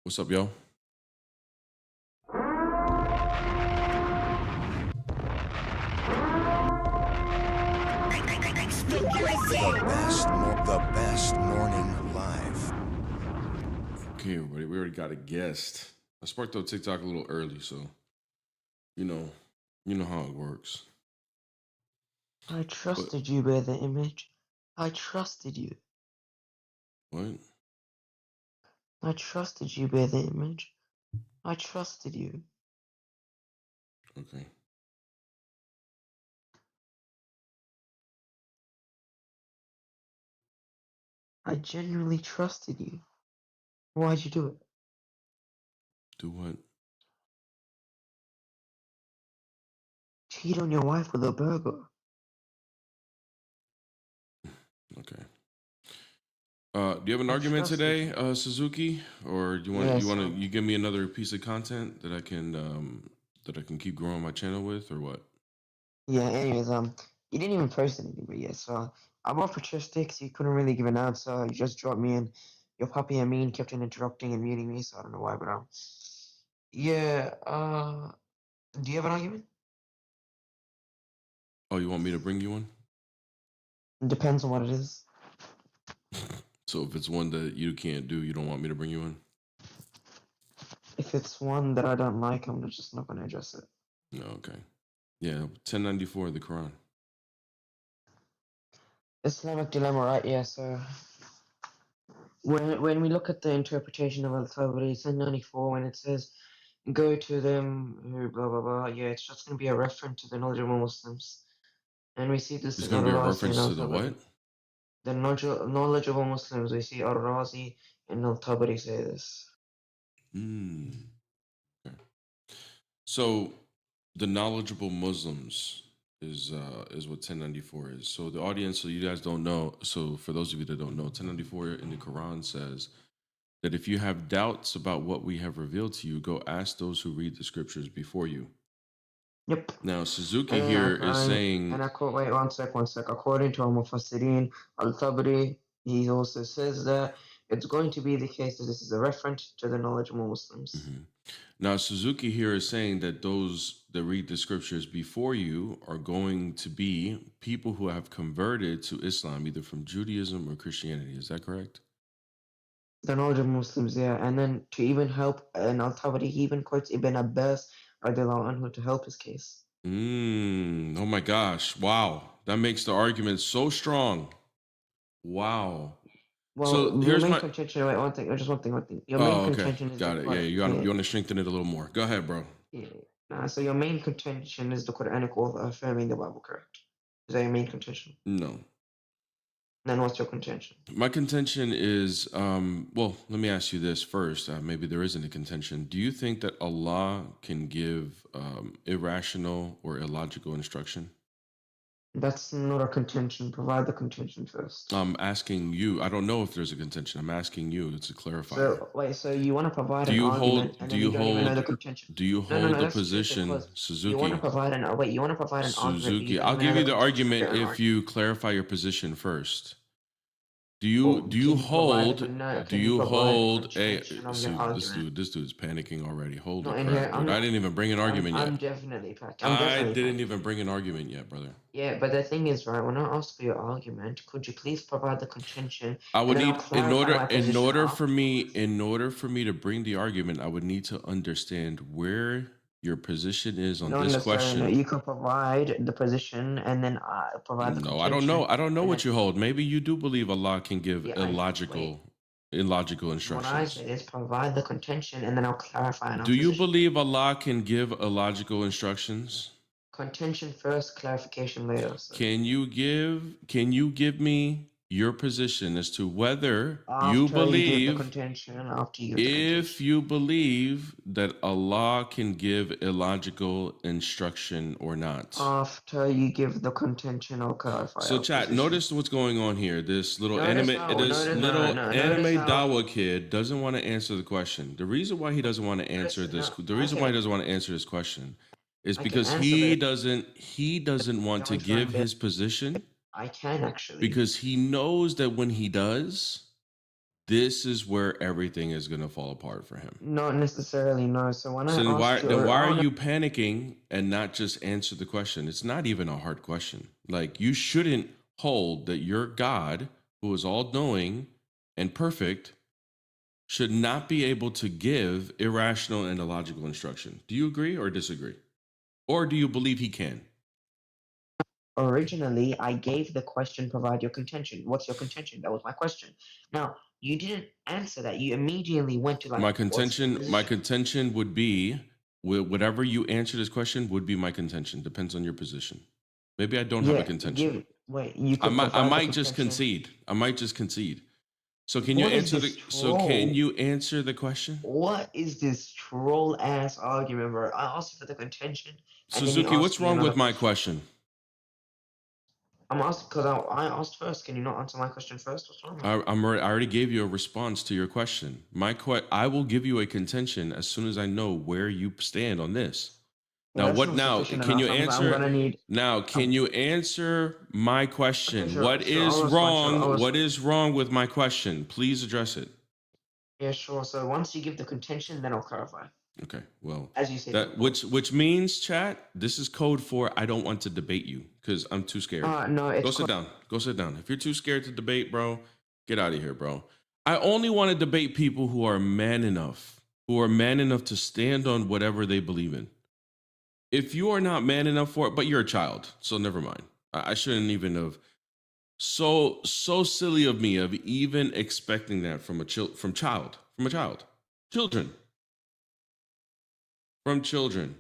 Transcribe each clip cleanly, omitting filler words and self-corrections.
What's up, yo? The best morning live. Okay, everybody, we already got a guest. I sparked up TikTok a little early, so you know how it works. I trusted you, bear the image. I trusted you. What? I trusted you, bear the image. I trusted you. Okay. I genuinely trusted you. Why'd you do it? Do what? Cheat on your wife with a burger. Okay. Do you have an I argument trusted today, Suzuki, or do you want Yes, you give me another piece of content that I can keep growing my channel with, or what? Yeah, anyways, you didn't even post anything, but yeah, so I'm off for chopsticks. You couldn't really give an answer. You just dropped me in. Your puppy Amin kept on interrupting and muting me, so I don't know why, but yeah, do you have an argument? Oh, you want me to bring you one? It depends on what it is. So if it's one that you can't do, you don't want me to bring you one? If it's one that I don't like, I'm just not gonna address it. No, okay. Yeah, 1094 of the Quran. Islamic dilemma, right? Yeah, so when we look at the interpretation of Al-Tabari, 1094, when it says, go to them who blah, blah, blah, yeah, it's just going to be a reference to the knowledgeable Muslims. And we see this There's in going to be a Al-Razi and reference to the Al-Tabari. what? The knowledgeable Muslims, we see Al-Razi and Al-Tabari say this. Okay. So the knowledgeable Muslims is what 1094 is. So the audience, so you guys don't know. So for those of you that don't know, 1094 in the Quran says that if you have doubts about what we have revealed to you, go ask those who read the scriptures before you. Yep. Now Suzuki here is saying, and I quote, wait, one sec. According to Al-Mufassirin, Al-Tabari, he also says that it's going to be the case that this is a reference to the knowledgeable Muslims. Mm-hmm. Now Suzuki here is saying that those that read the scriptures before you are going to be people who have converted to Islam, either from Judaism or Christianity. Is that correct? The knowledgeable Muslims, yeah. And then to even help, and Al-Tabari, he even quotes Ibn Abbas radiallahu anhu to help his case. Oh my gosh. Wow. That makes the argument so strong. Wow. Well, so your main contention, wait, one thing. Your main contention is got it. Yeah, you want to strengthen it a little more. Go ahead, bro. Yeah. So your main contention is the Quranic author affirming the Bible, correct? Is that your main contention? No. Then what's your contention? My contention is, well, let me ask you this first. Maybe there isn't a contention. Do you think that Allah can give irrational or illogical instruction? That's not a contention. Provide the contention first. I'm asking you. I don't know if there's a contention. I'm asking you to clarify. So wait. So you want to provide an argument, and then you don't even know the contention. Do you hold the position, Suzuki? You want to provide an You want to provide an argument. Suzuki, I'll give you the argument if you clarify your position first. Do you hold a this dude's panicking already. Hold it, dude. I didn't even bring an argument yet. I'm definitely panicking. I didn't even bring an argument yet, brother. Yeah, but the thing is, right, when I asked for your argument, could you please provide the contention? I would need in order for me to bring the argument, I would need to understand where your position is on this question. You can provide the position and then provide the contention. I don't know. I don't know what you hold. Maybe you do believe Allah can give illogical instructions. What I say is provide the contention and then I'll clarify. Do you believe Allah can give illogical instructions? Contention first, clarification later. So. Can you give me your position as to whether you believe you believe that Allah can give illogical instruction or not? After you give the contention, I'll clarify. So chat, notice what's going on here. This little anime Dawa kid doesn't want to answer the question. The reason why he doesn't want to answer this question is because he doesn't want to give his position. I can actually. Because he knows that when he does, this is where everything is going to fall apart for him. Not necessarily, no. So when So I asked you, why I are don't you panicking and not just answer the question? It's not even a hard question. Like, you shouldn't hold that your God, who is all knowing and perfect, should not be able to give irrational and illogical instruction. Do you agree or disagree? Or do you believe he can? originally I gave the question, provide your contention. What's your contention? That was my question. Now you didn't answer that. You immediately went to like, My what's your position? contention would be, whatever you answer this question would be my contention. Depends on your position. Maybe I don't have a Yeah, contention. you could I provide the might just contention. concede. I might just concede. So can you What is answer this can troll? you answer the question? What is this troll ass argument, bro? I asked you for the contention, and then you Suzuki, what's asked me wrong another with my question. question? I'm asked because I asked first. Can you not answer my question first? What's wrong? I already gave you a response to your question. I will give you a contention as soon as I know where you stand on this. Yeah, Now, that's what not now? sufficient Can you enough. I'm answer? gonna need. Now, can Um, you answer my okay, question? sure, What sure. I'll is respond. Sure, I'll wrong? What respond. is wrong with my question? Please address it. Yeah, sure. So once you give the contention, then I'll clarify. Okay. Well, As you said that before. which means, chat, this is code for I don't want to debate you because I'm too scared. No, Go it's sit down. Go sit down. If you're too scared to debate, bro, get out of here, bro. I only want to debate people who are man enough, to stand on whatever they believe in. If you are not man enough for it, but you're a child, so never mind. I shouldn't even have. So silly of me of even expecting that from a child, from a child, children, from children.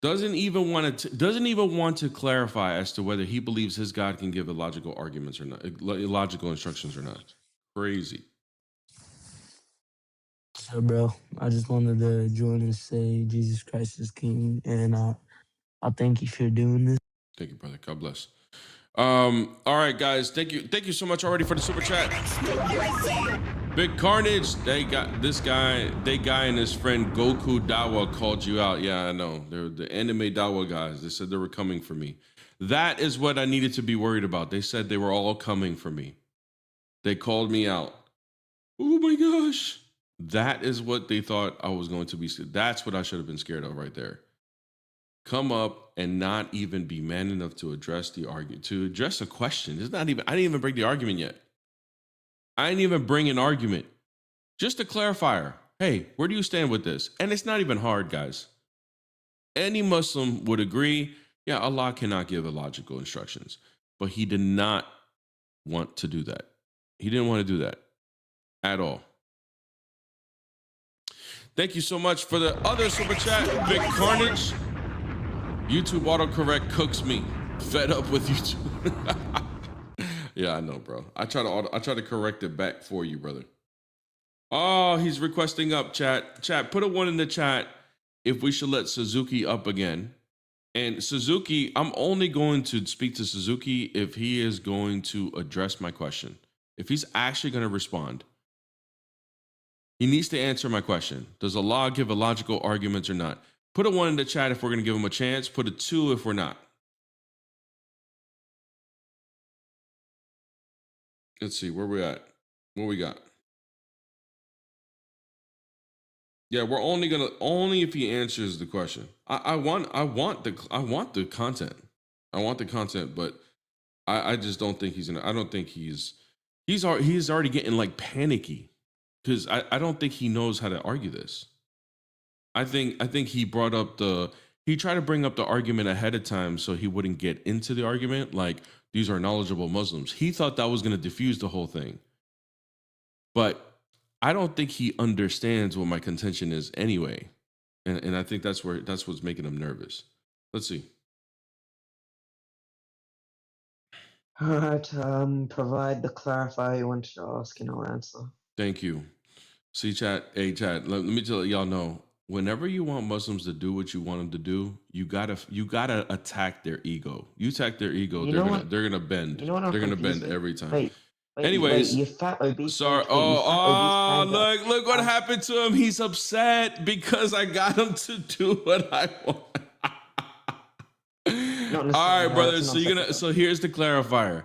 Doesn't even want to clarify as to whether he believes his God can give illogical arguments or not, illogical instructions or not. Crazy. So, bro, I just wanted to join and say Jesus Christ is King, and I thank you for doing this. Thank you, brother. God bless. All right, guys. Thank you so much already for the super chat. Big Carnage. They guy and his friend Goku Dawa called you out. Yeah, I know. They're the anime Dawa guys. They said they were coming for me. That is what I needed to be worried about. They said they were all coming for me. They called me out. Oh my gosh. That is what they thought I was going to be. That's what I should have been scared of right there. Come up and not even be man enough to address the argument, to address a question. It's not even, I didn't even bring the argument yet. I didn't even bring an argument. Just a clarifier. Hey, where do you stand with this? And it's not even hard, guys. Any Muslim would agree, yeah, Allah cannot give illogical instructions. But he did not want to do that. He didn't want to do that at all. Thank you so much for the other super chat, Big Carnage. YouTube autocorrect cooks me. Fed up with YouTube. Yeah, I know, bro. I try to correct it back for you, brother. Oh, he's requesting up, chat. Chat, put a 1 in the chat if we should let Suzuki up again. And Suzuki, I'm only going to speak to Suzuki if he is going to address my question. If he's actually going to respond. He needs to answer my question. Does Allah give illogical arguments or not? Put a 1 in the chat if we're going to give him a chance. Put a 2 if we're not. Let's see where we're at. What we got? Yeah, we're only if he answers the question. I want the content. I want the content, but I just don't think he's gonna. I don't think he's already getting like panicky because I don't think he knows how to argue this. I think he tried to bring up the argument ahead of time so he wouldn't get into the argument. Like, these are knowledgeable Muslims. He thought that was going to diffuse the whole thing. But I don't think he understands what my contention is anyway. And I think that's what's making him nervous. Let's see. All right. Provide the clarifier you want to ask, and I'll answer. Thank you. See, chat. Hey, chat. Let me tell y'all know. Whenever you want Muslims to do what you want them to do, you gotta attack their ego. You attack their ego, they're gonna bend. You know what I'm they're gonna confused bend with? every time. Wait, Anyways, you fat obese. sorry. Look what happened to him. He's upset because I got him to do what I want. All right, brother. So here's the clarifier.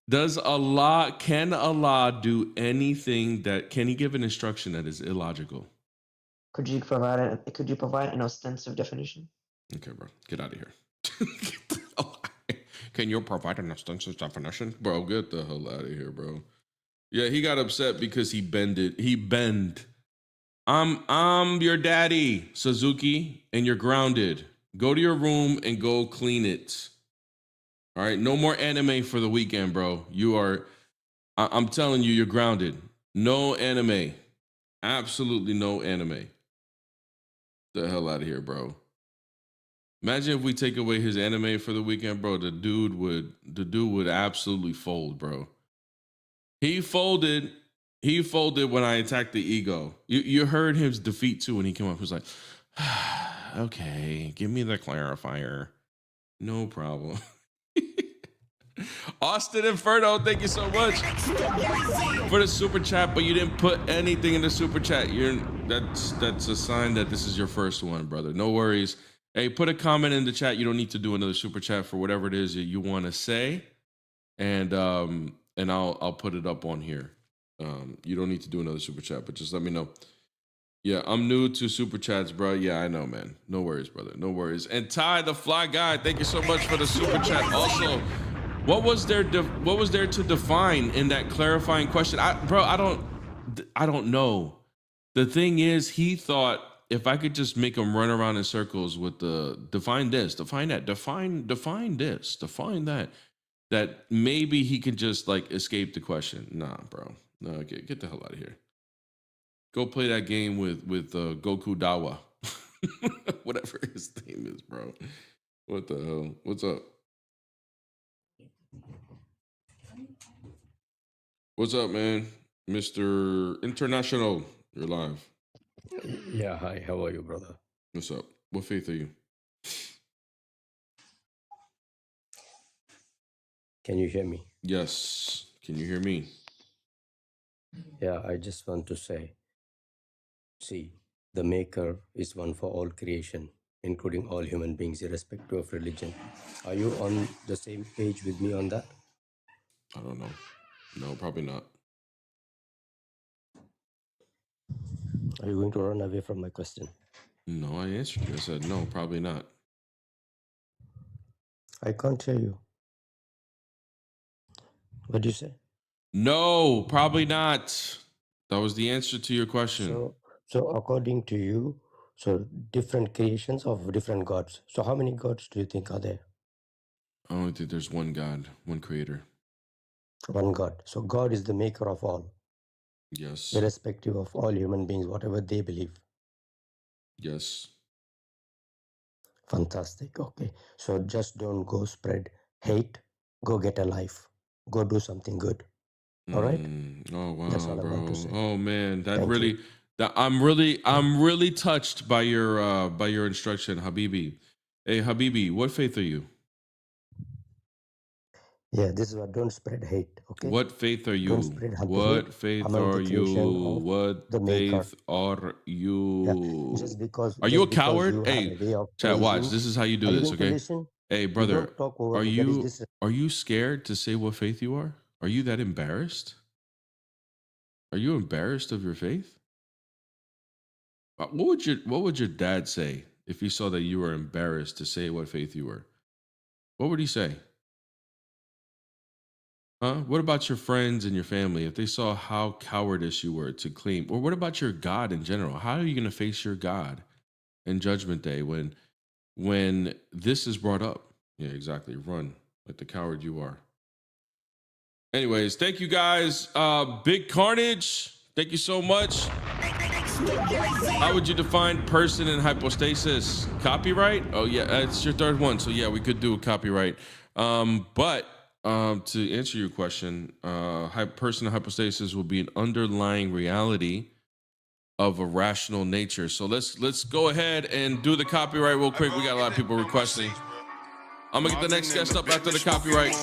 Can Allah do anything that, can he give an instruction that is illogical? Could you provide an ostensive definition? Okay, bro, get out of here. Can you provide an ostensive definition? Bro, get the hell out of here, bro. Yeah, he got upset because he bend. I'm your daddy, Suzuki, and you're grounded. Go to your room and go clean it. All right, no more anime for the weekend, bro. I'm telling you, you're grounded. No anime. Absolutely no anime. The hell out of here, bro. Imagine if we take away his anime for the weekend, bro. The dude would absolutely fold, bro. He folded when I attacked the ego. You heard his defeat too when he came up. He was like, okay, give me the clarifier. No problem. Austin Inferno, thank you so much for the super chat, but you didn't put anything in the super chat. That's a sign that this is your first one, brother. No worries. Hey, put a comment in the chat. You don't need to do another super chat for whatever it is that you want to say, and I'll put it up on here. You don't need to do another super chat, but just let me know. Yeah, I'm new to super chats, bro. Yeah, I know, man. No worries, brother. No worries. And Ty, the fly guy, thank you so much for the super chat. Also, what was there to define in that clarifying question? I don't know. The thing is, he thought if I could just make him run around in circles with the define this, define that, define this, define that, that maybe he could just like escape the question. Nah, bro. No, get the hell out of here. Go play that game with Goku Dawa. Whatever his name is, bro. What the hell? What's up? What's up, man? Mr. International, you're live. Yeah, hi, how are you, brother? What's up? What faith are you? Can you hear me? Yes. Can you hear me? Yeah, I just want to say, see, the Maker is one for all creation, including all human beings, irrespective of religion. Are you on the same page with me on that? I don't know. No, probably not. Are you going to run away from my question? No, I answered you. I said no, probably not. I can't hear you. What do you say? No, probably not. That was the answer to your question. So according to you, so different creations of different gods. So how many gods do you think are there? I only think there's one God, one creator. One God. So God is the maker of all. Yes. Irrespective of all human beings, whatever they believe. Yes. Fantastic. Okay. So just don't go spread hate. Go get a life. Go do something good. All right. Oh wow, That's all I bro. want to say. Oh man, that Thank really, you. that I'm really touched by your instruction, Habibi. Hey, Habibi, what faith are you? Yeah, this is what, don't spread hate. Okay. What faith are you? Don't spread hate. What faith Among are the creation you? of What the Maker. faith are you? Yeah. Just because. Are you a just because coward? you have Hey, a way of chat, watch. praising- This is how you do Are you this, going to okay? listen? Hey, You brother, don't talk over are me. That is you scared to say what faith you are? Are you that embarrassed? Are you embarrassed of your faith? What would your dad say if he saw that you were embarrassed to say what faith you were? What would he say? Huh? What about your friends and your family if they saw how cowardice you were to claim? Or what about your God in general? How are you going to face your God in Judgment Day when this is brought up? Yeah, exactly. Run like the coward you are. Anyways, thank you guys. Big Carnage, thank you so much. How would you define person in hypostasis? Copyright? Oh yeah, it's your third one. So yeah, we could do a copyright. But to answer your question, person in hypostasis will be an underlying reality of a rational nature. So let's go ahead and do the copyright real quick. We got a lot of people requesting. I'm gonna get the next guest up after the copyright.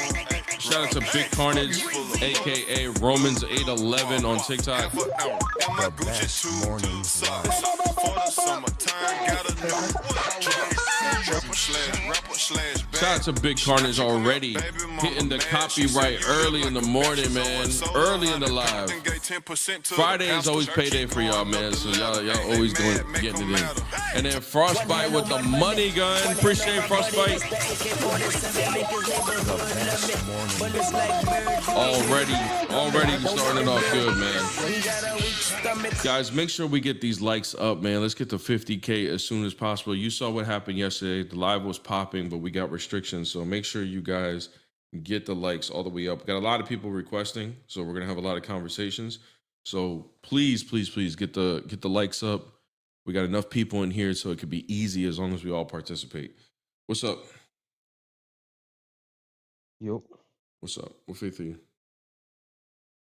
Shout out to Big Carnage, aka Romans 811 on TikTok. The best morning Shout out to Big Carnage already hitting the copyright early in the morning, man. Early in the live. Friday is always payday for y'all, man. So y'all always getting it in. And then Frostbite with the money gun. Appreciate Frostbite. Already starting it off good, man. Guys, make sure we get these likes up, man. Let's get to 50K as soon as possible. You saw what happened yesterday. The live was popping, but we got restrictions. So make sure you guys get the likes all the way up. Got a lot of people requesting, so we're gonna have a lot of conversations. So please get the likes up. We got enough people in here so it could be easy as long as we all participate. What's up? Yo, What's up? What faith are you?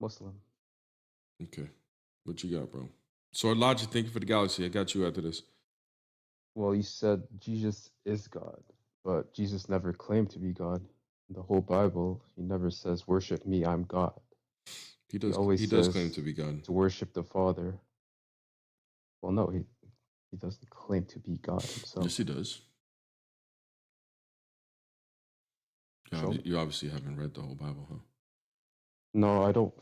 Muslim. Okay. What you got, bro? Sword Logic, thank you for the galaxy. I got you after this. Well, you said Jesus is God, but Jesus never claimed to be God. In the whole Bible, he never says, "Worship me, I'm God." He does. always He does says claim to be God. To worship the Father. Well, no, he doesn't claim to be God himself. Yes, he does. Show me. You obviously haven't read the whole Bible, huh? No, I don't.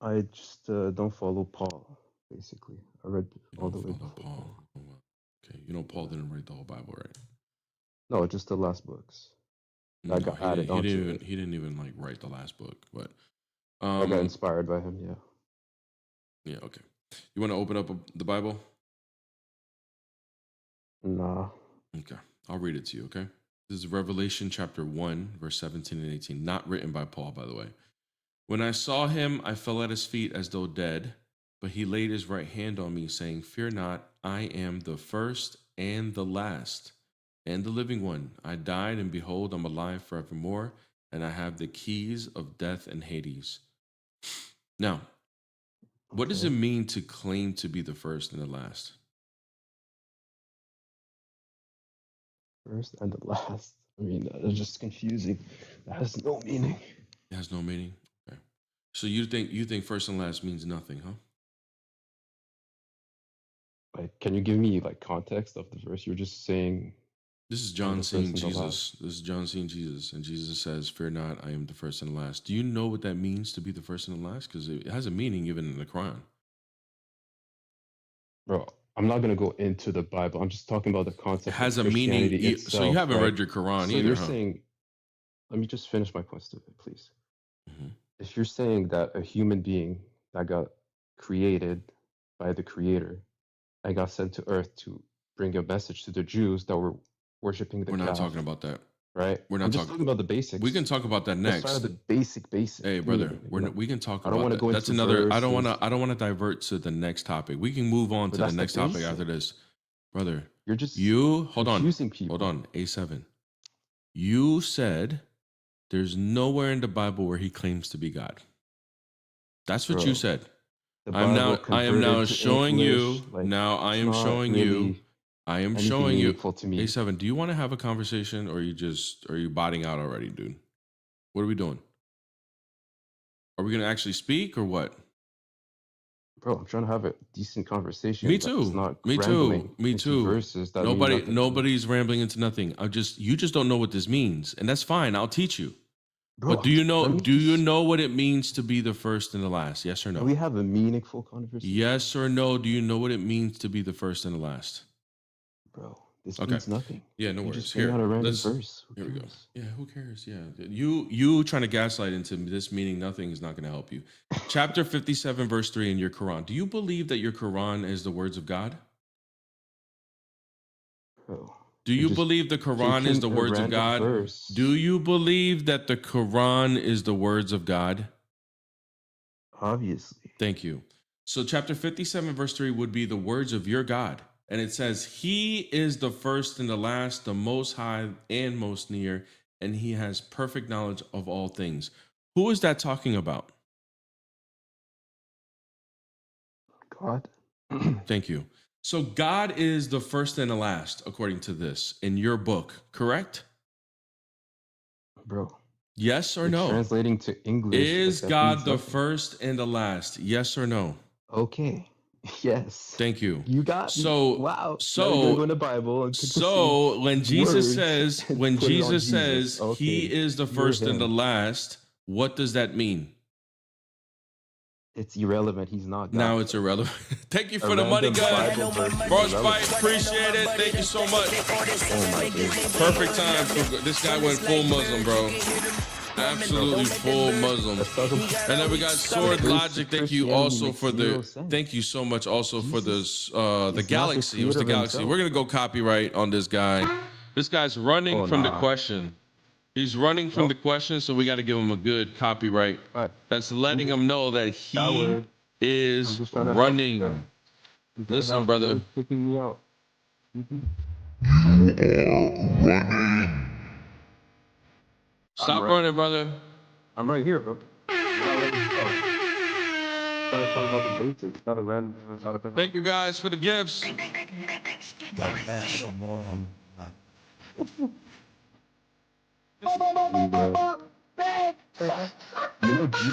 I just don't follow Paul. Basically, I read You all don't the way follow before Paul. Oh, wow. Okay, you know Paul didn't write the whole Bible, right? No, just the last books. No, That got added he onto didn't even it. he didn't even like write the last book, but I got inspired by him. Yeah. yeah, okay. You want to open up the Bible? Nah. Okay, I'll read it to you. Okay, this is Revelation chapter 1, verse 17 and 18. Not written by Paul, by the way. When I saw him, I fell at his feet as though dead, but he laid his right hand on me, saying, "Fear not, I am the first and the last, and the living one. I died, and behold, I'm alive forevermore, and I have the keys of death and Hades." Now, what does it Okay. mean to claim to be the first and the last? First and the last. I mean, it's just confusing. That has no meaning. It has no meaning. Okay. So you think first and last means nothing, huh? Like, can you give me like context of the verse? You're just saying This is I'm John the seeing first and the last. Jesus. This is John seeing Jesus, and Jesus says, "Fear not, I am the first and the last." Do you know what that means to be the first and the last? Because it has a meaning even in the Quran. Bro, I'm not gonna go into the Bible. I'm just talking about the It concept has of a meaning. Christianity So you itself, haven't right? read your Quran So either, you're huh? saying, let me just finish my point, please. Mhm. If you're saying that a human being that got created by the Creator and got sent to Earth to bring a message to the Jews that were worshiping the We're not calf, talking about that. right? We're not I'm just talking. talking about the basics. We can talk about that Let's start next. at the basic Hey, brother, meaning, you know? we can talk I don't about want to that. go That's into another. I verses. don't want to divert to the next topic. We can move on But to the that's the next topic after basic. this, brother. You're just You hold on, confusing people. hold on. A7. You said there's nowhere in the Bible where he claims to be God. That's what you Bro, said. the I am Bible now converted to showing English, you. like Now I it's am not showing you. really I am anything showing you. meaningful to me. A7, do you want to have a conversation or are you botting out already, dude? What are we doing? Are we going to actually speak or what? Bro, I'm trying to have a decent conversation. Me That's too. not Me rambling too. Me into too. verses that mean nothing to me. Nobody's rambling into nothing. You just don't know what this means, and that's fine. I'll teach you. Bro, But do you let me just, know what it means to be the first and the last? Yes or can no? we have a meaningful conversation? Yes or no? Do you know what it means to be the first and the last? Bro, this Okay. means nothing. Yeah, no You worries. just bring out a random verse. Who Here we go. cares? Yeah, who cares? Yeah, you trying to gaslight into this meaning nothing is not going to help you. Chapter 57, verse 3 in your Quran. Do you believe that your Quran is the words of God? Bro, Do you're you just believe the Quran is the taking a words of random God? verse. Do you believe that the Quran is the words of God? Obviously. Thank you. So chapter 57, verse 3 would be the words of your God. And it says, "He is the first and the last, the most high and most near, and he has perfect knowledge of all things." Who is that talking about? God. Thank you. So God is the first and the last, according to this, in your book, correct? Bro, Yes or It's no? translating to English. Is Like that God means the nothing. first and the last? Yes or no? Okay. Yes. Thank you. You got me. So, Wow. Now you're gonna go in so, the Bible and pick the same so when Jesus words says, and put it on Jesus. he Okay. is the You're first and the him. last, what does that mean? It's irrelevant. He's not Now God. it's irrelevant. Thank you A for the money, random guys. Bible verse is Frostbite, irrelevant. appreciate it. Thank you so much. Oh my goodness. Perfect time. This guy went full Muslim, bro. Absolutely full Muslim. Let's talk about And then we got Sword Logic. Thank you Christianity also makes for zero the. sense. Thank you so much also for Jesus the is not the galaxy. It was the creator of galaxy. himself. We're gonna go copyright on this guy. This guy's running Oh, from the nah. question. He's running from the question, so we got to give him a good copyright. Right. That's letting him know that he Coward. I'm is just trying to running. help. Listen, brother. Picking me out. Stop running, brother. I'm right here, bro. Not a random. Thank you guys for the gifts.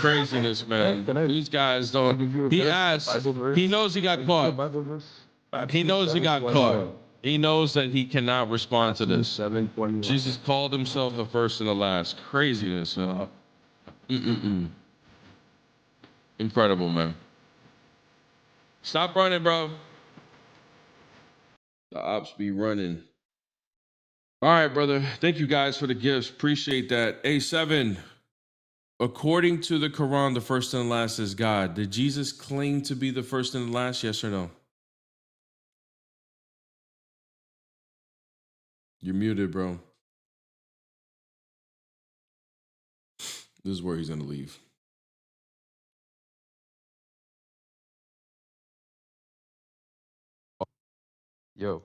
Craziness, man. These guys don't. He asked. He knows he got caught. He knows he got caught. He knows that he cannot respond to this. Jesus called himself the first and the last. Craziness, man. Incredible, man. Stop running, bro. The ops be running. All right, brother. Thank you guys for the gifts. Appreciate that. A7. According to the Quran, the first and the last is God. Did Jesus claim to be the first and the last? Yes or no? You're muted, bro. This is where he's going to leave. Yo,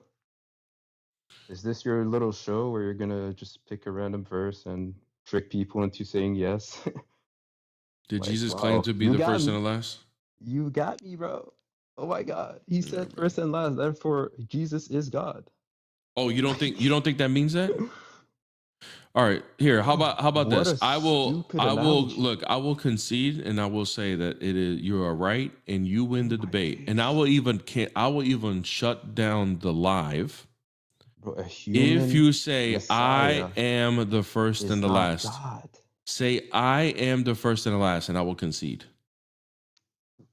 is this your little show where you're gonna just pick a random verse and trick people into saying yes? Did Like, Jesus claim wow, to be you the got first and me. the last? You got me, bro. Oh my God. He Yeah, said bro. first and last, therefore Jesus is God. Oh, you don't think that means that? All right, here. How about What this? a I will stupid analogy. look. I will concede, and I will say that it is you are right, and you win the Oh my debate. days. And I will even shut down the live Bro, a if human you say I Messiah am the first is and the not last. God. Say I am the first and the last, and I will concede.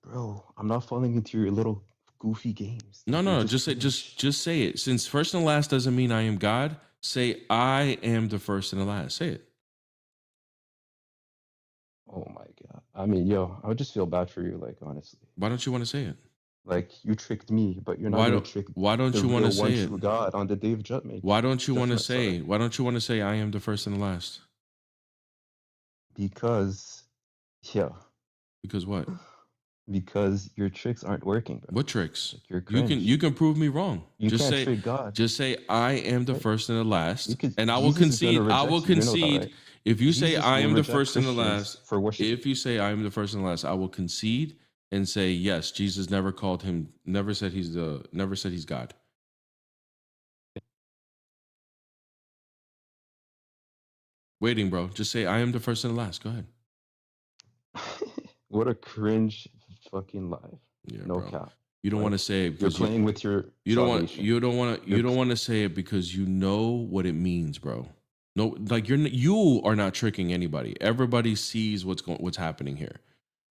Bro, I'm not falling into your little goofy games. No, Let me no, just just say finish. just say it. Since first and last doesn't mean I am God, say I am the first and the last. Say it. Oh my God. I mean, yo, I would just feel bad for you, like, honestly. Why don't you want to say it? Like, you tricked me, but you're not Why gonna don't trick why don't the you want real to one say it? true God on the day of judgment. Why don't you want to Judgment, say? sorry. Why don't you want to say I am the first and the last? Because, yeah, Because what? because your tricks aren't working, bro. What tricks? Like, you're You cringe. can prove me wrong. You Just can't say trick God. I am the Right? first and the You last, could. and I will Jesus is gonna concede. I will reject you. You know that, concede right? if you say Jesus I will am the reject first and the Christians last. for worshiping. If you say I am the first and the last, I will concede and say yes. Jesus never said he's God. Waiting, bro. Just say I am the first and the last. Go ahead. What a cringe fucking life. Yeah, No bro. cap. You don't Like, want to say it you're because playing with your you don't want salvation. you don't want to you You're don't want to say it because you know what it means, bro. No, like you are not tricking anybody. Everybody sees what's happening here.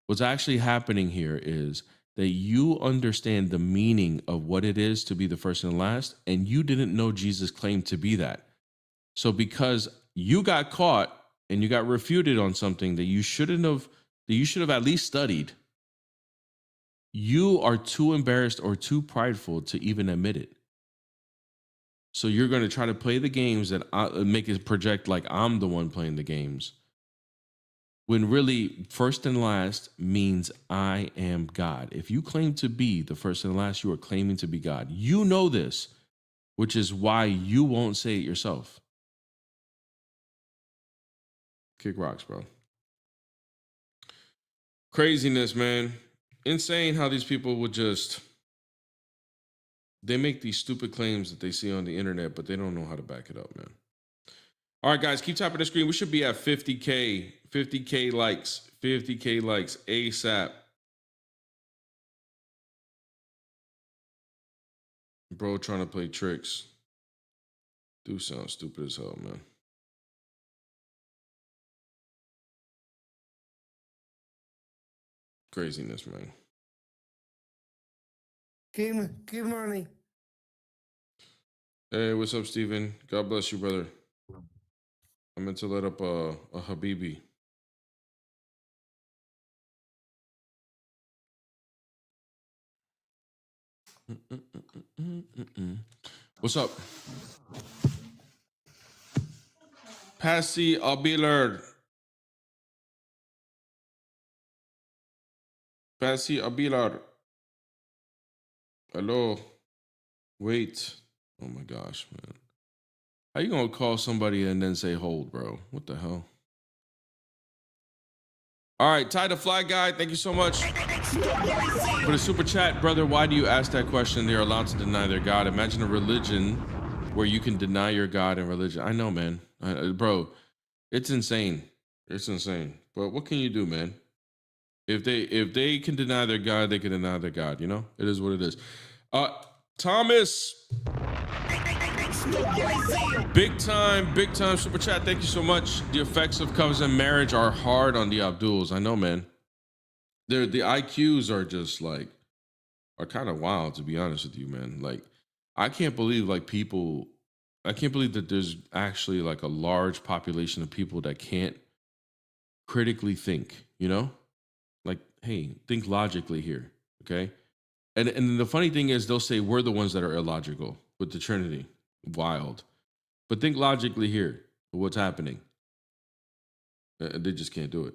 What's actually happening here is that you understand the meaning of what it is to be the first and the last, and you didn't know Jesus claimed to be that. So because you got caught and you got refuted on something that you should have at least studied, you are too embarrassed or too prideful to even admit it. So you're going to try to play the games that make it project like I'm the one playing the games. When really first and last means I am God. If you claim to be the first and last, you are claiming to be God. You know this, which is why you won't say it yourself. Kick rocks, bro. Craziness, man. Insane how these people would they make these stupid claims that they see on the internet, but they don't know how to back it up, man. All right, guys, keep tapping the screen. We should be at 50K, 50K likes, 50K likes ASAP. Bro trying to play tricks. Do sound stupid as hell, man. Craziness, man. Good morning. Hey, what's up, Steven? God bless you, brother. I meant to let up a Habibi. What's up? Passy Abilar. Passy Abilar. Hello. Wait. Oh my gosh, man. How you gonna call somebody and then say hold, bro? What the hell? All right, Ty the Fly Guy, thank you so much for the super chat. Brother, why do you ask that question? They're allowed to deny their God. Imagine a religion where you can deny your God and religion. I know, man. Bro, it's insane. It's insane. But what can you do, man? If they can deny their God, they can deny their God, you know? It is what it is. Thomas. Big time super chat. Thank you so much. The effects of covenant marriage are hard on the Abduls. I know, man. The IQs are just like are kind of wild, to be honest with you, man. Like, I can't believe that there's actually like a large population of people that can't critically think, you know? Like, hey, think logically here, okay? And the funny thing is they'll say we're the ones that are illogical with the Trinity. Wild. But think logically here. What's happening? They just can't do it.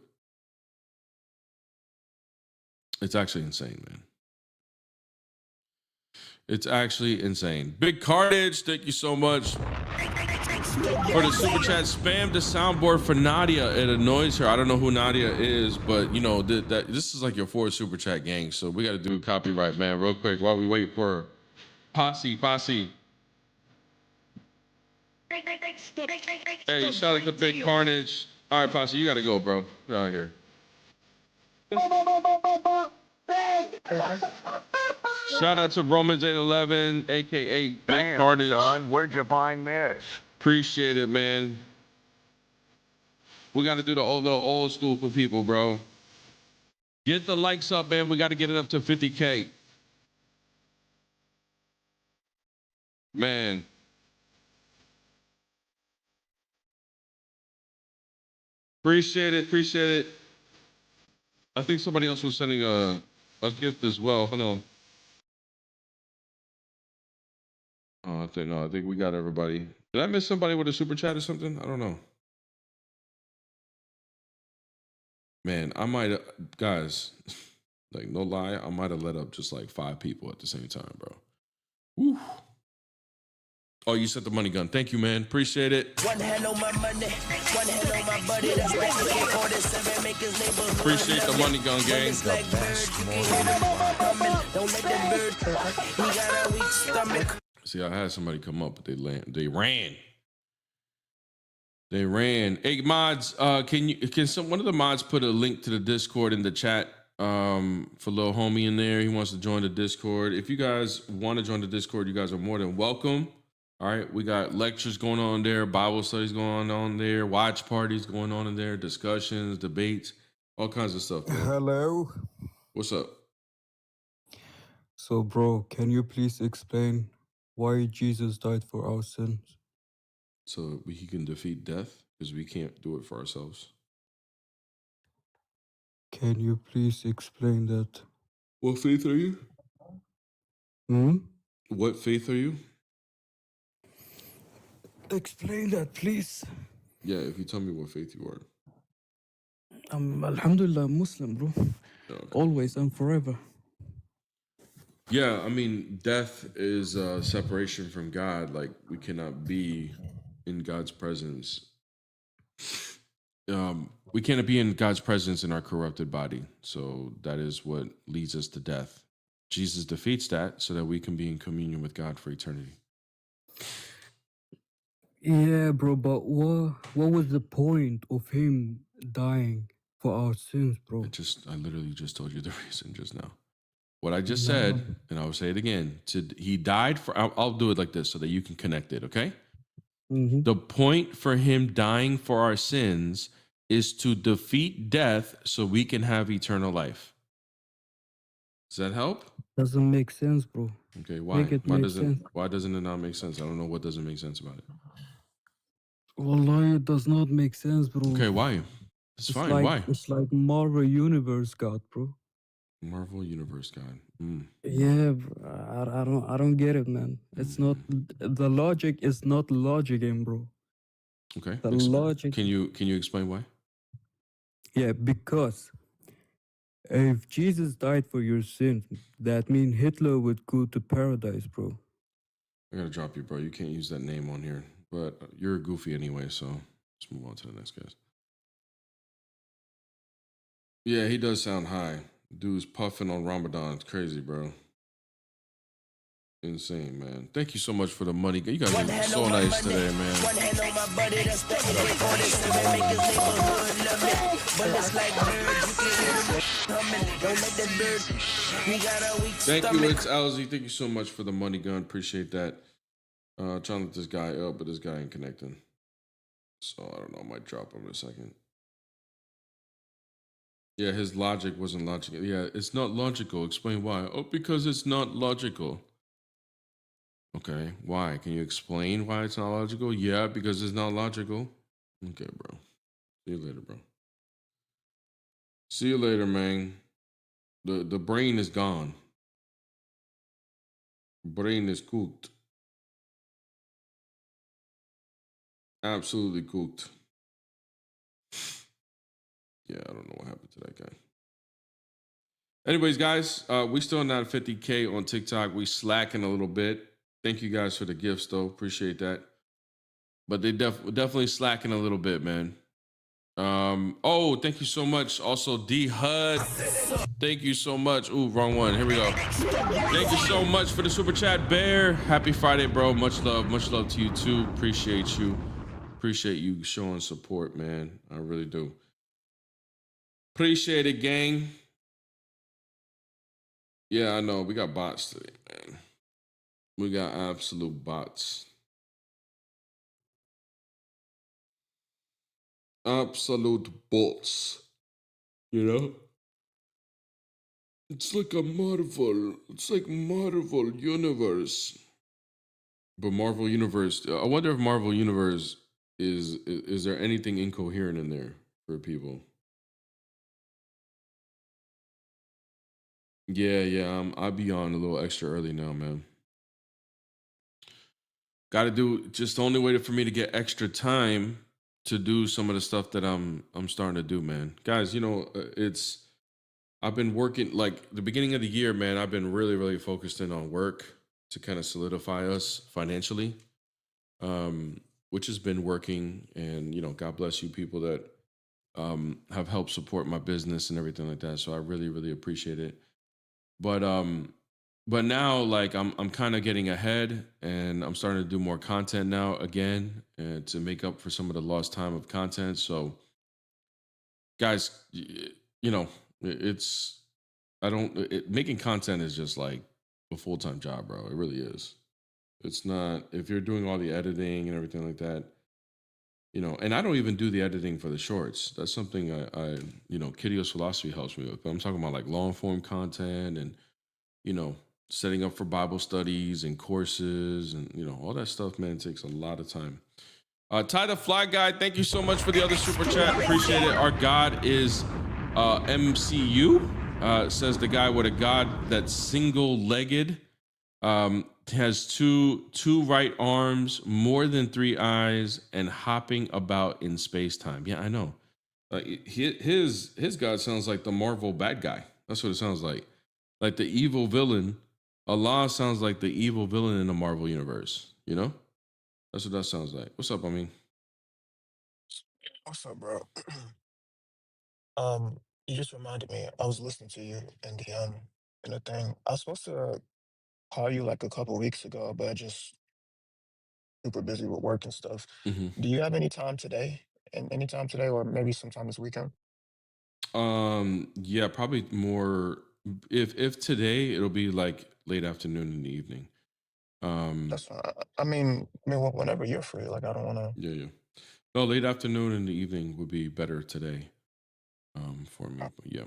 It's actually insane, man. It's actually insane. Big Carnage, thank you so much for the super chat. Spam the soundboard for Nadia. It annoys her. I don't know who Nadia is, but you know this is like your fourth super chat, gang. So we got to do copyright, man, real quick while we wait for Posse. Hey, shout out to Big Carnage. All right, Posse, you got to go, bro. Get out of here. Shout out to Romans 8:11, aka Big Carnage. Son, where'd you find this? Appreciate it, man. We got to do the old school for people, bro. Get the likes up, man. We got to get it up to 50K. Man. Appreciate it. I think somebody else was sending a gift as well. Hold on. Oh, I think we got everybody. Did I miss somebody with a super chat or something? I don't know. Man, I might guys, like no lie, I might have let up just like 5 people at the same time, bro. Woo. Oh, you sent the money gun. Thank you, man. Appreciate it. One hand on my money, one hand on my buddy. That's AK-47, make his neighborhood. Appreciate the money gun, gang. Don't let that bird he got a weak stomach. See, I had somebody come up, but they ran. Hey, mods, can one of the mods put a link to the Discord in the chat for little homie in there? He wants to join the Discord. If you guys want to join the Discord, you guys are more than welcome. All right, we got lectures going on there, Bible studies going on there, watch parties going on in there, discussions, debates, all kinds of stuff, man. Hello. What's up? So, bro, can you please explain why Jesus died for our sins? So he can defeat death because we can't do it for ourselves. Can you please explain that? What faith are you? What faith are you? Explain that, please. Yeah, if you tell me what faith you are. I'm Alhamdulillah Muslim, bro. Okay. Always and forever. Yeah, I mean, death is separation from God. Like, we cannot be in God's presence. We cannot be in God's presence in our corrupted body. So that is what leads us to death. Jesus defeats that so that we can be in communion with God for eternity. Yeah, bro, but what was the point of him dying for our sins, bro? I literally just told you the reason just now. What I just No. said, and I'll say it again. He died for. I'll do it like this so that you can connect it. Okay. Mm-hmm. The point for him dying for our sins is to defeat death so we can have eternal life. Does that help? Doesn't make sense, bro. Okay, Make why? it make sense. Why doesn't it not make sense? I don't know what doesn't make sense about it. Wallahi, it does not make sense, bro. Okay, why? It's fine. Why? It's like Marvel Universe God, bro. Marvel Universe God. Yeah, bro, I don't get it, man. It's not the logic is not logic, bro. Okay. The logic. Can you explain why? Yeah, because if Jesus died for your sins, that means Hitler would go to paradise, bro. I gotta drop you, bro. You can't use that name on here, but you're goofy anyway. So let's move on to the next guys. Yeah, he does sound high. Dude's puffing on Ramadan. It's crazy, bro. Insane, man. Thank you so much for the money. You guys are so nice today, man. One hand on my buddy, that's back in the corner. Seven make his neighborhood love it. But it's like birds, you can hear them humming. Don't let that bird. We got a weak Thank stomach. you, it's Alzy. Thank you so much for the money gun. Appreciate that. Trying to let this guy up, but this guy ain't connecting. So I don't know. I might drop him in a second. Yeah, his logic wasn't logical. Yeah, it's not logical. Explain why. Oh, because it's not logical. Okay, why? Can you explain why it's not logical? Yeah, because it's not logical. Okay, bro. See you later, bro. See you later, man. The brain is gone. Brain is cooked. Absolutely cooked. Yeah, I don't know what happened to that guy. Anyways, guys, we still not 50K on TikTok. We slacking a little bit. Thank you guys for the gifts, though. Appreciate that. But they definitely slacking a little bit, man. Oh, thank you so much. Also, D Hud. Thank you so much. Ooh, wrong one. Here we go. Thank you so much for the super chat, Bear. Happy Friday, bro. Much love to you too. Appreciate you. Appreciate you showing support, man. I really do. Appreciate it, gang. Yeah, I know. We got bots today, man. We got absolute bots. Absolute bots. You know? It's like a Marvel. It's like Marvel Universe. But Marvel Universe, I wonder if Marvel Universe is there anything incoherent in there for people? Yeah, I'll be on a little extra early now, man. Got to do just the only way for me to get extra time to do some of the stuff that I'm starting to do, man. Guys, you know, I've been working like the beginning of the year, man. I've been really focused in on work to kind of solidify us financially, which has been working. And you know, God bless you people that have helped support my business and everything like that. So I really appreciate it. But now like I'm kind of getting ahead and I'm starting to do more content now again and to make up for some of the lost time of content. So guys, you know, it's making content is just like a full-time job, bro. It really is. It's not if you're doing all the editing and everything like that, you know, and I don't even do the editing for the shorts. That's something I you know, Kidios Philosophy helps me with. But I'm talking about like long form content and, you know, setting up for Bible studies and courses and, you know, all that stuff, man, takes a lot of time. Ty the Fly Guy, thank you so much for the other super chat. Appreciate it. Our God is MCU. Says the guy with a God that's single-legged, has two right arms, more than 3 eyes, and hopping about in space-time. Yeah, I know. His God sounds like the Marvel bad guy. That's what it sounds like. Like the evil villain. Allah sounds like the evil villain in the Marvel universe. You know? That's what that sounds like. What's up, I mean? What's up, bro? You just reminded me. I was listening to you in the thing. I was supposed to call you like a couple weeks ago, but I just super busy with work and stuff. Hmm. Do you have any time today? And any time today, or maybe sometime this weekend? Yeah, probably more. If today, it'll be like late afternoon in the evening. Um, That's fine. I mean, whenever you're free. Like, I don't want to. yeah, yeah. No, late afternoon in the evening would be better today. For me, but yeah.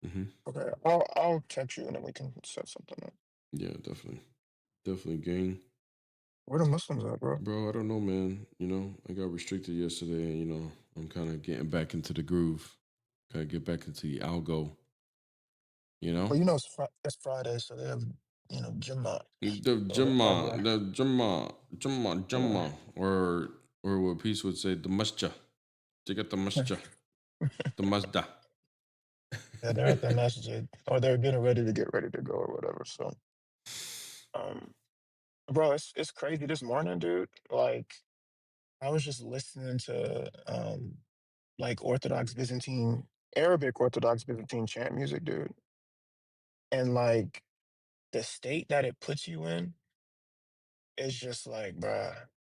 Hmm. Okay, I'll text you and then we can set something up. Yeah, definitely, definitely, gang. Where the Muslims at, bro? Bro, I don't know, man. I got restricted yesterday, and I'm kind of getting back into the groove. Gotta get back into the algo. You know, Well, it's Friday, so they have Juma. the So Jumma, everyone, the Jumma, Jumma, yeah, Jumma, or what Peace would say, the Masja. They got the Masja, the Mazda. yeah, they're at the masjid, or they're getting ready to get ready to go or whatever. So, um, bro, it's crazy this morning, dude. Like, I was just listening to like Arabic Orthodox Byzantine chant music, dude, and like the state that it puts you in is just like, bruh.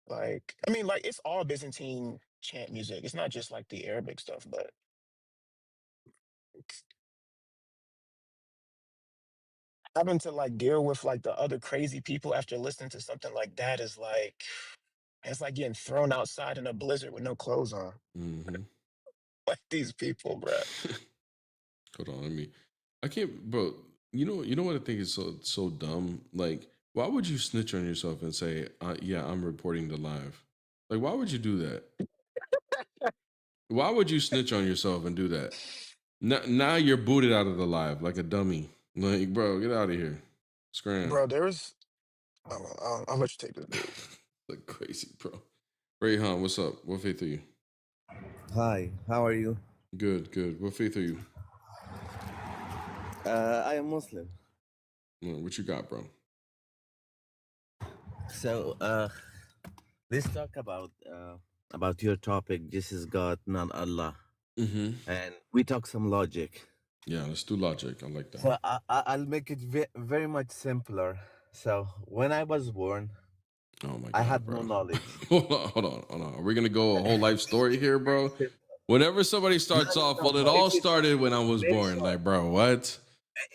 Like, I mean, like it's all Byzantine chant music. It's not just like the Arabic stuff, but having to like deal with like the other crazy people after listening to something like that is like it's like getting thrown outside in a blizzard with no clothes on. Hmm. Like these people, bruh. Hold on, I can't, bro. You know what I think is so dumb. Like, why would you snitch on yourself and say, "Yeah, I'm reporting the live"? Like, why would you do that? Why would you snitch on yourself and do that? Now you're booted out of the live like a dummy. Like, bro, get out of here. Scram. Bro, I'll let you take this, dude. Like crazy, bro. Rayhan, what's up? What faith are you? Hi, how are you? Good, good. What faith are you? I am Muslim. What you got, bro? So, let's talk about your topic. This is God, not Allah, Mm-hmm. and we talk some logic. Yeah, let's do logic. I like that. So I'll make it very much simpler. So when I was born, Oh my god, I had bro. no knowledge. Hold on. Are we gonna go a whole life story here, bro? Whenever somebody starts off, well, it all started when I was very born. short. Like, bro, what?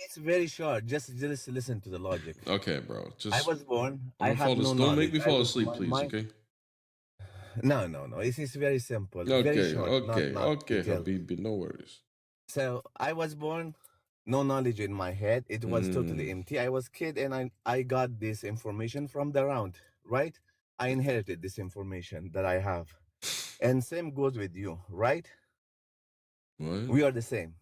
It's very short. Just listen to the logic. Okay, bro. I Just was born. I I'm had no don't knowledge. make me fall asleep, please. My Okay. No. It's very simple. Very Okay. short. Okay. Not Okay, detailed. Habibi. No worries. So I was born, no knowledge in my head. It was totally empty. I was kid, and I got this information from the round, right? I inherited this information that I have, and same goes with you, right? What? We are the same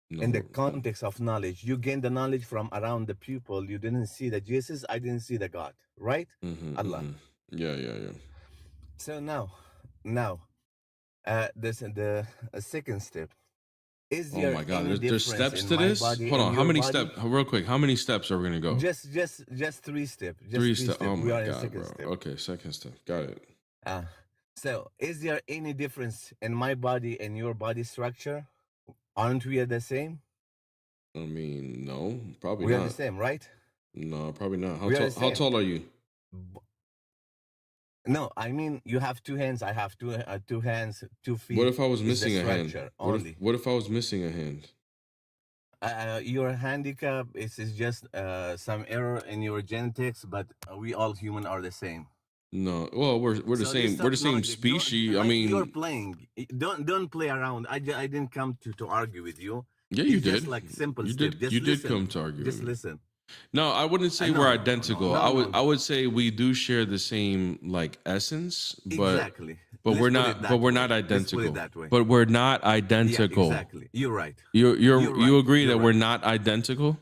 No. in the context of knowledge. You gain the knowledge from around the people. You didn't see the Jesus. I didn't see the God, right? Allah. Yeah. So now, this the second step. Is Oh there my god, any there's difference steps in to my this? body Hold and on, how your many body? steps? Real quick, how many steps are we gonna go? Just 3 steps. Just Three three steps. steps. Oh We my are in god, second bro. step. Okay, second step. Got it. So is there any difference in my body and your body structure? Aren't we the same? I mean, no, probably We are not. the same, right? No, probably not. We are the How same. tall are you? No, I mean you have 2 hands. I have two hands, 2 feet. What if I was Is the missing a hand? structure What only. if I was missing a hand? Your handicap is just some error in your genetics, but we all human are the same. No. Well, we're the So let's same. We're the talk same logic. Don't species. I like you're mean, playing. Don't play around. I didn't come to argue with you. yeah, you It's just did. like simple You step. did. Just You did listen. come to argue with Just me. listen. No, I wouldn't say No, we're no, identical. no, no, I would say we do share the same like essence, but Exactly. but Let's we're put it not that but we're way. not Let's put identical. it that way. But we're not Yeah, identical. exactly. You're right. You You're you right. agree You're that we're right. not identical?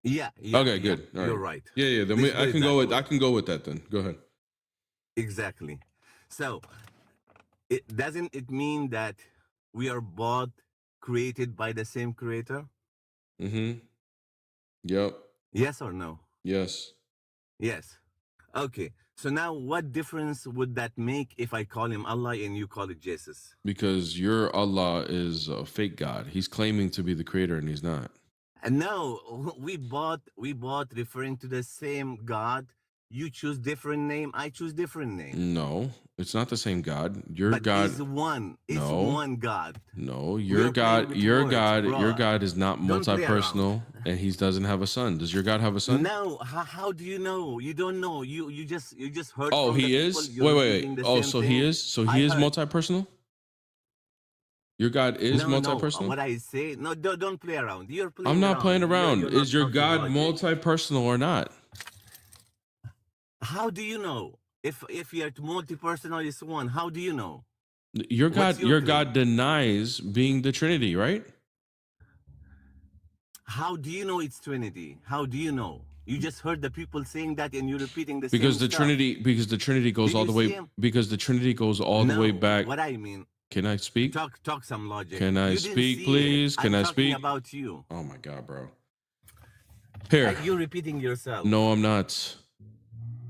Yeah. Okay, Yeah. good. All You're right. right. Yeah. Then Let's I put it can go that with way. I can go with that then. Go ahead. Exactly. So doesn't it mean that we are both created by the same creator? Mm-hmm. Yep. Yes or no? Yes. Yes. Okay. So now what difference would that make if I call him Allah and you call it Jesus? Because your Allah is a fake God. He's claiming to be the creator and he's not. And no, we both referring to the same God You choose different name. I choose different name. No, it's not the same God. Your But God. it's one. It's No. one God. No, We your are playing God, with your words, God, bro. your God is not Don't play around. multi-personal, and he doesn't have a son. Does your God have a son? No. How do you know? You don't know. You just heard Oh, from the he people. is. You're Wait. repeating the Oh, same so thing. he is. So I he is heard. multi-personal. Your God is No. multi-personal. What I say. No. Don't play around. You're playing I'm not around. playing around. You're not Is your talking God logic. multi-personal or not? How do you know? If you're multi-personal is one, how do you know? Your What's God, your your claim? God denies being the Trinity, right? How do you know it's Trinity? How do you know? You just heard the people saying that and you're repeating the Because same the stuff. Trinity, because the Trinity goes Did all you the way. see him? Because the Trinity goes all the way No, back. what I mean, Can I speak? talk some logic. Can I You didn't speak, see please? it. Can I'm I talking speak? about you. Oh my God, bro. Here. You're repeating yourself. No, I'm not.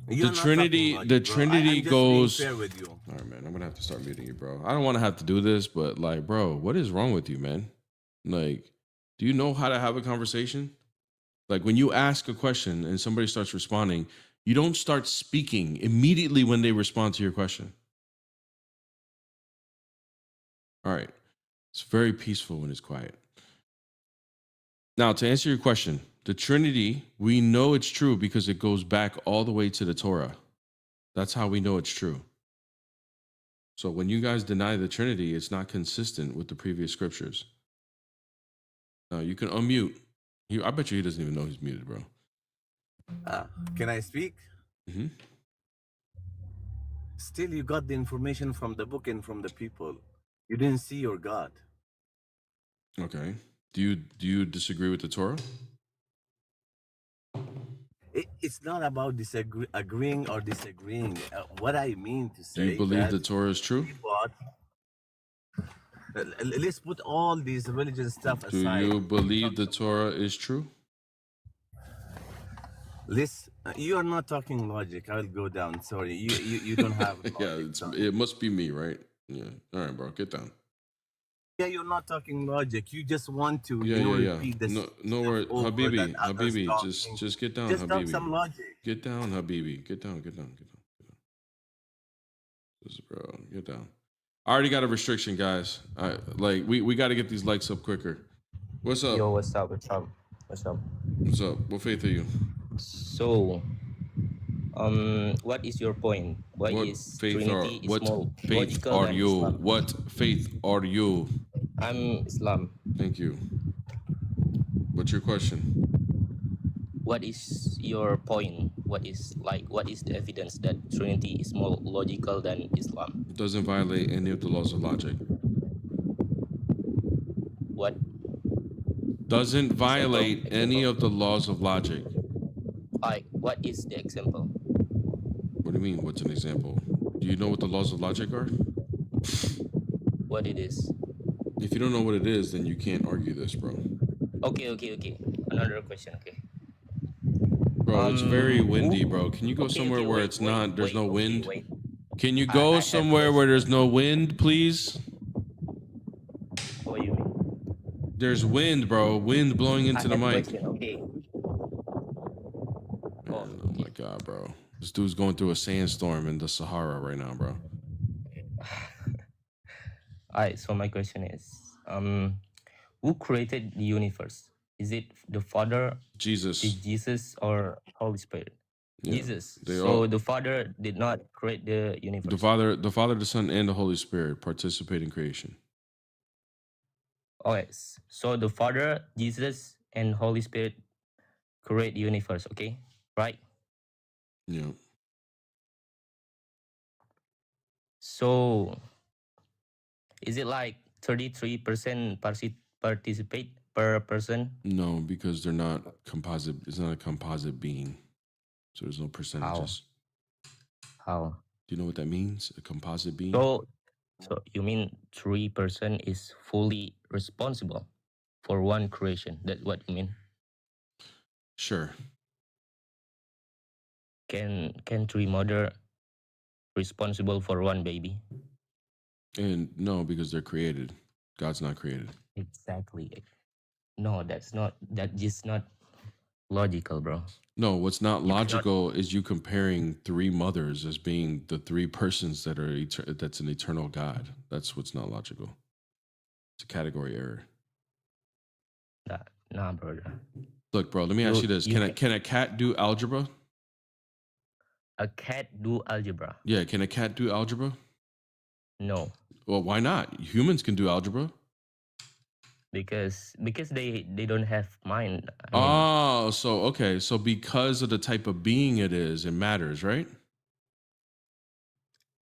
You're The not Trinity, talking logic, the bro. Trinity I'm just goes. being fair with you. All right, man. I'm gonna have to start muting you, bro. I don't want to have to do this, but like, bro, what is wrong with you, man? Like, do you know how to have a conversation? Like, when you ask a question and somebody starts responding, you don't start speaking immediately when they respond to your question. All right. It's very peaceful when it's quiet. Now, to answer your question, the Trinity, we know it's true because it goes back all the way to the Torah. That's how we know it's true. So when you guys deny the Trinity, it's not consistent with the previous scriptures. Now, you can unmute. I bet you he doesn't even know he's muted, bro. Can I speak? Mm-hmm. Still, you got the information from the book and from the people. You didn't see your God. Okay. Do you disagree with the Torah? It's not about agreeing or disagreeing. What I mean to say Do you believe that the Torah is true? let's put all these religious stuff Do aside. you believe the Torah is true? Listen, you are not talking logic. I will go down. Sorry, you don't have logic. Yeah, it must be me, right? Yeah. All right, bro, get down. Yeah, you're not talking logic. You just want to, Yeah. repeat the No worries, over Habibi. that others Habibi, talking. just get down, Just talk Habibi. some logic. Get down, Habibi. Get down. Bro, get down. I already got a restriction, guys. We got to get these likes up quicker. What's up? Yo, what's up? What's up? What's up? What's up? What faith are you? So, what is your point? Why What is faith Trinity is what more faith logical are than you? Islam? What faith are you? I'm Islam. Thank you. What's your question? What is your point? What is the evidence that Trinity is more logical than Islam? It doesn't violate any of the laws of logic. What? Doesn't violate any of the laws of logic. What is the example? What do you mean? What's an example? Do you know what the laws of logic are? What it is? If you don't know what it is, then you can't argue this, bro. Okay. Another question. Okay. Bro, it's very windy, bro. Can you go somewhere where it's not? There's no wind. Wait. Can you go somewhere where there's no wind, please? What do you mean? There's wind, bro. Wind blowing into the mic. Question. Okay. Man, oh my god, bro. This dude's going through a sandstorm in the Sahara right now, bro. Alright, so my question is, who created the universe? Is it the Father, Jesus, or Holy Spirit? Yeah, Jesus. they So all- the Father did not create the universe. The Father, the Son, and the Holy Spirit participate in creation. Okay, so the Father, Jesus, and Holy Spirit create the universe. Okay, right? Yeah. So is it like 33% participate per person? No, because they're not composite. It's not a composite being. So there's no percentages. How? Do you know what that means? A composite being? So you mean 3% is fully responsible for one creation? That's what you mean? Sure. Can three mother responsible for one baby? And no, because they're created. God's not created. Exactly. No, that's not. That is not logical, bro. No, what's not You cannot. logical is you comparing three mothers as being the three persons that are that's an eternal God. That's what's not logical. It's a category error. Nah, brother. Look, bro, let me ask you this. You Can a cat do algebra? a cat do algebra? Yeah, can a cat do algebra? No, Well, why not? Humans can do algebra. because they don't have mind. I mean, Oh, so okay. So because of the type of being it is, it matters, right?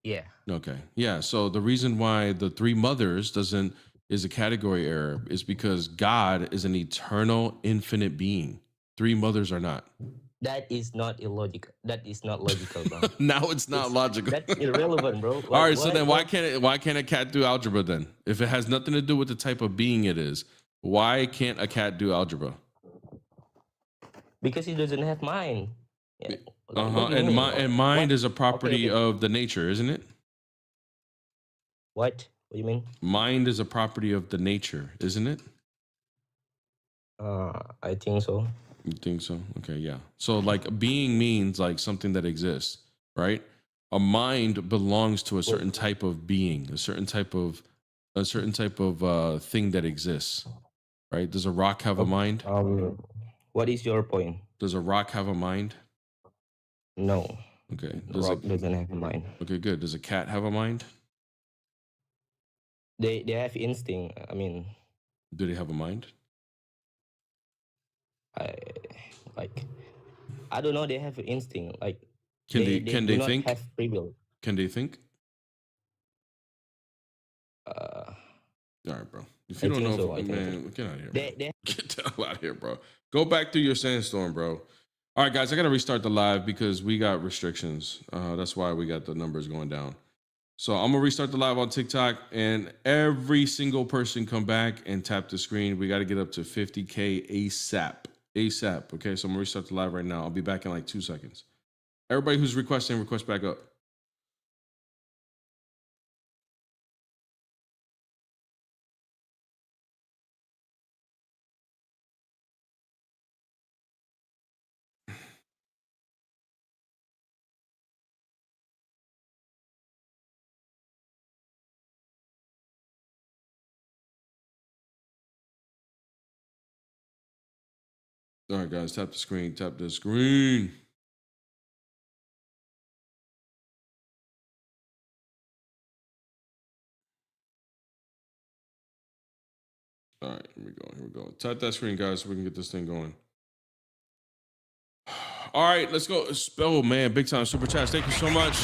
yeah. Okay. Yeah. So the reason why the three mothers doesn't is a category error is because God is an eternal, infinite being. Three mothers are not. That is not illogical. That is not logical, bro. Now it's not logical. That's irrelevant, bro. All right. So then what? why can't a cat do algebra then? If it has nothing to do with the type of being it is, why can't a cat do algebra? Because he doesn't have mind. Yeah. Like, Uh-huh. what do you mean? And mind What? is a property Okay. of the nature, isn't it? What? What do you mean? Mind is a property of the nature, isn't it? I think so. You think so? Okay, yeah. So like being means like something that exists, right? A mind belongs to a certain type of being, a certain type of thing that exists, right? Does a rock have a mind? What is your point? Does a rock have a mind? No. Okay. Rock doesn't have a mind. Okay, good. Does a cat have a mind? They have instinct. I mean, Do they have a mind? I don't know. They have instinct. Like Can they do not think? have free will. Can they think? Uh, All right, bro. If you I don't think know, so. I think man, get out of here. They Get the hell out of here, bro. Go back through your sandstorm, bro. All right, guys, I got to restart the live because we got restrictions. That's why we got the numbers going down. So I'm going to restart the live on TikTok, and every single person come back and tap the screen. We got to get up to 50K ASAP. ASAP. Okay, so I'm going to restart the live right now. I'll be back in like 2 seconds. Everybody who's requesting, request back up. All right, guys, tap the screen. Tap the screen. All right, here we go. Here we go. Tap that screen, guys, so we can get this thing going. All right, let's go. Oh, man, big time super chats. Thank you so much.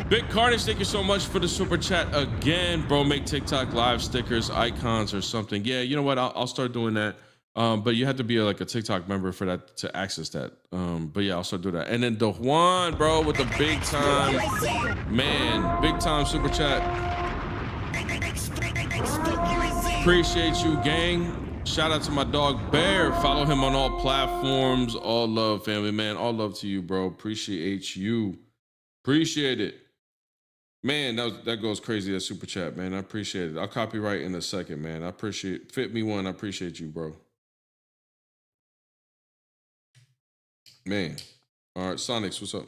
Big Carnage, thank you so much for the super chat again. Bro, make TikTok live stickers, icons, or something. Yeah, you know what? I'll start doing that. But you have to be like a TikTok member for that to access that. But yeah, I'll start doing that. And then the Juan, bro, with the big time, man, big time super chat. Appreciate you, gang. Shout out to my dog Bear. Follow him on all platforms. All love, family, man. All love to you, bro. Appreciate you. Appreciate it. Man, that goes crazy, that super chat, man. I appreciate it. I'll copyright in a second, man. I appreciate Fit Me One. I appreciate you, bro. Man. All right, Sonics, what's up?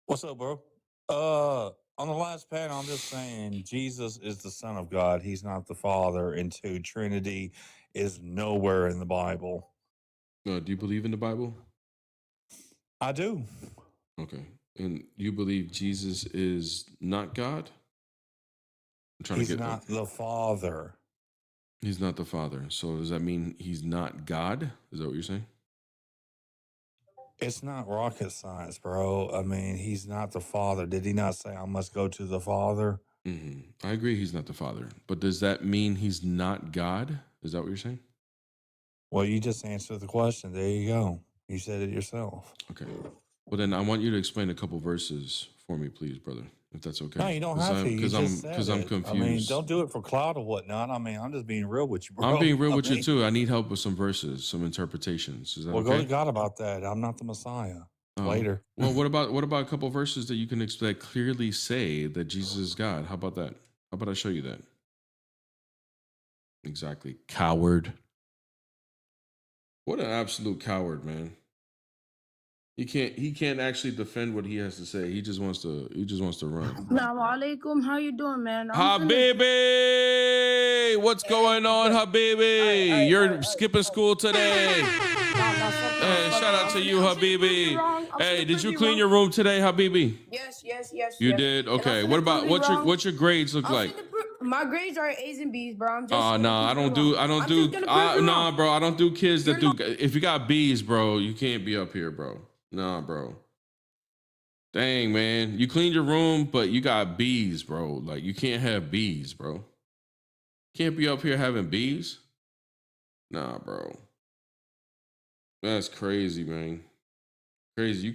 What's up, bro? On the last panel, I'm just saying Jesus is the Son of God. He's not the Father. And two, Trinity is nowhere in the Bible. Do you believe in the Bible? I do. Okay. And you believe Jesus is not God? I'm trying He's to get not the Father. He's not the Father. So does that mean he's not God? Is that what you're saying? It's not rocket science, bro. I mean, he's not the Father. Did he not say, I must go to the Father? Mm-hmm. I agree he's not the Father. But does that mean he's not God? Is that what you're saying? Well, you just answered the question. There you go. You said it yourself. Okay. Well, then I want you to explain a couple verses for me, please, brother, if that's okay. No, you don't have to. Because I'm confused. I mean, don't do it for clout or whatnot. I mean, I'm just being real with you, bro. I'm being real with you, too. I need help with some verses, some interpretations. Is that okay? Go to God about that. I'm not the Messiah. Later. Well, what about a couple verses that you can that clearly say that Jesus is God? How about that? How about I show you that? Exactly. Coward. What an absolute coward, man. He can't actually defend what he has to say. He just wants to run. Assalamu alaikum. How you doing, man? Habibi! What's going on, Habibi? You're skipping school today. Hey, shout out to you, Habibi. Hey, did you clean your room today, Habibi? Yes. You did? Okay. What about what's your grades look like? My grades are A's and B's, bro. I'm just. Oh no, I don't do nah, bro. I don't do kids that do. If you got B's, bro, you can't be up here, bro. Nah, bro. Dang, man. You cleaned your room, but you got B's, bro. Like, you can't have B's, bro. Can't be up here having B's. Nah, bro. That's crazy, man. Crazy. You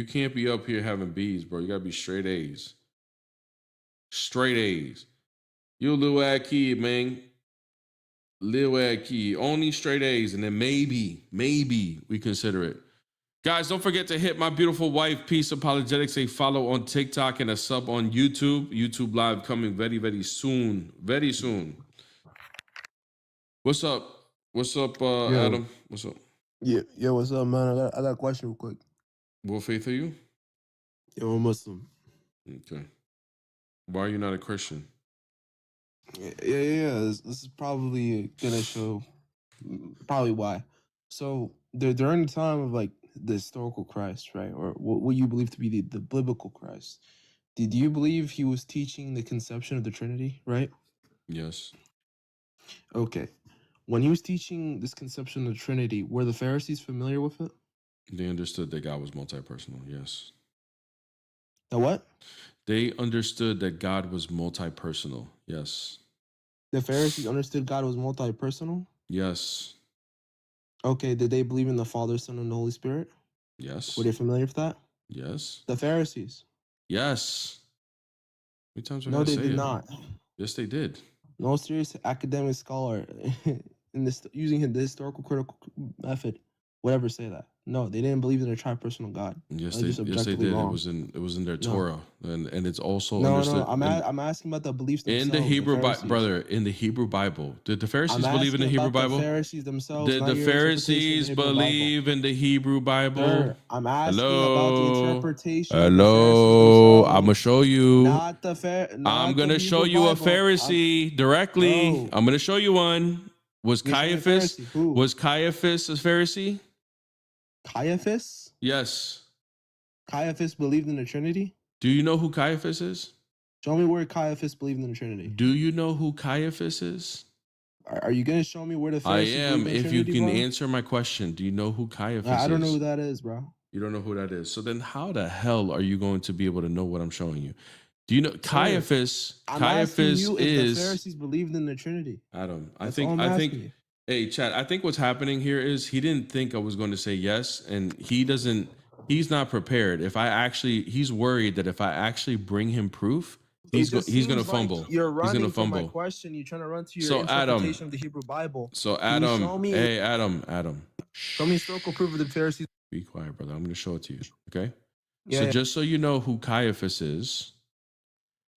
can't be up here having B's, bro. You gotta be straight A's. Straight A's. You a little ad kid, man. Little ad kid. Only straight A's, and then maybe we consider it. Guys, don't forget to hit my beautiful wife, Peace Apologetics, a follow on TikTok and a sub on YouTube. YouTube Live coming very, very soon. Very soon. What's up? What's up, Adam? What's up? Yeah, what's up, man? I got a question real quick. What faith are you? Yo, I'm Muslim. Okay. Why are you not a Christian? Yeah. This is probably gonna show probably why. So during the time of like the historical Christ, right, or what you believe to be the biblical Christ, did you believe he was teaching the conception of the Trinity, right? Yes. Okay. When he was teaching this conception of the Trinity, were the Pharisees familiar with it? They understood that God was multi-personal, yes. The what? They understood that God was multi-personal, yes. The Pharisees understood God was multi-personal? Yes. Okay, did they believe in the Father, Son, and the Holy Spirit? Yes. Were they familiar with that? Yes. The Pharisees? Yes. How many times No, they did not. Yes, they did. No serious academic scholar in this using the historical critical method would ever say that. No, they didn't believe in a tri-personal God. Yes, they did. Wrong. It was in their Torah, and it's also No. understood. I'm asking about the beliefs themselves. In the Hebrew Bible, brother. In the Hebrew Bible, did the Pharisees believe in the Hebrew Bible? The Pharisees themselves. Did the Pharisees believe in the Hebrew Bible? Sir, I'm asking about the interpretation. Hello, I'm gonna show you. Not the I'm gonna show you a Pharisee directly. I'm gonna show you one. Was Caiaphas a Pharisee? Caiaphas? Yes. Caiaphas believed in the Trinity? Do you know who Caiaphas is? Show me where Caiaphas believed in the Trinity. Do you know who Caiaphas is? Are you going to show me where the Pharisees I am. believed in the If you Trinity, can bro? answer my question, do you know who Caiaphas is? I don't know who that is, bro. You don't know who that is. So then how the hell are you going to be able to know what I'm showing you? Do you know Caiaphas? I'm asking you if is the Pharisees believed in the Trinity. Adam. That's all I'm asking you. Hey, Chad, I think what's happening here is he didn't think I was going to say yes, and he's not prepared. He's worried that if I actually bring him proof, he's going to fumble. You're running he's going to from fumble. my question. You're trying to run to your interpretation of the Hebrew Bible. So Can you show me, Adam. Show me historical proof of the Pharisees. Be quiet, brother. I'm going to show it to you, okay? Yeah. Just so you know who Caiaphas is,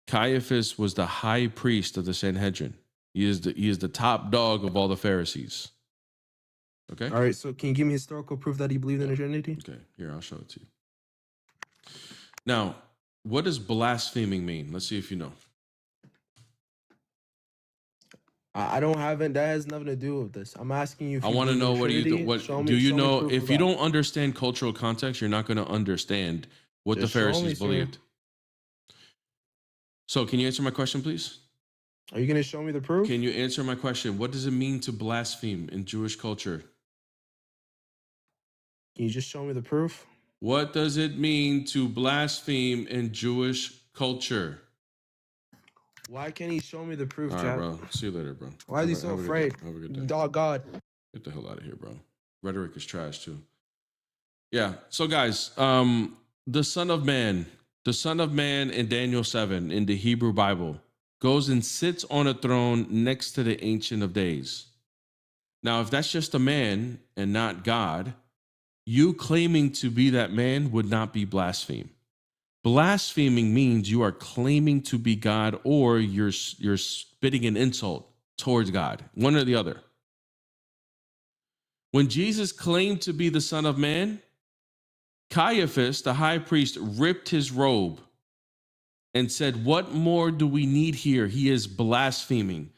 Caiaphas was the high priest of the Sanhedrin. He is the top dog of all the Pharisees. Okay? All right, so can you give me historical proof that he believed in the Trinity? Okay, here, I'll show it to you. Now, what does blaspheming mean? Let's see if you know. I don't have it. That has nothing to do with this. I'm asking you. I want to know what do you know? If you don't understand cultural context, you're not going to understand what the Pharisees believed. So, can you answer my question, please? Are you going to show me the proof? Can you answer my question? What does it mean to blaspheme in Jewish culture? Can you just show me the proof? What does it mean to blaspheme in Jewish culture? Why can't he show me the proof, All Chad? right, bro. See you later, bro. Why is he so afraid? Have a good day. Dog God. Get the hell out of here, bro. Rhetoric is trash, too. Yeah. So, guys, the Son of Man in Daniel 7 in the Hebrew Bible goes and sits on a throne next to the Ancient of Days. Now, if that's just a man and not God, you claiming to be that man would not be blaspheme. Blaspheming means you are claiming to be God or you're spitting an insult towards God, one or the other. When Jesus claimed to be the Son of Man, Caiaphas, the high priest, ripped his robe and said, "What more do we need here? He is blaspheming."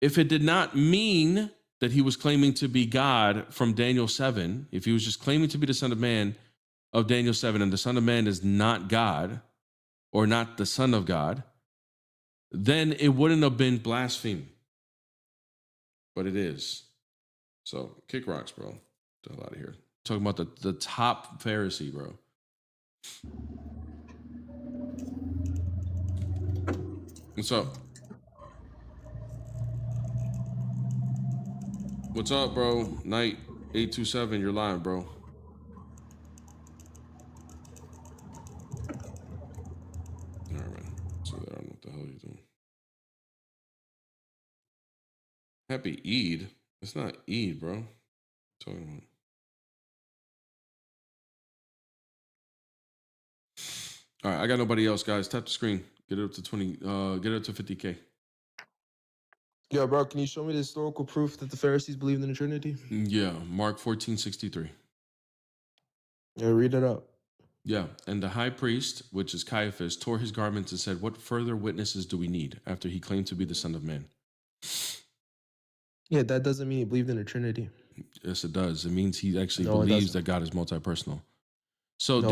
If it did not mean that he was claiming to be God from Daniel 7, if he was just claiming to be the Son of Man of Daniel 7, and the Son of Man is not God or not the Son of God, then it wouldn't have been blasphemy. But it is. So kick rocks, bro. Get the hell out of here. Talking about the top Pharisee, bro. What's up? What's up, bro? Night 827, you're live, bro. All right, man. So I don't know what the hell you're doing. Happy Eid. It's not Eid, bro. What are you talking about? All right, I got nobody else, guys. Tap the screen. Get it up to 20. Get it up to 50K. Yo, bro, can you show me the historical proof that the Pharisees believed in the Trinity? Yeah, Mark 14:63. Yeah, read it up. Yeah, and the high priest, which is Caiaphas, tore his garments and said, "What further witnesses do we need?" After he claimed to be the Son of Man. Yeah, that doesn't mean he believed in the Trinity. Yes, it does. It means he actually No, it believes doesn't. that God is multi-personal. So No.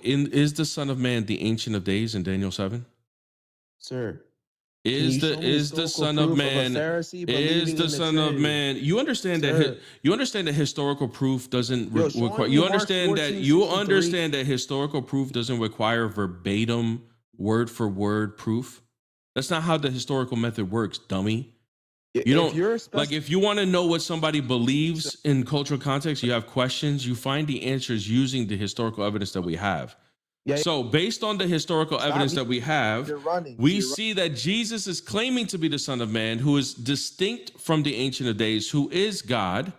is the Son of Man the Ancient of Days in Daniel 7? Sir. Is the Son of Man is the Son of Man? You understand that historical proof doesn't require. You understand that historical proof doesn't require verbatim, word for word proof. That's not how the historical method works, dummy. You don't like if you want to know what somebody believes in cultural context, you have questions, you find the answers using the historical evidence that we have. So based on the historical evidence that we have, we see that Jesus is claiming to be the Son of Man, who is distinct from the Ancient of Days, who is God.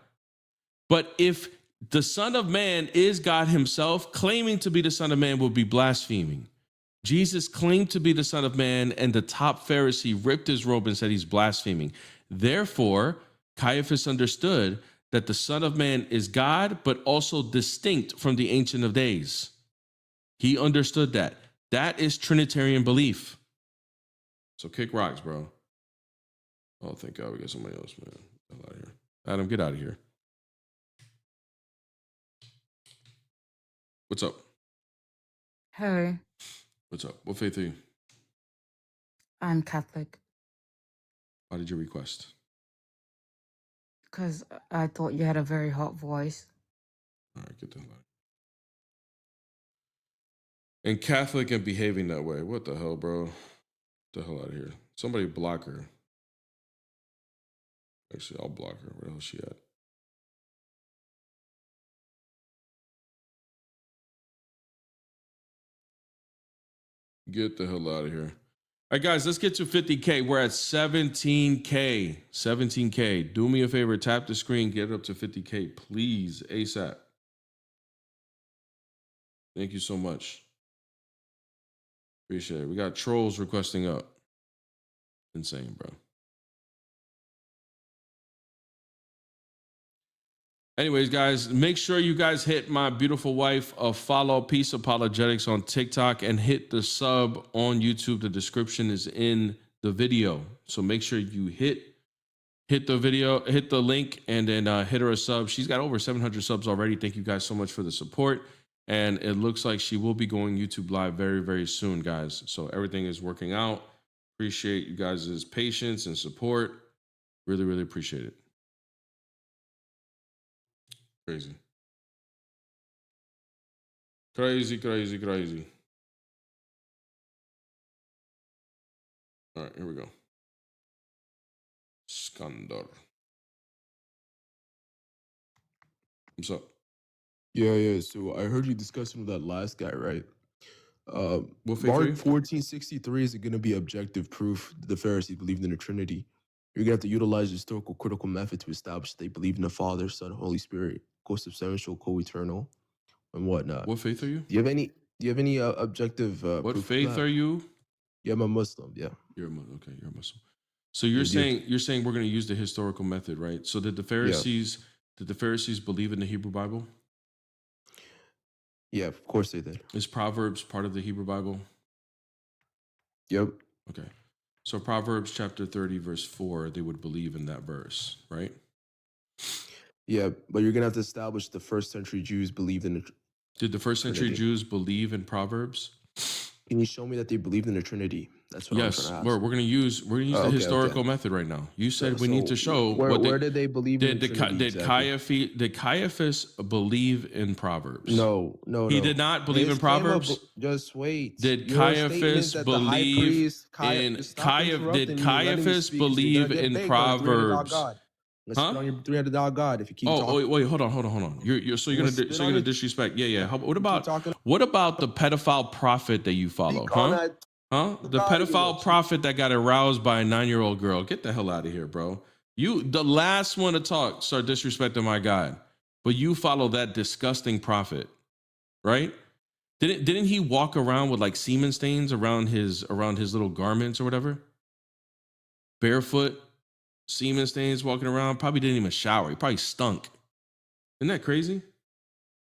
But if the Son of Man is God himself, claiming to be the Son of Man would be blaspheming. Jesus claimed to be the Son of Man, and the top Pharisee ripped his robe and said he's blaspheming. Therefore, Caiaphas understood that the Son of Man is God, but also distinct from the Ancient of Days. He understood that. That is Trinitarian belief. So kick rocks, bro. Oh, thank God we got somebody else, man. Get out of here. Adam, get out of here. What's up? Hey, What's up? What faith are you? I'm Catholic Why did you request? because I thought you had a very hot voice. All right, get the hell out. And Catholic and behaving that way. What the hell, bro? Get the hell out of here. Somebody block her. Actually, I'll block her. Where the hell is she at? Get the hell out of here. All right, guys, let's get to 50K. We're at 17K. 17K. Do me a favor. Tap the screen. Get it up to 50K, please. ASAP. Thank you so much. Appreciate it. We got trolls requesting up. Insane, bro. Anyways, guys, make sure you guys hit my beautiful wife a follow, Peace Apologetics on TikTok, and hit the sub on YouTube. The description is in the video. So make sure you hit the video, hit the link, and then hit her a sub. She's got over 700 subs already. Thank you guys so much for the support. And it looks like she will be going YouTube live very, very soon, guys. So everything is working out. Appreciate you guys' patience and support. Really, really appreciate it. Crazy. Crazy, crazy, crazy. All right, here we go. Skandar. What's up? Yeah. So I heard you discussing with that last guy, right? What faith are Mark you? 14:63 is going to be objective proof that the Pharisees believed in the Trinity. You're going to have to utilize the historical critical method to establish they believe in the Father, Son, Holy Spirit, co-substantial, co-eternal, and whatnot. What faith are you? Do you have any objective What proof of faith that? are you? Yeah, I'm a Muslim. Yeah. You're a Muslim. Okay, you're a Muslim. So you're saying we're going to use the historical method, right? So did the Pharisees Did the Pharisees believe in the Hebrew Bible? Yeah, of course they did. Is Proverbs part of the Hebrew Bible? Yep. Okay. So Proverbs chapter 30, verse 4, they would believe in that verse, right? Yeah, but you're gonna have to establish the first century Jews believed in the Did the first century Trinity. Jews believe in Proverbs? Can you show me that they believed in the Trinity? That's what I'm Yes, trying to we're ask. gonna use the Okay, historical okay. method right now. You So, said we need to show where did they believe in the Trinity did exactly? Caiaphas believe in Proverbs? No. He did not believe in Proverbs. Just wait. Did Your statement Caiaphas that the high believe priest in stop Did interrupting me and letting me Caiaphas speak because you're believe gonna get in baked on a $300 Proverbs? God. I'm gonna Huh? spit on your $300 God if you keep Oh, talking. wait, hold on. You're so I'm you're gonna gonna spit so on you're gonna your disrespect? Yeah. keep What about talking. the pedophile prophet that you follow? Speak on Huh? that Huh? The God you pedophile worship. prophet that got aroused by a 9-year-old girl. Get the hell out of here, bro. You the last one to talk, start disrespecting my God. But you follow that disgusting prophet, right? Didn't he walk around with like semen stains around his little garments or whatever? Barefoot, semen stains walking around. Probably didn't even shower. He probably stunk. Isn't that crazy? Get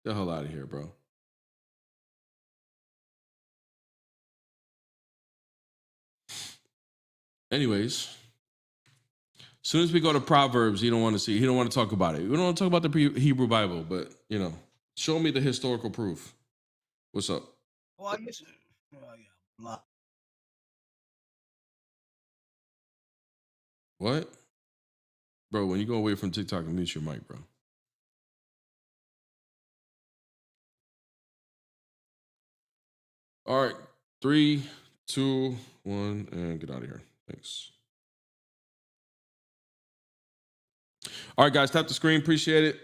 the hell out of here, bro. Anyways, as soon as we go to Proverbs, he don't want to talk about it. We don't want to talk about the Hebrew Bible, but show me the historical proof. What's up? Well, I guess. Yeah. What? Bro, when you go away from TikTok, mute your mic, bro. All right. 3, 2, 1, and get out of here. Thanks. All right, guys, tap the screen. Appreciate it.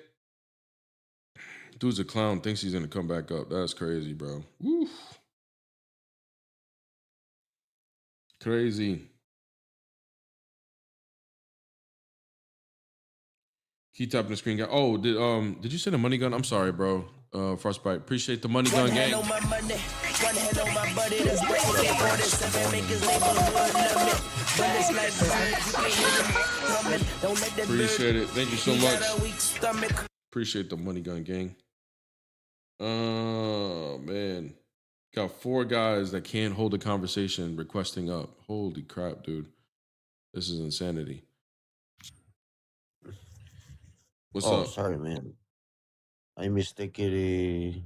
Dude's a clown. Thinks he's going to come back up. That's crazy, bro. Woo. Crazy. Keep tapping the screen, guy. Oh, did you send a money gun? I'm sorry, bro. Frostbite. Appreciate the money gun, gang. Appreciate it. Thank you so much. Appreciate the money gun, gang. Oh, man. Got 4 guys that can't hold a conversation requesting up. Holy crap, dude. This is insanity. What's up? Sorry, man. I mistakenly.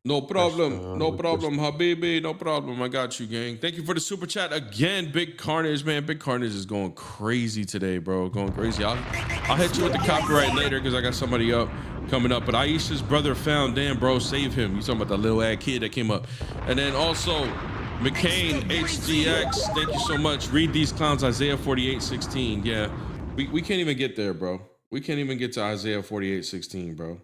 No problem. No problem, Habibi. No problem. I got you, gang. Thank you for the super chat again. Big Carnage, man. Big Carnage is going crazy today, bro. Going crazy. I'll hit you with the copyright later because I got somebody up coming up. But Aisha's brother found. Damn, bro. Save him. You talking about that little ad kid that came up. And then also, McCain, HGX. Thank you so much. Read these clowns, Isaiah 48:16. Yeah. We can't even get there, bro. We can't even get to Isaiah 48:16, bro.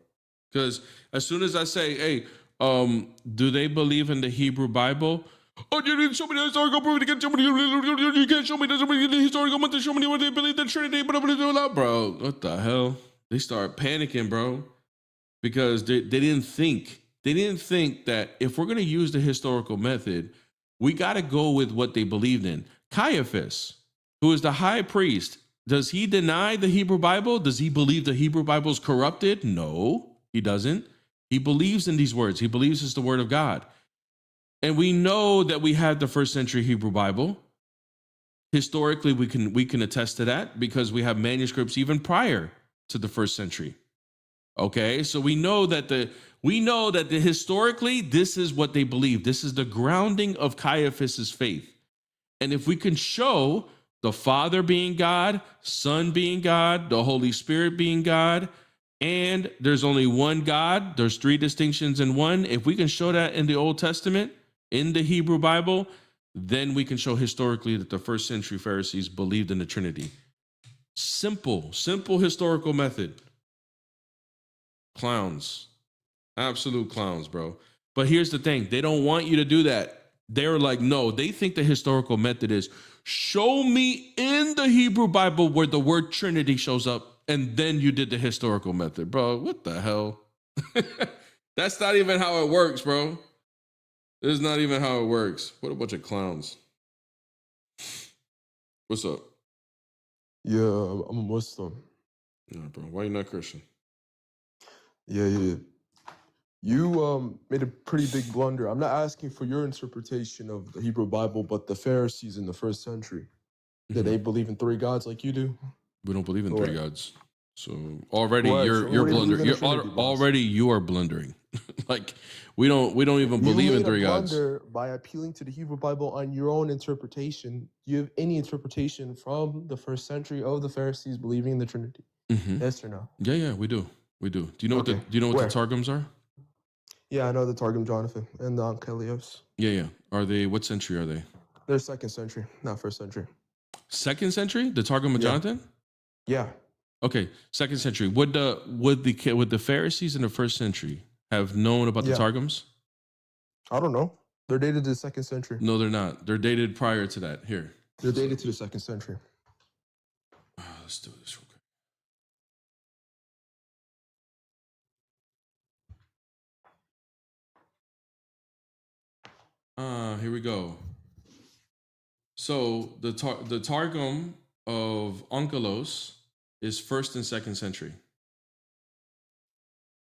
Because as soon as I say, hey, do they believe in the Hebrew Bible? Oh, you didn't show me the historical proof. You can't show me the historical method. Show me what they believe the Trinity. Bro, what the hell? They start panicking, bro, because they didn't think. They didn't think that if we're going to use the historical method, we got to go with what they believed in. Caiaphas, who is the high priest, does he deny the Hebrew Bible? Does he believe the Hebrew Bible is corrupted? No, he doesn't. He believes in these words. He believes it's the word of God. And we know that we have the first century Hebrew Bible. Historically, we can attest to that because we have manuscripts even prior to the first century. Okay, so we know that historically, this is what they believe. This is the grounding of Caiaphas's faith. And if we can show the Father being God, Son being God, the Holy Spirit being God, and there's only one God, there's 3 distinctions in one. If we can show that in the Old Testament, in the Hebrew Bible, then we can show historically that the first century Pharisees believed in the Trinity. Simple historical method. Clowns. Absolute clowns, bro. But here's the thing. They don't want you to do that. They're like, no, they think the historical method is show me in the Hebrew Bible where the word Trinity shows up. And then you did the historical method, bro. What the hell? That's not even how it works, bro. This is not even how it works. What a bunch of clowns. What's up? Yeah, I'm a Muslim. No, bro. Why you not Christian? Yeah. You made a pretty big blunder. I'm not asking for your interpretation of the Hebrew Bible, but the Pharisees in the first century. Did they believe in 3 gods like you do? We don't believe in Go 3 ahead. gods. So already Go ahead, show me you're where they believe blundering. in the Trinity, boss. Already you are blundering. Like we don't even believe in 3 gods. You made a blunder by appealing to the Hebrew Bible on your own interpretation. Do you have any interpretation from the first century of the Pharisees believing in the Trinity? Yes or no? Yeah, we do. Do you know what the Where? Targums are? Yeah, I know the Targum Jonathan and the Ankelios. Yeah. Are they what century are they? They're 2nd century, not 1st century. 2nd century? The Targum of Jonathan? Yeah. Okay, 2nd century. Would the Pharisees in the 1st century have known about the Targums? I don't know. They're dated to the 2nd century. No, they're not. They're dated prior to that. Here. They're dated to the 2nd century. Let's do this real quick. Here we go. So the Targum of Onkelos is 1st and 2nd century.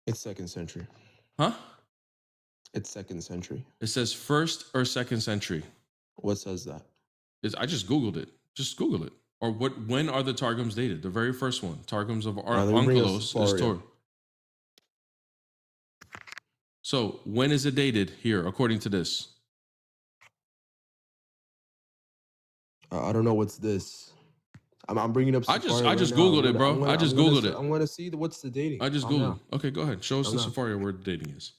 It's 2nd century. Huh? It's 2nd century. It says 1st or 2nd century. What says that? I just Googled it. Just Google it. Or when are the Targums dated? The very first one. Targums of Onkelos is Torah. So when is it dated here, according to this? I don't know what's this. I'm bringing up. I just Googled it, bro. I just Googled it. I'm gonna see what's the dating. I just Googled. Okay, go ahead. Show us the Safari where the dating is.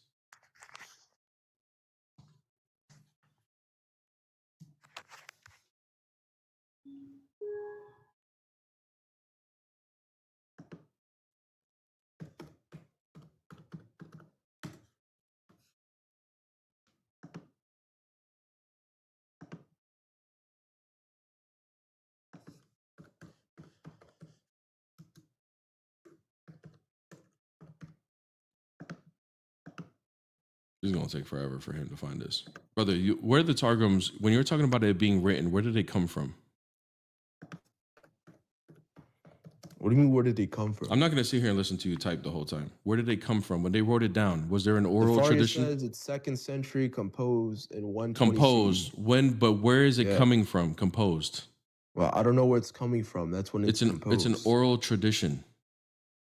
It's gonna take forever for him to find this, brother. Where the Targums? When you're talking about it being written, where did they come from? What do you mean? Where did they come from? I'm not gonna sit here and listen to you type the whole time. Where did they come from when they wrote it down? Was there an oral tradition? Says it's 2nd century, composed in 120. Composed when? But where is it coming from? Composed. Well, I don't know where it's coming from. That's when it's composed. It's an oral tradition.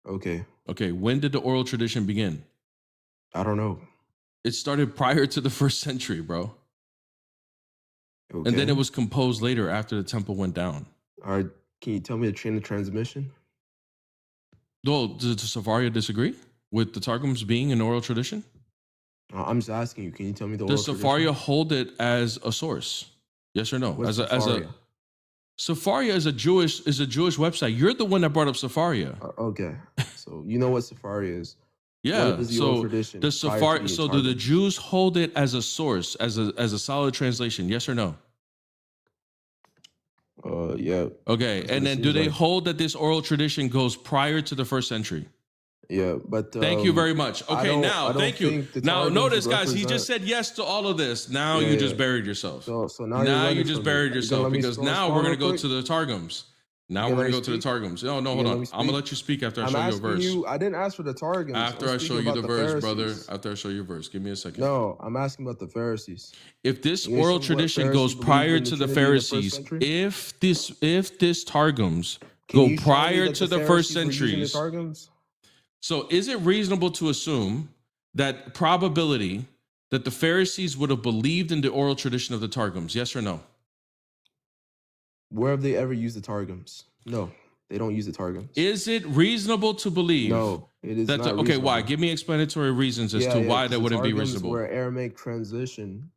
Okay. Okay. When did the oral tradition begin? I don't know. It started prior to the 1st century, bro. Okay. And then it was composed later after the temple went down. All right. Can you tell me the chain of transmission? No, does Savaria disagree with the Targums being an oral tradition? I'm just asking you. Can you tell me the oral Does Savaria hold it as a source? Yes or no? What's Safaria is a Jewish website. You're the one that brought up Safaria. Okay. So you know what Safaria is. Yeah. So the Safari. So do the Jews hold it as a source, as a solid translation? Yes or no? Yeah. Okay. And then do they hold that this oral tradition goes prior to the 1st century? Yeah, but thank you very much. Okay, now thank you. Now notice, guys, he just said yes to all of this. Now you just buried yourself. So now you just buried yourself because now we're gonna go to the Targums. Now we're gonna go to the Targums. No, hold on. I'm gonna let you speak after I show you a verse. I didn't ask for the Targums. After I show you the verse, brother. After I show you a verse, give me a second. No, I'm asking about the Pharisees. If this oral tradition goes prior to the Pharisees, if this Targums go prior to the 1st centuries. So is it reasonable to assume that probability that the Pharisees would have believed in the oral tradition of the Targums? Yes or no? Where have they ever used the Targums? No, they don't use the Targums. Is it reasonable to believe? No, it is not okay, reasonable. Why? Give me explanatory reasons as to why that wouldn't be reasonable. Were Aramaic translation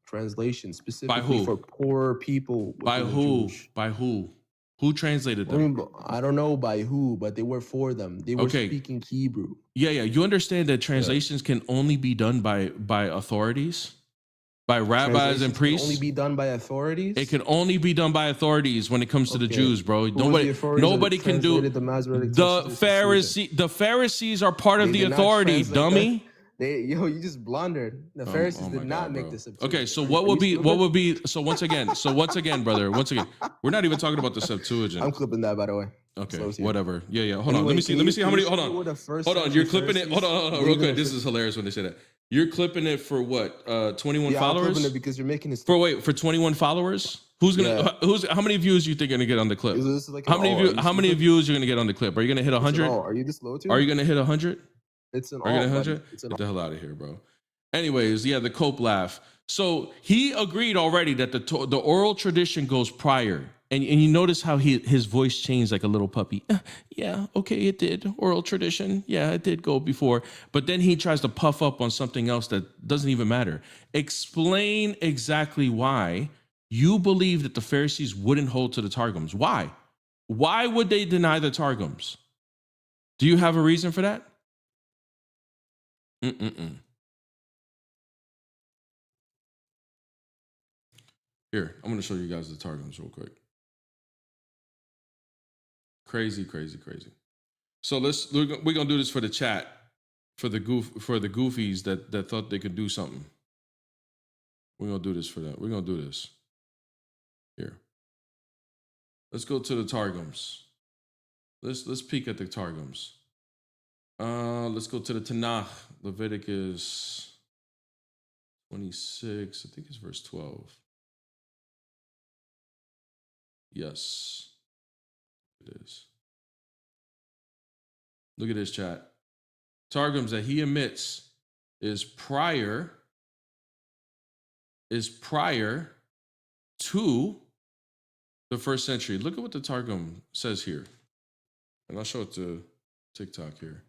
specifically for poor people. By who? By who? Who translated them? I don't know by who, but they were for them. They were speaking Hebrew. Yeah. You understand that translations can only be done by authorities, by rabbis and priests. Can only be done by authorities. It can only be done by authorities when it comes to the Jews, bro. Nobody can do. The Pharisees are part of the authority, dummy. You just blundered. The Pharisees did not make this. Okay, so what would be? So once again, brother. Once again, we're not even talking about the Septuagint. I'm clipping that, by the way. Okay, Slow tier. whatever. Yeah. Hold on. Anyway, Let me see. can Let me you- see how can you many. Hold show me what the on. first Hold on. century You're clipping it. Hold Pharisees on. Real quick. believed in This is hilarious when they say that. You're clipping it for what? 21 Yeah, I'm clipping followers? it because you're making it. For 21 followers? Who's gonna? Yeah. How many views you think are gonna get on the clip? Is this like How an many all? Are you How many stupid? views you're gonna get on the clip? Are you gonna hit It's an 100? all. Are you this low tier? Are you gonna hit 100? It's an Are you all, gonna hit buddy. 100? It's an Get all. the hell out of here, bro. Anyways, yeah, the Cope laugh. So he agreed already that the oral tradition goes prior. And you notice how his voice changed like a little puppy. Yeah, okay, it did. Oral tradition. Yeah, it did go before. But then he tries to puff up on something else that doesn't even matter. Explain exactly why you believe that the Pharisees wouldn't hold to the Targums. Why? Why would they deny the Targums? Do you have a reason for that? Here, I'm going to show you guys the Targums real quick. Crazy. So we're gonna do this for the chat, for the goofies that thought they could do something. We're gonna do this for that. We're gonna do this. Here. Let's go to the Targums. Let's peek at the Targums. Let's go to the Tanakh, Leviticus 26. I think it's verse 12. Yes, it is. Look at this, chat. Targums that he admits is prior to the first century. Look at what the Targum says here. And I'll show it to TikTok here.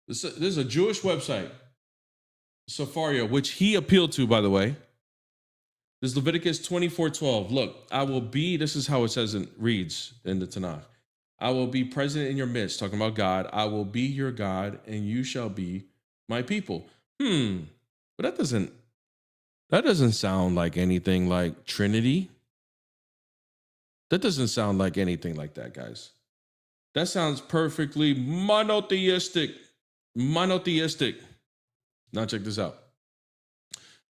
This is a Jewish website, Safaria, which he appealed to, by the way. This is Leviticus 24:12. Look, I will be, this is how it says and reads in the Tanakh. I will be present in your midst, talking about God. I will be your God, and you shall be my people. But that doesn't sound like anything like Trinity. That doesn't sound like anything like that, guys. That sounds perfectly monotheistic. Now check this out.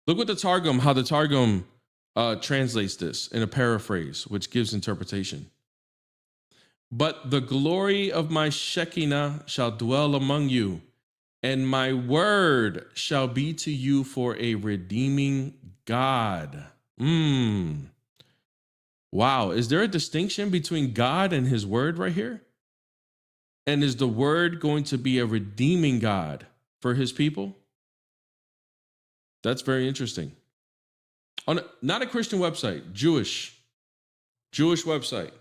Look what how the Targum translates this in a paraphrase, which gives interpretation. But the glory of my Shekinah shall dwell among you, and my word shall be to you for a redeeming God. Wow. Is there a distinction between God and his word right here? And is the word going to be a redeeming God for his people? That's very interesting. Not a Christian website, Jewish website.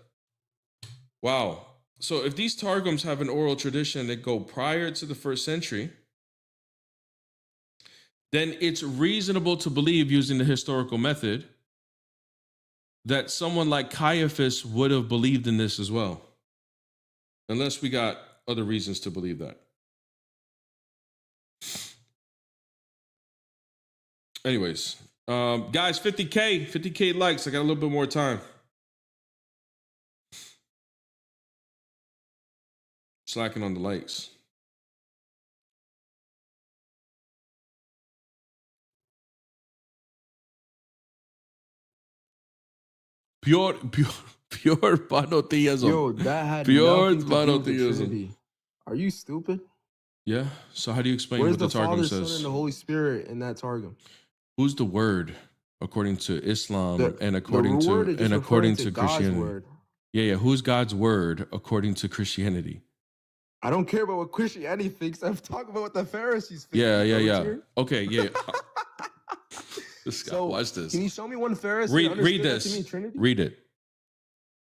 Wow. So if these Targums have an oral tradition that go prior to the first century, then it's reasonable to believe, using the historical method, that someone like Caiaphas would have believed in this as well. Unless we got other reasons to believe that. Anyways, guys, 50K likes. I got a little bit more time. Slacking on the likes. Pure monotheism. Yo, that had Pure nothing to do with the monotheism. Trinity. Are you stupid? Yeah. So how do you explain Where's what the the Targum Father, says? Son, and the Holy Spirit in that Targum? Who's the word according to Islam and The according word to is just referring to God's Christianity? word. Yeah. Who's God's word according to Christianity? I don't care about what Christianity thinks. I'm talking about what the Pharisees think. Yeah. Here. Okay. Yeah. This guy, watch this. Can you show me one Pharisee? Read this. To this. mean Trinity? Read it.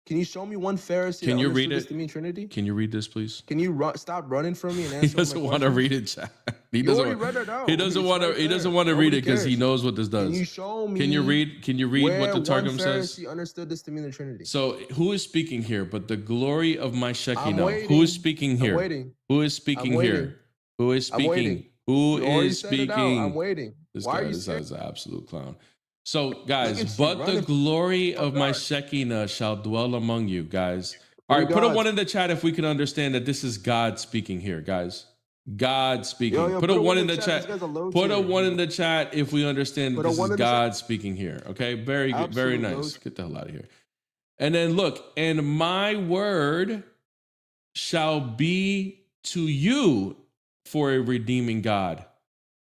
Can you show me one Pharisee? Can you read this it? to mean Trinity? Can you read this, please? Can you stop running from me and answer? He doesn't want to read it, chat. He doesn't want to read it because he knows what this does. Can you show me? Can you read what the Targum says? Pharisee understood this to mean the Trinity. So who is speaking here? But the glory of my Shekinah. waiting. Who is speaking here? I'm waiting. Who is speaking I'm here? waiting. Who is I'm speaking? waiting. Who You already is said it out. speaking? I'm waiting. This Why guy, are you this scared? guy's an absolute clown. So, guys, Look at you but the running. glory of my God. Shekinah shall dwell among you, guys. Who All right, put a God? 1 in the chat if we can understand that this is God speaking here, guys. God speaking. Yo, put a 1 in the This chat. guy's a low Put a tier. 1 in the chat if we understand that Put a this 1 is in the God speaking here. Okay, very good, very Absolute low nice. tier. Get the hell out of here. And then look, and my word shall be to you for a redeeming God.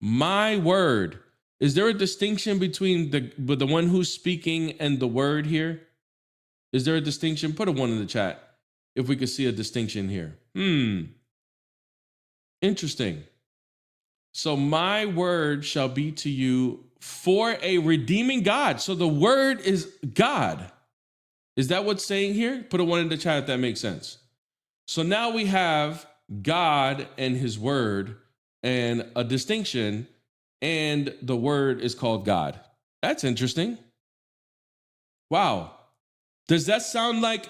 My word. Is there a distinction between the one who's speaking and the word here? Is there a distinction? Put a 1 in the chat if we could see a distinction here. Interesting. So my word shall be to you for a redeeming God. So the word is God. Is that what's saying here? Put a 1 in the chat if that makes sense. So now we have God and his word and a distinction, and the word is called God. That's interesting. Wow. Does that sound like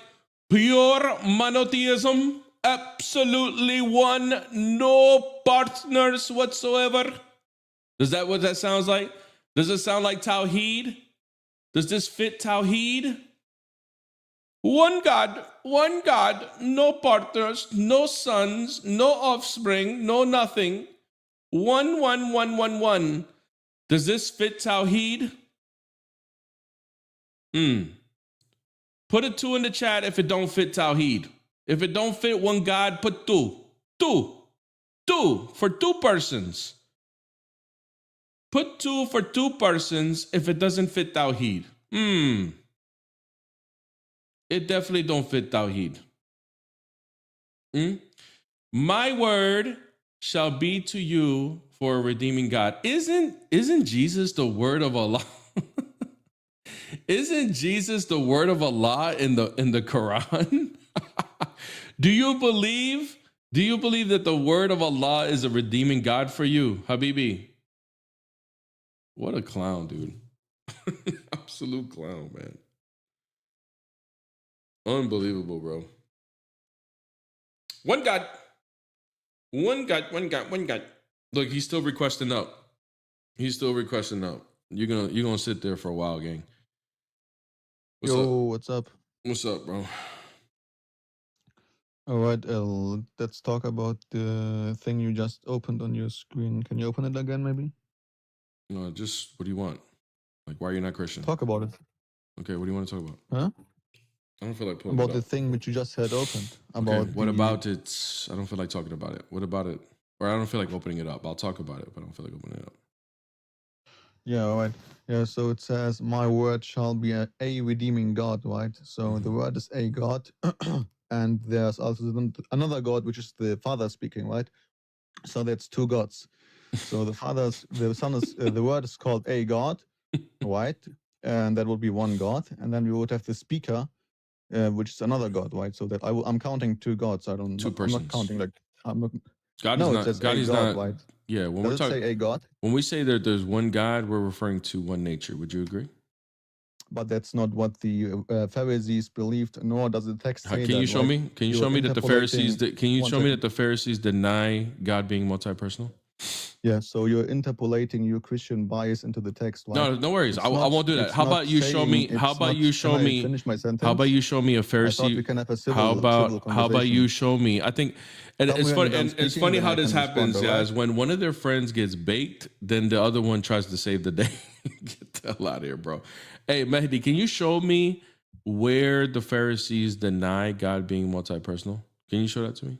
pure monotheism? Absolutely one, no partners whatsoever? Is that what that sounds like? Does it sound like Tawheed? Does this fit Tawheed? One God, no partners, no sons, no offspring, no nothing. One. Does this fit Tawheed? Put a 2 in the chat if it don't fit Tawheed. If it don't fit one God, put 2. 2 for 2 persons. Put 2 for 2 persons if it doesn't fit Tawheed. It definitely don't fit Tawheed. My word shall be to you for a redeeming God. Isn't Jesus the word of Allah? Isn't Jesus the word of Allah in the Quran? Do you believe that the word of Allah is a redeeming God for you, Habibi? What a clown, dude. Absolute clown, man. Unbelievable, bro. One God. Look, he's still requesting up. You're gonna sit there for a while, gang. What's up? What's up? What's up, bro? All right, let's talk about the thing you just opened on your screen. Can you open it again, maybe? No, just what do you want? Like, why are you not Christian? Talk about it. Okay, what do you want to talk about? Huh? I don't feel like pulling About it the up. thing which you just had opened. Okay, About what about it? I don't feel like talking about it. What about it? Or I don't feel like opening it up. I'll talk about it, but I don't feel like opening it up. Yeah, all right. Yeah, so it says, my word shall be a redeeming God, right? So the word is a God. And there's also another God, which is the Father speaking, right? So that's 2 gods. So the word is called a God, right? And that would be 1 God. And then we would have the speaker, which is another God, right? So that I'm counting 2 gods. I'm not counting like God no, is it not. says God a is God, not. right? Yeah, when Does we're it talking, say a God? when we say that there's one God, we're referring to one nature. Would you agree? But that's not what the Pharisees believed, nor does the text say that. Can you show right? me? Can you You're show me that the Pharisees? interpolating- Can you one show me second. that the Pharisees deny God being multi-personal? Yeah, so you're interpolating your Christian bias into the text, right? No, no worries. It's I won't do that. it's How not about you show saying- me? How it's about not- you show Can I me? finish my sentence? How about you show me a I thought we Pharisee? can have a civil How about conversation. you show me? I think, and Tell me it's when funny. you're done And it's speaking, funny then how I this can respond, happens, all right? guys. When one of their friends gets baked, then the other one tries to save the day. Get the hell out of here, bro. Hey, Mehdi, can you show me where the Pharisees deny God being multi-personal? Can you show that to me?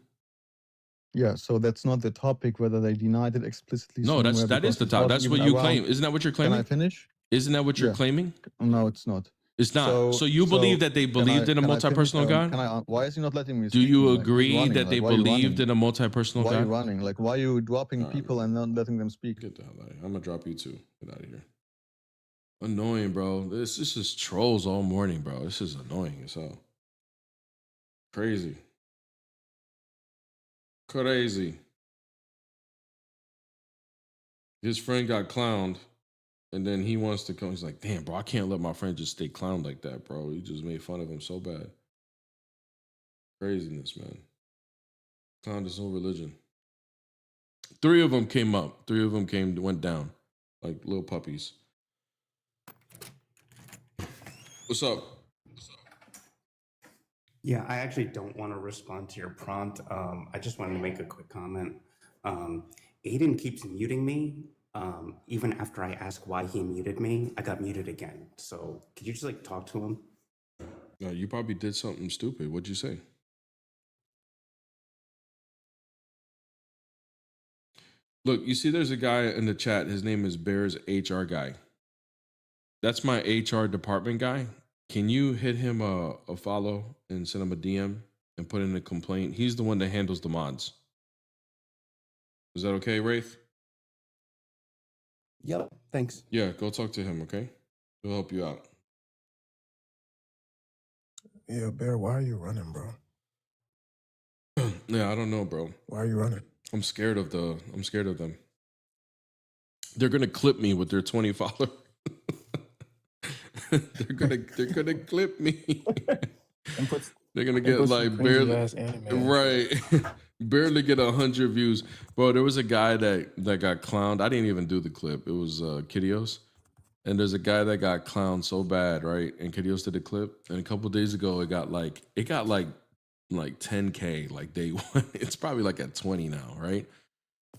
Yeah, so that's not the topic whether they denied it explicitly No, somewhere. that is because the it's topic. not That's what even you around- claim. Isn't that what you're claiming? Can I finish? Isn't that what you're Yeah. claiming? No, it's not. It's not. So you believe that they believed in a multi-personal God? Why is he not letting me Do speak? you Like, he's agree running. that Like, they why are you believed running? in a multi-personal Why God? are you running? Like, why are you dropping people and not letting them speak? Get the hell out of here. I'm gonna drop you too. Get out of here. Annoying, bro. This is trolls all morning, bro. This is annoying as hell. Crazy. His friend got clowned, and then he wants to come. He's like, damn, bro, I can't let my friend just stay clowned like that, bro. You just made fun of him so bad. Craziness, man. Clowned his whole religion. 3 of them came up. 3 of them went down like little puppies. What's up? Yeah, I actually don't want to respond to your prompt. I just wanted to make a quick comment. Aiden keeps muting me. Even after I ask why he muted me, I got muted again. So could you just like talk to him? No, you probably did something stupid. What'd you say? Look, you see, there's a guy in the chat. His name is Bear's HR guy. That's my HR department guy. Can you hit him a follow and send him a DM and put in a complaint? He's the one that handles the mods. Is that okay, Wraith? Yep. Thanks. Yeah, go talk to him, okay? He'll help you out. Yeah, Bear, why are you running, bro? Yeah, I don't know, bro. Why are you running? I'm scared of them. They're gonna clip me with their 20 followers. they're gonna clip me. They're gonna get like barely barely get 100 views. Bro, there was a guy that got clowned. I didn't even do the clip. It was Kidios. And there's a guy that got clowned so bad, right? And Kidios did a clip. And a couple days ago it got like 10K like day one. It's probably like at 20 now, right?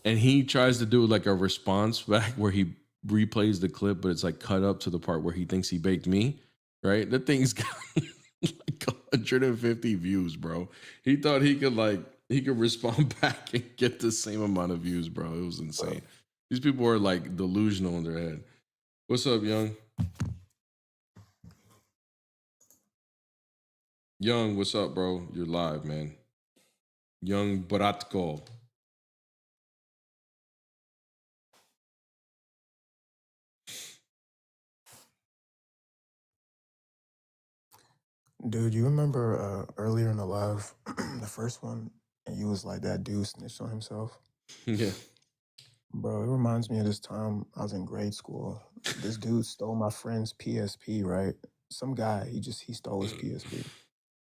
And he tries to do like a response back where he replays the clip, but it's like cut up to the part where he thinks he baked me, right? That thing's got like 150 views, bro. He thought he could respond back and get the same amount of views, bro. It was insane. These people are like delusional in their head. What's up, Young? Young, what's up, bro? You're live, man. Young Bratko. Dude, you remember earlier in the live, the first one, and you was like, that dude snitched on himself? Yeah. Bro, it reminds me of this time I was in grade school. This dude stole my friend's PSP, right? Some guy, he stole his PSP.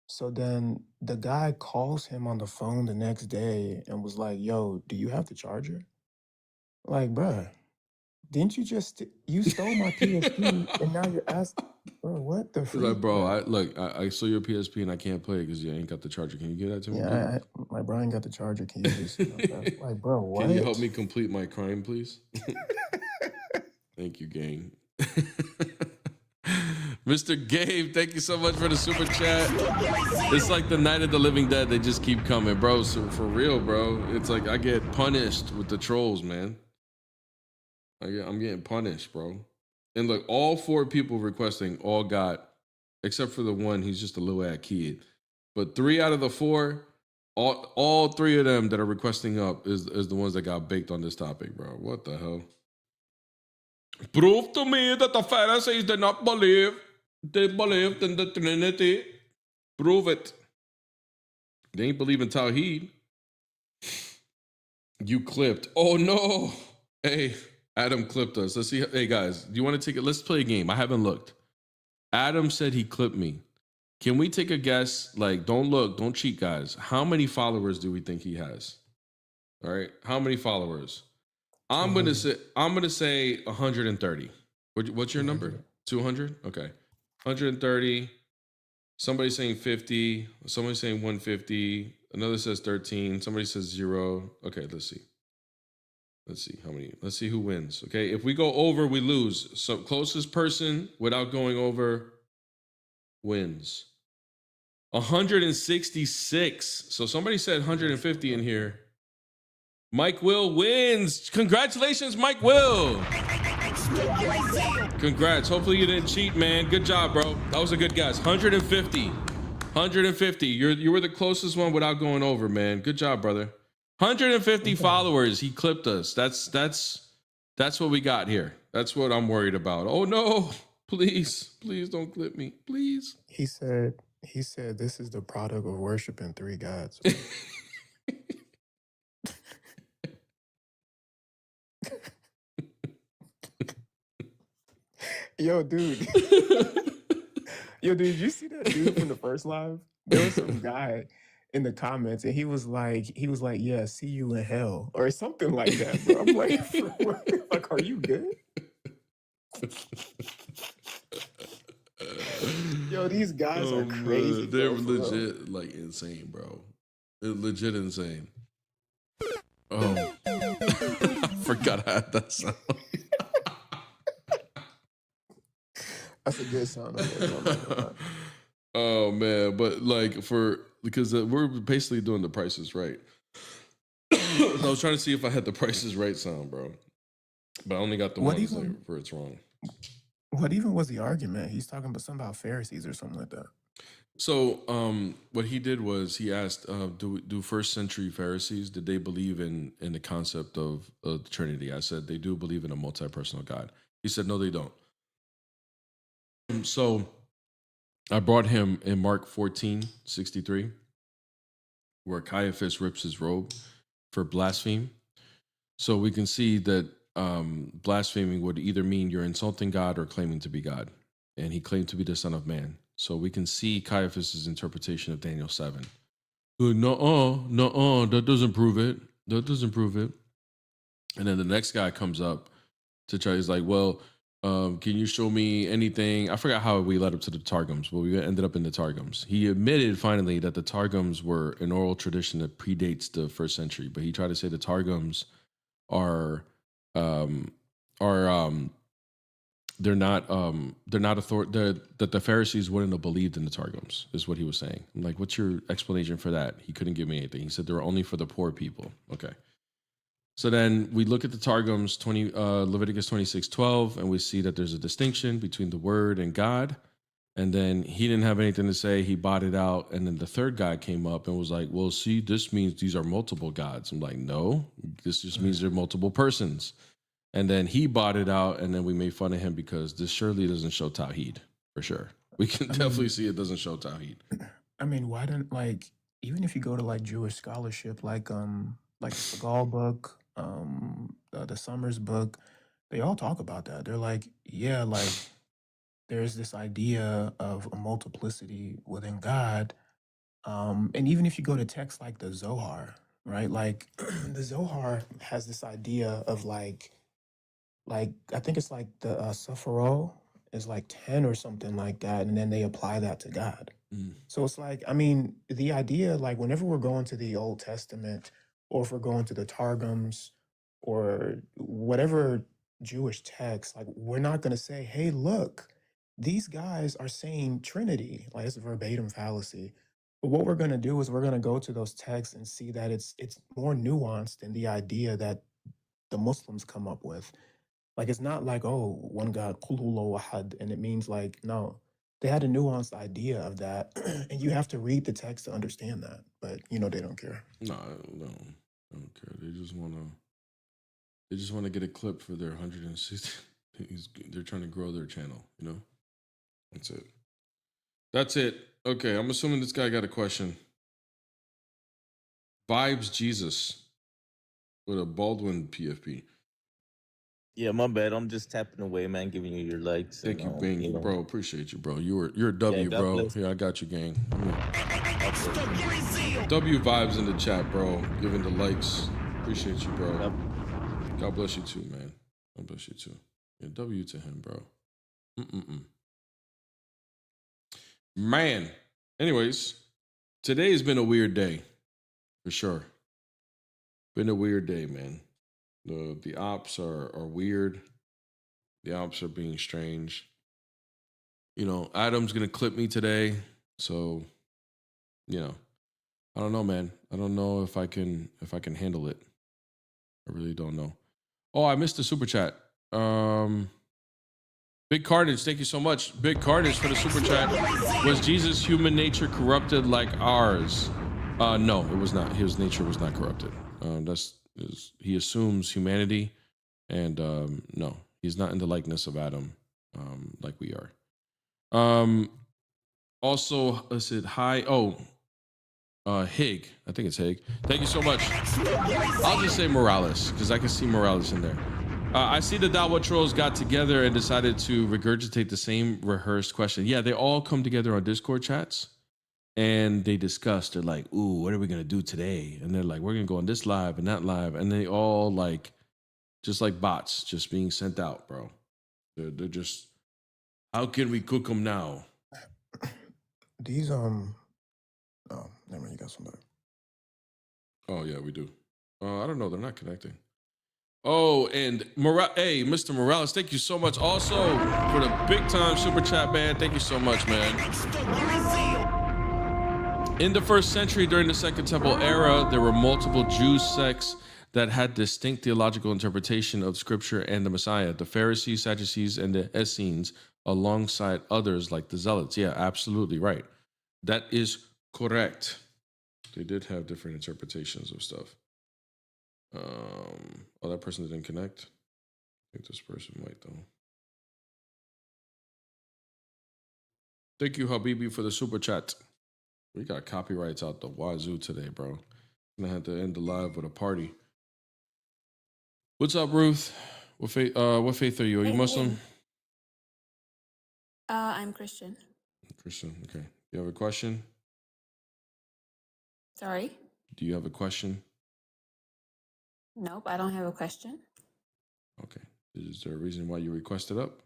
So then the guy calls him on the phone the next day and was like, yo, do you have the charger? Like, bruh, didn't you you stole my PSP and now you're asking, bro, what the freak? Like, bro, I saw your PSP and I can't play it because you ain't got the charger. Can you give that to me? Yeah, like, Brian got the charger. Can you just, like, bro, what? Can you help me complete my crime, please? Thank you, gang. Mr. Gabe, thank you so much for the super chat. It's like the Night of the Living Dead. They just keep coming, bro. So for real, bro. It's like I get punished with the trolls, man. I'm getting punished, bro. And look, all 4 people requesting all got, except for the one, he's just a little ass kid. But 3 out of the 4, all 3 of them that are requesting up is the ones that got baked on this topic, bro. What the hell? Prove to me that the Pharisees did not believe. They believed in the Trinity. Prove it. They ain't believe in Tawheed. You clipped. Oh no. Hey, Adam clipped us. Let's see. Hey guys, do you want to take it? Let's play a game. I haven't looked. Adam said he clipped me. Can we take a guess? Like, don't look, don't cheat, guys. How many followers do we think he has? All right. How many followers? I'm gonna say 130. What's your number? 200? Okay. 130. Somebody's saying 50. Somebody's saying 150. Another says 13. Somebody says 0. Okay, let's see. Let's see how many. Let's see who wins. Okay, if we go over, we lose. So closest person without going over wins. 166. So somebody said 150 in here. Mike Will wins. Congratulations, Mike Will. Congrats. Hopefully you didn't cheat, man. Good job, bro. That was a good guess. 150. 150. You were the closest one without going over, man. Good job, brother. 150 followers. He clipped us. That's what we got here. That's what I'm worried about. Oh no. Please don't clip me. Please. He said this is the product of worshiping 3 gods. Yo, dude. Yo, dude, did you see that dude from the first live? There was some guy in the comments, and he was like, yeah, see you in hell, or something like that, bro. I'm like, are you good? Yo, these guys are crazy. They're legit, like, insane, bro. They're legit insane. Oh. I forgot I had that sound. That's a good sound. Oh man, but like because we're basically doing the prices right. I was trying to see if I had the Prices Right sound, bro. But I only got the What ones even? where it's wrong. What even was the argument? He's talking about something about Pharisees or something like that. So what he did was he asked, do first century Pharisees, did they believe in the concept of the Trinity? I said they do believe in a multi-personal God. He said no, they don't. So I brought him in Mark 14:63, where Caiaphas rips his robe for blaspheme. So we can see that blaspheming would either mean you're insulting God or claiming to be God. And he claimed to be the Son of Man. So we can see Caiaphas' interpretation of Daniel 7. No, that doesn't prove it. That doesn't prove it. And then the next guy comes up to try. He's like, well, can you show me anything? I forgot how we led up to the Targums, but we ended up in the Targums. He admitted finally that the Targums were an oral tradition that predates the first century, but he tried to say the Targums are they're not that the Pharisees wouldn't have believed in the Targums, is what he was saying. I'm like, what's your explanation for that? He couldn't give me anything. He said they were only for the poor people. Okay. So then we look at the Targums, Leviticus 26:12, and we see that there's a distinction between the Word and God. And then he didn't have anything to say. He bought it out. And then the third guy came up and was like, well, see, this means these are multiple gods. I'm like, no, this just means they're multiple persons. And then he bought it out, and then we made fun of him because this surely doesn't show Tawheed, for sure. We can definitely see it doesn't show Tawheed. I mean, why didn't, like, even if you go to like Jewish scholarship, like the Segal book, the Summers book, they all talk about that. They're like, yeah, like there's this idea of a multiplicity within God. And even if you go to texts like the Zohar, right? Like the Zohar has this idea of like I think it's like the Sepharot is like 10 or something like that, and then they apply that to God. So it's like, I mean, the idea, like whenever we're going to the Old Testament, or if we're going to the Targums, or whatever Jewish text, like we're not going to say, hey, look, these guys are saying Trinity. Like it's a verbatim fallacy. But what we're going to do is we're going to go to those texts and see that it's more nuanced than the idea that the Muslims come up with. Like it's not like, oh, one God, Qul huwallahu ahad, and it means like, no. They had a nuanced idea of that, and you have to read the text to understand that. But you know they don't care. No, I don't care. They just want to get a clip for their 160. They're trying to grow their channel, you know? That's it. Okay, I'm assuming this guy got a question. Vibes Jesus with a Baldwin PFP. Yeah, my bad. I'm just tapping away, man, giving you your likes. Thank you, Bing. You know. Bro, appreciate you, bro. You're a W, God bro. bless. Yeah, I got you, gang. W vibes in the chat, bro. Giving the likes. Appreciate you, bro. God bless you too, man. God bless you too. Yeah, W to him, bro. Man. Anyways, today has been a weird day, for sure. Been a weird day, man. The ops are weird. The ops are being strange. You know, Adam's gonna clip me today, so you know, I don't know, man. I don't know if I can handle it. I really don't know. Oh, I missed the super chat. Big Carnage, thank you so much. Big Carnage for the super chat. Was Jesus' human nature corrupted like ours? No, it was not. His nature was not corrupted. He assumes humanity, and no, he's not in the likeness of Adam, like we are. Also, I said hi. Hig. I think it's Hig. Thank you so much. I'll just say Morales because I can see Morales in there. I see the Dawa trolls got together and decided to regurgitate the same rehearsed question. Yeah, they all come together on Discord chats. And they discuss, they're like, ooh, what are we going to do today? And they're like, we're going to go on this live and that live. And they all like, just like bots, just being sent out, bro. They're just, how can we cook them now? These, oh, never mind, you got somebody. Oh, yeah, we do. I don't know, they're not connecting. Oh, and hey, Mr. Morales, thank you so much also for the big time super chat, man. Thank you so much, man. In the first century, during the Second Temple era, there were multiple Jews sects that had distinct theological interpretation of Scripture and the Messiah. The Pharisees, Sadducees, and the Essenes, alongside others like the Zealots. Yeah, absolutely right. That is correct. They did have different interpretations of stuff. Oh, that person didn't connect. I think this person might though. Thank you, Habibi, for the super chat. We got copyrights out the wazoo today, bro. Gonna have to end the live with a party. What's up, Ruth? What faith are you? Are you Muslim? I'm Christian. Christian. Okay. You have a question? Sorry? Do you have a question? Nope, I don't have a question. Okay. Is there a reason why you requested up?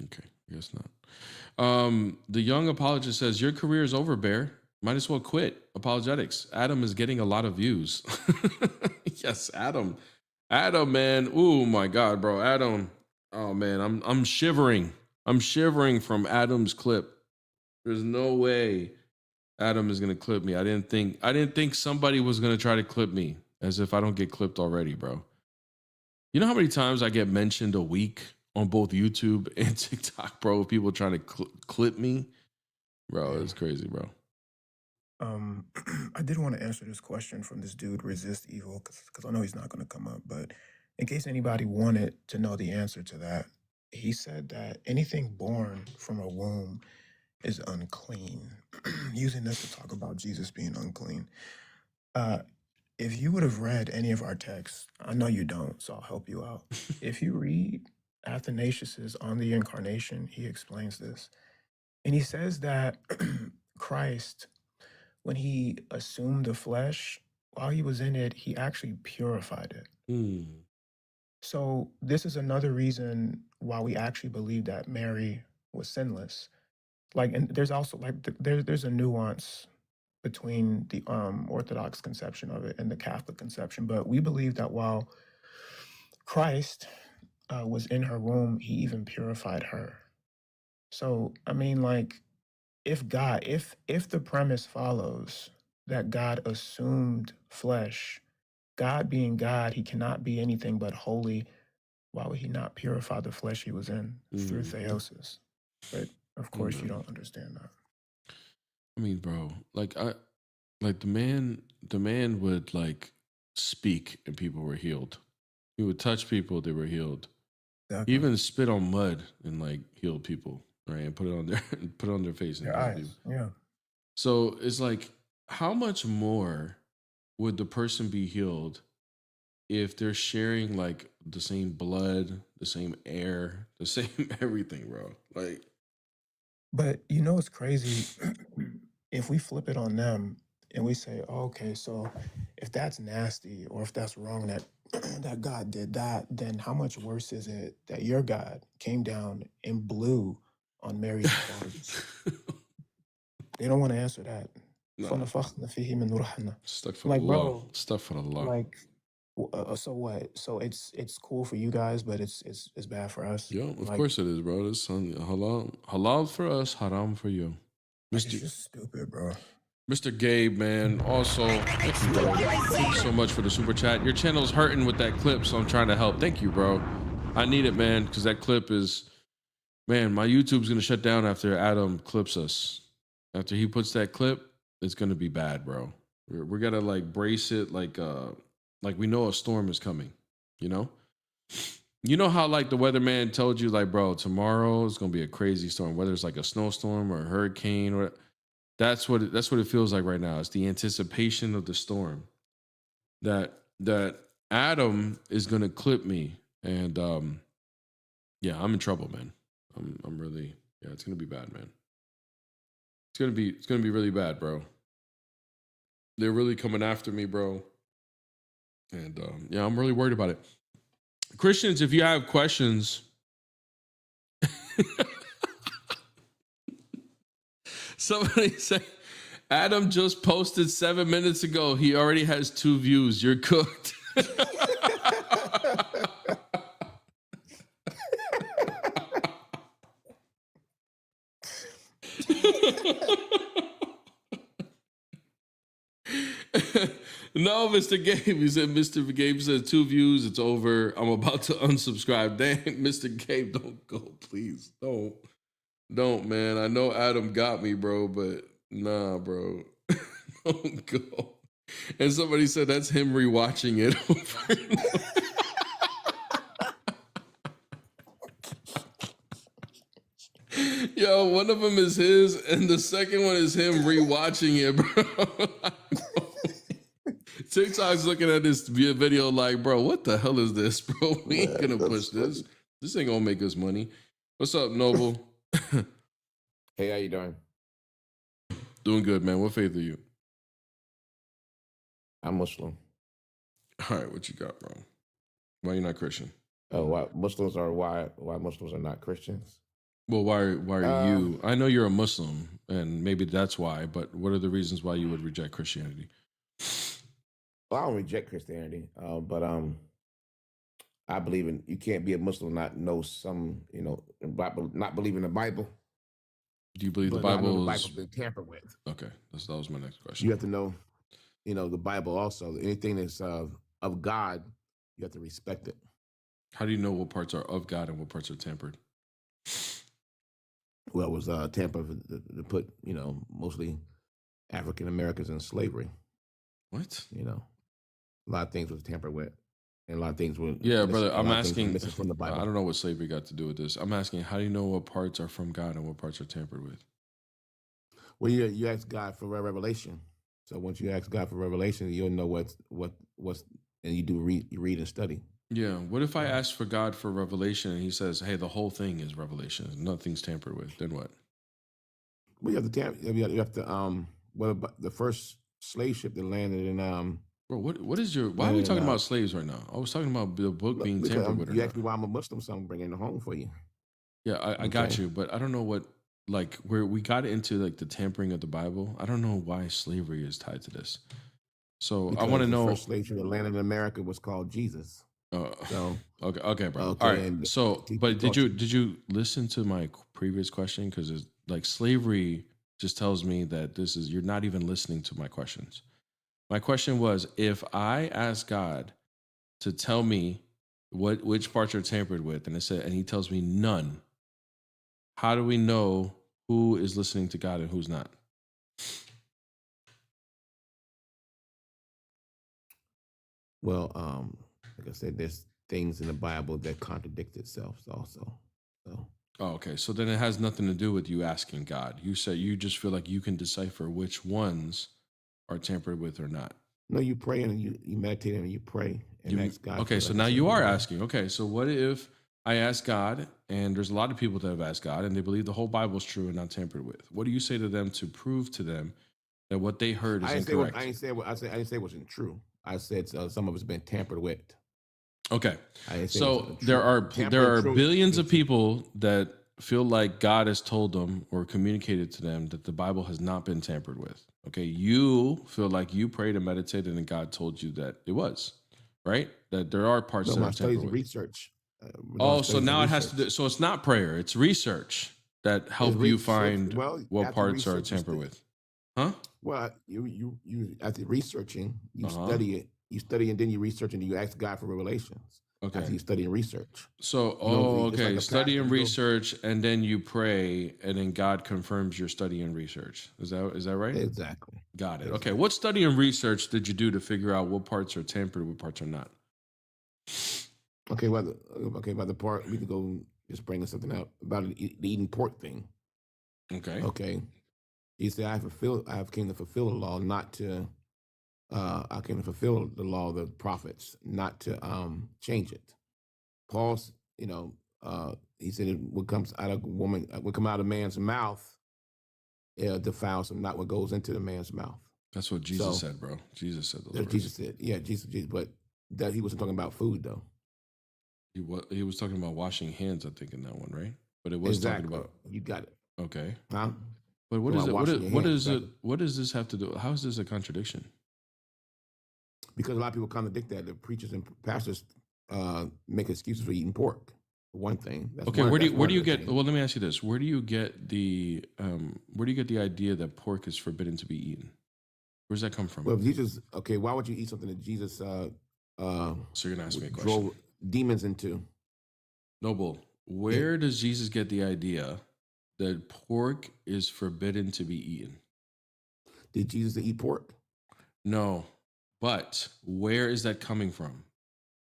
Okay, I guess not. The young apologist says, your career is over, Bear. Might as well quit. Apologetics. Adam is getting a lot of views. Yes, Adam. Adam, man. Oh my God, bro. Adam. Oh man, I'm shivering. I'm shivering from Adam's clip. There's no way Adam is gonna clip me. I didn't think somebody was gonna try to clip me, as if I don't get clipped already, bro. You know how many times I get mentioned a week on both YouTube and TikTok, bro? People trying to clip me, bro. It's crazy, bro. I did want to answer this question from this dude, Resist Evil, because I know he's not going to come up. But in case anybody wanted to know the answer to that, he said that anything born from a womb is unclean, using this to talk about Jesus being unclean. If you would have read any of our texts, I know you don't, so I'll help you out. If you read Athanasius's On the Incarnation, he explains this. And he says that Christ, when he assumed the flesh, while he was in it, he actually purified it. So this is another reason why we actually believe that Mary was sinless. Like, and there's also like there's a nuance between the Orthodox conception of it and the Catholic conception, but we believe that while Christ was in her womb, he even purified her. So I mean, like, if the premise follows that God assumed flesh, God being God, he cannot be anything but holy. Why would he not purify the flesh he was in through theosis? But of course, you don't understand that. I mean, bro, the man would like speak and people were healed. He would touch people, they were healed. He even spit on mud and like healed people, right? And put it on their face and Their healed eyes, people. yeah. So it's like, how much more would the person be healed if they're sharing like the same blood, the same air, the same everything, bro? Like, But you know what's crazy? If we flip it on them and we say, oh, okay, so if that's nasty or if that's wrong that that God did that, then how much worse is it that your God came down and blew on Mary's clothes? They don't want to answer that. فَنَفَخْنَا فِيهِ مِنْ رُوحِنَا. Like, bro, Astaghfirullah. like, so what? So it's cool for you guys, but it's bad for us. Yeah, of Like, course it is, bro. This halal for us, haram for you. like, it's just stupid, bro. Mr. Gabe, man. Also, thank you, bro. Thank you so much for the super chat. Your channel's hurting with that clip, so I'm trying to help. Thank you, bro. I need it, man, because that clip is, man, my YouTube's gonna shut down after Adam clips us. After he puts that clip, it's gonna be bad, bro. We're gonna like brace it like we know a storm is coming, you know? You know how like the weatherman told you, like, bro, tomorrow is gonna be a crazy storm, whether it's like a snowstorm or a hurricane or that's what it feels like right now. It's the anticipation of the storm that Adam is gonna clip me, and yeah, I'm in trouble, man. I'm really, yeah, it's gonna be bad, man. It's gonna be really bad, bro. They're really coming after me, bro, and yeah, I'm really worried about it. Christians, if you have questions. Somebody said, Adam just posted 7 minutes ago. He already has 2 views. You're cooked. No, Mr. Gabe. He said, Mr. Gabe said 2 views. It's over. I'm about to unsubscribe. Dang, Mr. Gabe, don't go, please. Don't, man. I know Adam got me, bro, but nah, bro. Don't go. And somebody said that's him rewatching it over and over. Yo, one of them is his, and the second one is him rewatching it, bro. TikTok's looking at this video like, bro, what the hell is this, bro? We ain't gonna push this. This ain't gonna make us money. What's up, Noble? Hey, how you doing? Doing good, man. What faith are you? I'm Muslim. All right, what you got, bro? Why you not Christian? Oh, why Muslims are why Muslims are not Christians? Well, why are you? I know you're a Muslim, and maybe that's why. But what are the reasons why you would reject Christianity? Well, I don't reject Christianity, but I believe in you can't be a Muslim not know some, not believe in the Bible. Do you believe the But not know Bible the is Bible's been tampered with? okay? That was my next question. You have to know, the Bible also. Anything that's of God, you have to respect it. How do you know what parts are of God and what parts are tampered? Well, it was tampered to put, mostly African Americans in slavery. What? A lot of things was tampered with, and a lot of things were. Yeah, brother. I'm asking. Missing from the Bible. I don't know what slavery got to do with this. I'm asking, how do you know what parts are from God and what parts are tampered with? Well, you ask God for revelation. So once you ask God for revelation, you'll know what's, and you read and study. Yeah. What if I ask for God for revelation and He says, "Hey, the whole thing is revelation. Nothing's tampered with." Then what? Well, you have to. What about the first slave ship that landed in Bro, what is your? Why are we talking about slaves right now? I was talking about the book being tampered with. You asked me why I'm a Muslim, so I'm bringing it home for you. Yeah, I got you, but I don't know what where we got into the tampering of the Bible. I don't know why slavery is tied to this. So I want to know. The first slave ship that landed in America was called Jesus. So okay, bro. Okay, all right. So, but did you listen to my previous question? Because it's slavery just tells me that you're not even listening to my questions. My question was, if I ask God to tell me which parts are tampered with, and He tells me none, how do we know who is listening to God and who's not? Well, like I said, there's things in the Bible that contradict itself also. So. Oh, okay. So then it has nothing to do with you asking God. You said you just feel like you can decipher which ones are tampered with or not. No, you pray and you meditate and you pray and ask God. Okay, so now you are asking. Okay, so what if I ask God, and there's a lot of people that have asked God, and they believe the whole Bible is true and not tampered with? What do you say to them to prove to them that what they heard is incorrect? I didn't say it wasn't true. I said some of it's been tampered with. Okay, so there are billions of people that feel like God has told them or communicated to them that the Bible has not been tampered with. Okay, you feel like you prayed and meditated and God told you that it was, right? That there are parts that are tampered with. Research. So now it has to do, so it's not prayer, it's research that help you find what parts are tampered with. Huh? Well, you after researching, you study it. You study and then you research and you ask God for revelations. Okay. After you study and research. So, okay. Study and research, and then you pray, and then God confirms your study and research. Is that right? Exactly. Got it. Okay. What study and research did you do to figure out what parts are tampered, what parts are not? Okay. By the part, we can go just bringing something out about the eating pork thing. Okay. Okay. He said, I have came to fulfill the law, not to. I came to fulfill the law of the prophets, not to change it. Paul's, he said, what comes out of woman, what come out of man's mouth, defiles him, not what goes into the man's mouth. That's what Jesus said, bro. Jesus said those words. Jesus said, yeah, Jesus, but that he wasn't talking about food though. He was talking about washing hands, I think, in that one, right? But it was talking about. You got it. Okay. Huh? But what does this have to do? How is this a contradiction? Because a lot of people contradict that. The preachers and pastors make excuses for eating pork. For one thing. Where do you get? Well, let me ask you this: where do you get the idea that pork is forbidden to be eaten? Where's that come from? Well, if Jesus, okay, why would you eat something that Jesus So you're gonna ask me a question. drove demons into? Noble, where does Jesus get the idea that pork is forbidden to be eaten? Did Jesus eat pork? No, but where is that coming from?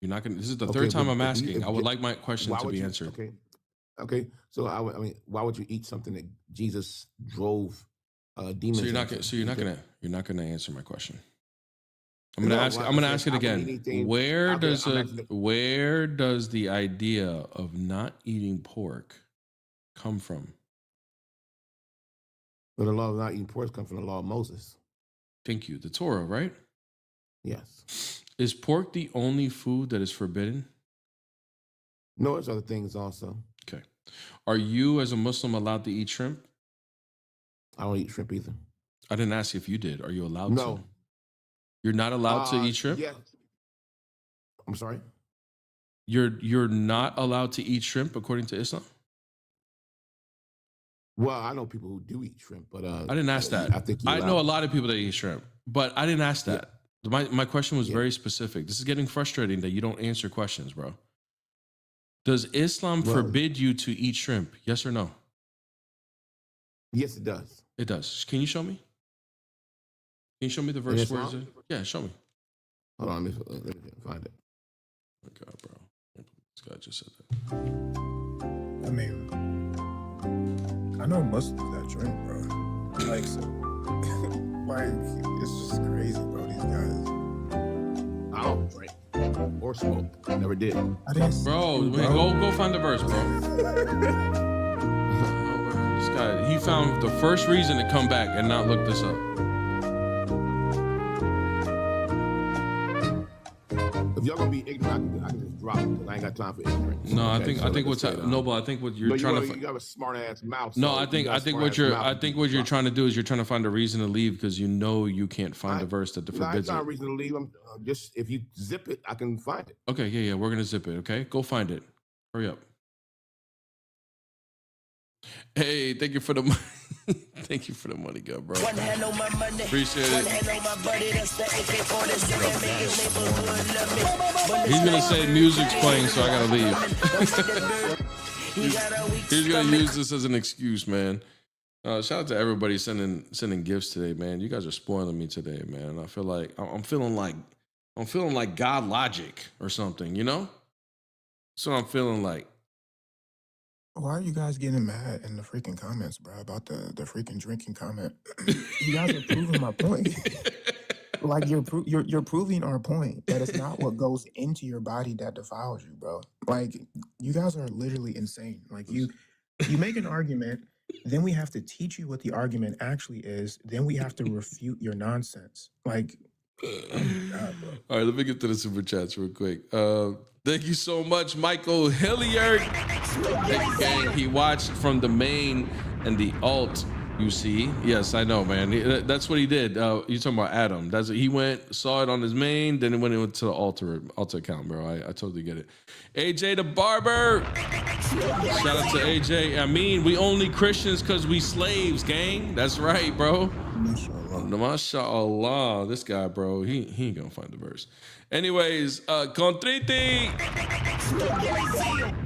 You're not gonna. This is the Okay, third time but I'm if you- asking. if I would you- like my question why to would be you- answered. Okay. So I mean, why would you eat something that Jesus drove demons? So you're not. into? So you're not Into- gonna. You're not gonna answer my question. I'm No, gonna ask. well, I'm gonna I ask said it I would eat again. anything- Where okay, does I'm a, asking- where does the idea of not eating pork come from? But the law of not eating pork comes from the law of Moses. Thank you. The Torah, right? Yes. Is pork the only food that is forbidden? No, there's other things also. Okay. Are you, as a Muslim, allowed to eat shrimp? I don't eat shrimp either. I didn't ask if you did. Are you allowed No. to? You're not allowed to eat shrimp? Yeah. I'm sorry? You're not allowed to eat shrimp according to Islam? Well, I know people who do eat shrimp, but I didn't ask that. I think I know a lot of people that eat shrimp, but I didn't ask that. My question was Yeah. very specific. This is getting frustrating that you don't answer questions, bro. Does Islam Well- forbid you to eat shrimp? Yes or no? Yes, it does. It does. Can you show me? Can you show me the verse where is Islam? it? Yeah, show me. Hold on, let me find it. Oh my God, bro. This guy just said that. I mean, I know Muslims that drink, bro. Like, so, like, it's just crazy, bro. These guys. I don't drink or smoke. Never did. I didn't. Bro, wait, go find the verse, bro. This guy, he found the first reason to come back and not look this up. If y'all gonna be ignorant, I can just drop it because I ain't got time for ignorance. No, Okay, I think let's what's say, Noble. I think what you're but trying you have a smart ass mouth. No, so I you think got a what smart-ass you're mouth, I you think can what you're drop trying to do is you're trying to find a reason to leave because you know you can't find I- the verse that No, it's forbids not a it. reason to leave. I'm just if you zip it, I can find it. Okay, yeah, we're gonna zip it. Okay, go find it. Hurry up. Hey, thank you for the money. Thank you for the money, God, bro. One hand on my money, Appreciate one it. hand on my buddy, that's the AK-47, make his neighborhood love me. He's gonna say music's playing, so I gotta leave. He's gonna use this as an excuse, man. Shout out to everybody sending gifts today, man. You guys are spoiling me today, man. I feel like I'm feeling like God Logic or something, you know? That's what I'm feeling like. Why are you guys getting mad in the freaking comments, bro, about the freaking drinking comment? You guys are proving my point. Like you're proving our point that it's not what goes into your body that defiles you, bro. Like you guys are literally insane. Like you make an argument, then we have to teach you what the argument actually is, then we have to refute your nonsense. Like, oh my God, bro. All right, let me get to the super chats real quick. Thank you so much, Michael Hilliard. Gang, he watched from the main and the alt. You see, yes, I know, man. That's what he did. You talking about Adam? That's he went, saw it on his main, then it went to the altar account, bro. I totally get it. AJ the barber. Shout out to AJ. I mean, we only Christians because we slaves, gang. That's right, bro. Mashallah. This guy, bro, he ain't gonna find the verse. Anyways, Contriti,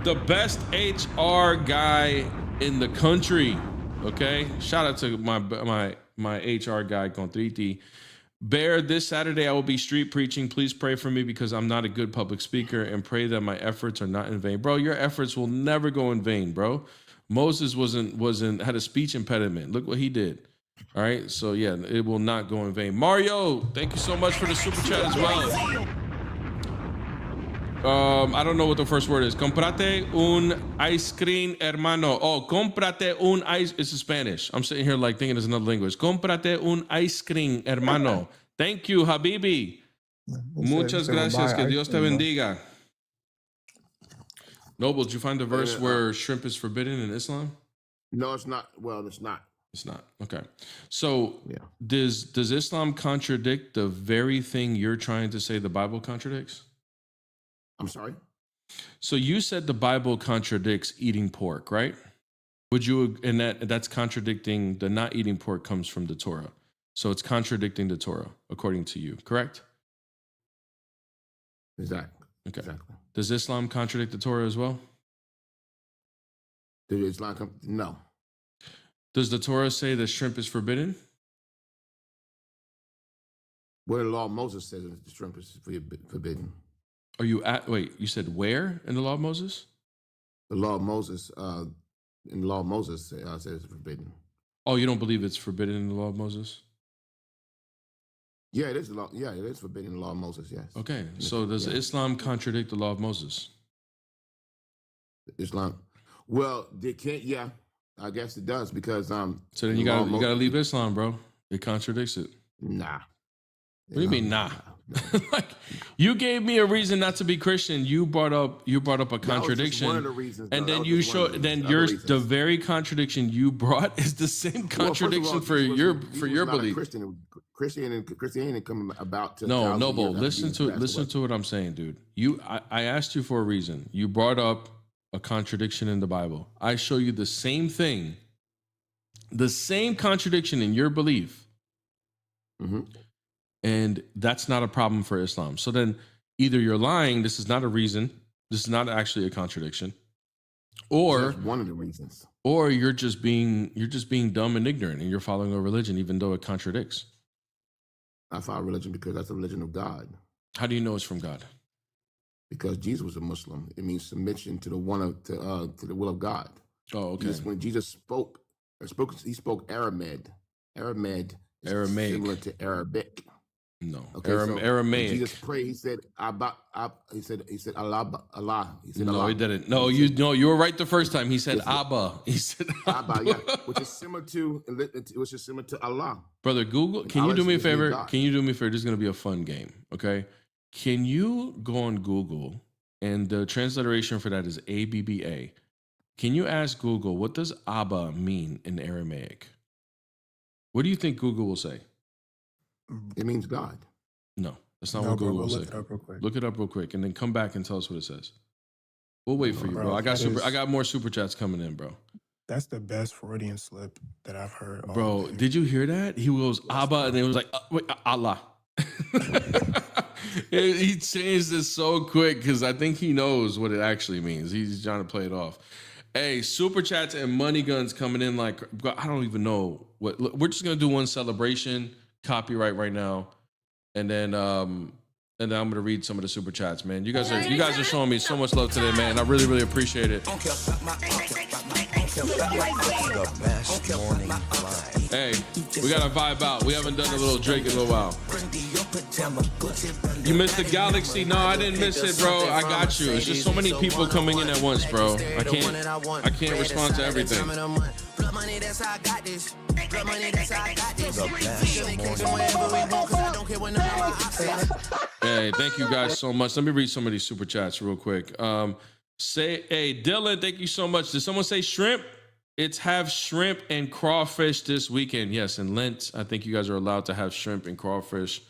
the best HR guy in the country. Okay, shout out to my HR guy Contriti. Bear, this Saturday I will be street preaching. Please pray for me because I'm not a good public speaker and pray that my efforts are not in vain. Bro, your efforts will never go in vain, bro. Moses had a speech impediment. Look what he did. All right, so yeah, it will not go in vain. Mario, thank you so much for the super chat as well. I don't know what the first word is. Comprate un ice cream, hermano. Oh, comprate un ice. It's in Spanish. I'm sitting here like thinking it's another language. Comprate un ice cream, hermano. Thank you, Habibi. Muchas gracias. Que Dios te bendiga. Noble, did you find the verse where shrimp is forbidden in Islam? No, it's not. Well, it's not. It's not. Okay. So does Islam contradict the very thing you're trying to say the Bible contradicts? I'm sorry? So you said the Bible contradicts eating pork, right? Would you, and that's contradicting the not eating pork comes from the Torah. So it's contradicting the Torah, according to you, correct? Exactly. Okay. Exactly. Does Islam contradict the Torah as well? Did Islam come? No. Does the Torah say that shrimp is forbidden? Where the law of Moses says the shrimp is forbidden. Are you at, wait, you said where in the law of Moses? The law of Moses, in the law of Moses says it's forbidden. Oh, you don't believe it's forbidden in the law of Moses? Yeah, it is the law. Yeah, it is forbidden in the law of Moses, yes. Okay, so does Islam contradict the law of Moses? Islam. Well, they can't, yeah, I guess it does because so then you gotta leave Islam, bro. It contradicts it. Nah. What do you mean, nah? Like, you gave me a reason not to be Christian. You brought up a contradiction. One of the reasons, and then you showed. Then the very contradiction you brought is the same contradiction for your belief. Christianity coming about. No, Noble. Listen to what I'm saying, dude. I asked you for a reason. You brought up a contradiction in the Bible. I show you the same thing, the same contradiction in your belief. Mm-hmm. And that's not a problem for Islam. So then either you're lying, this is not a reason, this is not actually a contradiction, or that's one of the reasons. Or you're just being dumb and ignorant and you're following a religion even though it contradicts. I follow religion because that's the religion of God. How do you know it's from God? Because Jesus was a Muslim. It means submission to the the will of God. Oh, okay. When Jesus spoke, he spoke Aramaic. Aramaic is similar to Arabic. No, okay, Aramaic. Jesus prayed. He said, "Abba." He said, Allah. He said, no, Allah. he didn't. No, you were right the first time. He said Abba. He said Abba, yeah, which is similar to Allah. Brother, Google. Can you do me a favor? Can you do me a favor? This is gonna be a fun game. Okay. Can you go on Google and the transliteration for that is ABBA? Can you ask Google what does Abba mean in Aramaic? What do you think Google will say? It means God. No, that's not what Google will say. Look it up real quick. Look it up real quick, and then come back and tell us what it says. We'll wait for you, bro. I got more super chats coming in, bro. That's the best Freudian slip that I've heard. Bro, did you hear that? He goes Abba, and then it was like wait, Allah. He changed this so quick because I think he knows what it actually means. He's trying to play it off. Hey, super chats and money guns coming in like I don't even know what. We're just gonna do one celebration copyright right now, and then I'm gonna read some of the super chats, man. You guys are showing me so much love today, man. I really, really appreciate it. Hey, we gotta vibe out. We haven't done a little Drake in a little while. You missed the Galaxy? No, I didn't miss it, bro. I got you. It's just so many people coming in at once, bro. I can't respond to everything. Hey, thank you guys so much. Let me read some of these super chats real quick. Hey, Dylan, thank you so much. Did someone say shrimp? It's have shrimp and crawfish this weekend. Yes, in Lent, I think you guys are allowed to have shrimp and crawfish.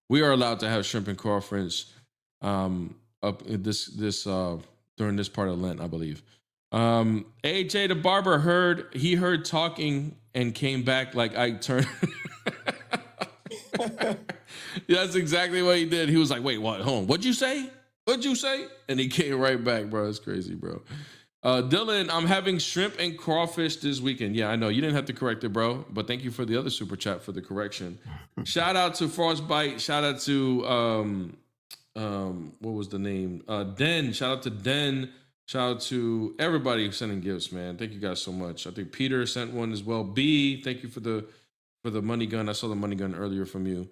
We are allowed to have shrimp and crawfish up this during this part of Lent, I believe. AJ the barber heard talking and came back like Ike turned. That's exactly what he did. He was like, wait, what? Hold on. What'd you say? What'd you say? And he came right back, bro. It's crazy, bro. Dylan, I'm having shrimp and crawfish this weekend. Yeah, I know. You didn't have to correct it, bro. But thank you for the other super chat for the correction. Shout out to Frostbite. Shout out to what was the name? Den. Shout out to Den. Shout out to everybody sending gifts, man. Thank you guys so much. I think Peter sent one as well. B, thank you for the money gun. I saw the money gun earlier from you.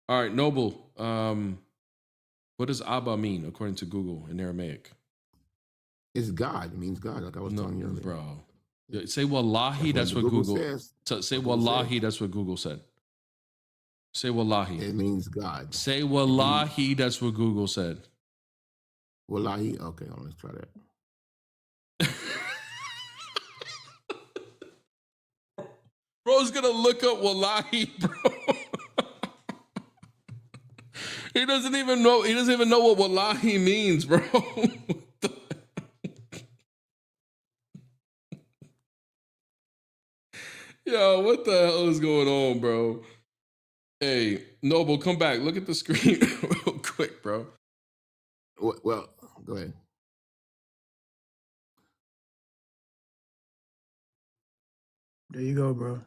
All right, Noble. What does Abba mean according to Google in Aramaic? It's God. It means God, like I was telling you earlier. Bro. Say Wallahi, that's what Google says. Say Wallahi, that's what Google said. Say Wallahi. It means God. Say Wallahi, that's what Google said. Wallahi? Okay, let's try that. Bro's gonna look up Wallahi, bro. He doesn't even know what Wallahi means, bro. Yo, what the hell is going on, bro? Hey, Noble, come back. Look at the screen real quick, bro. Well, go ahead. There you go, bro.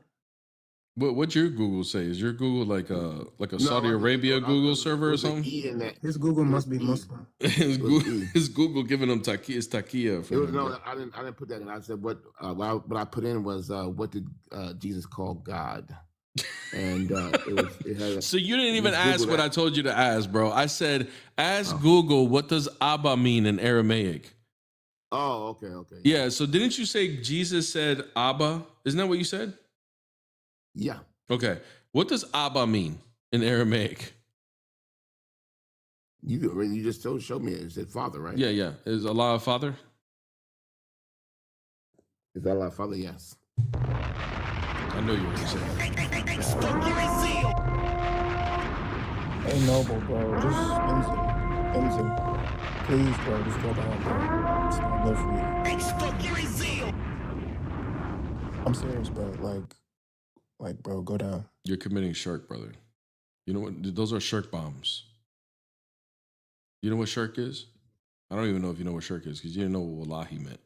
What's your Google say? Is your Google like a No, Saudi Arabia Google server or was an something? E in that. His Google It was must be E. Muslim. His It was Google, E. his Google giving him takia It for was him. no, bro. I didn't put that in. I said what I put in was what did Jesus call God? And it had. So you didn't even just ask Google what that. I told you to ask, bro. I said, ask Oh. Google, what does Abba mean in Aramaic? Oh, okay. Yeah, so didn't you say Jesus said Abba? Isn't that what you said? Yeah. Okay. What does Abba mean in Aramaic? You just showed me it said Father, right? Yeah. Is Allah a father? Is Allah Father? Yes. I know you were going to say that. Hey, Noble, bro. Just Emzy. Please, bro. Just go down, bro. It's not good for you. I'm serious, bro. Like, bro, go down. You're committing shirk, brother. You know what? Those are shirk bombs. You know what shirk is? I don't even know if you know what shirk is because you didn't know what wallahi meant.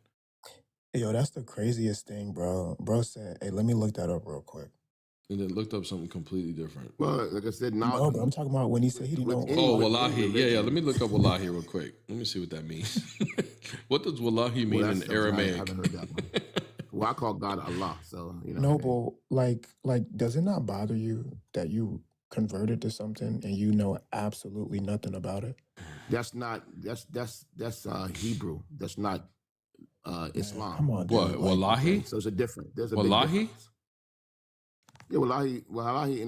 Hey, yo, that's the craziest thing, bro. Bro said, hey, let me look that up real quick. And then looked up something completely different. Well, like I said, No, now but I'm talking about when he said he didn't know. Oh, wallahi. Yeah. Let me look up wallahi real quick. Let me see what that means. What does wallahi mean in Aramaic? I haven't heard that one. Well, I call God Allah, so you know. Noble, like, does it not bother you that you converted to something and you know absolutely nothing about it? That's Hebrew. That's not Islam. Come on, What? dude. Wallahi? So it's a different. There's a Wallahi? big difference. Yeah, wallahi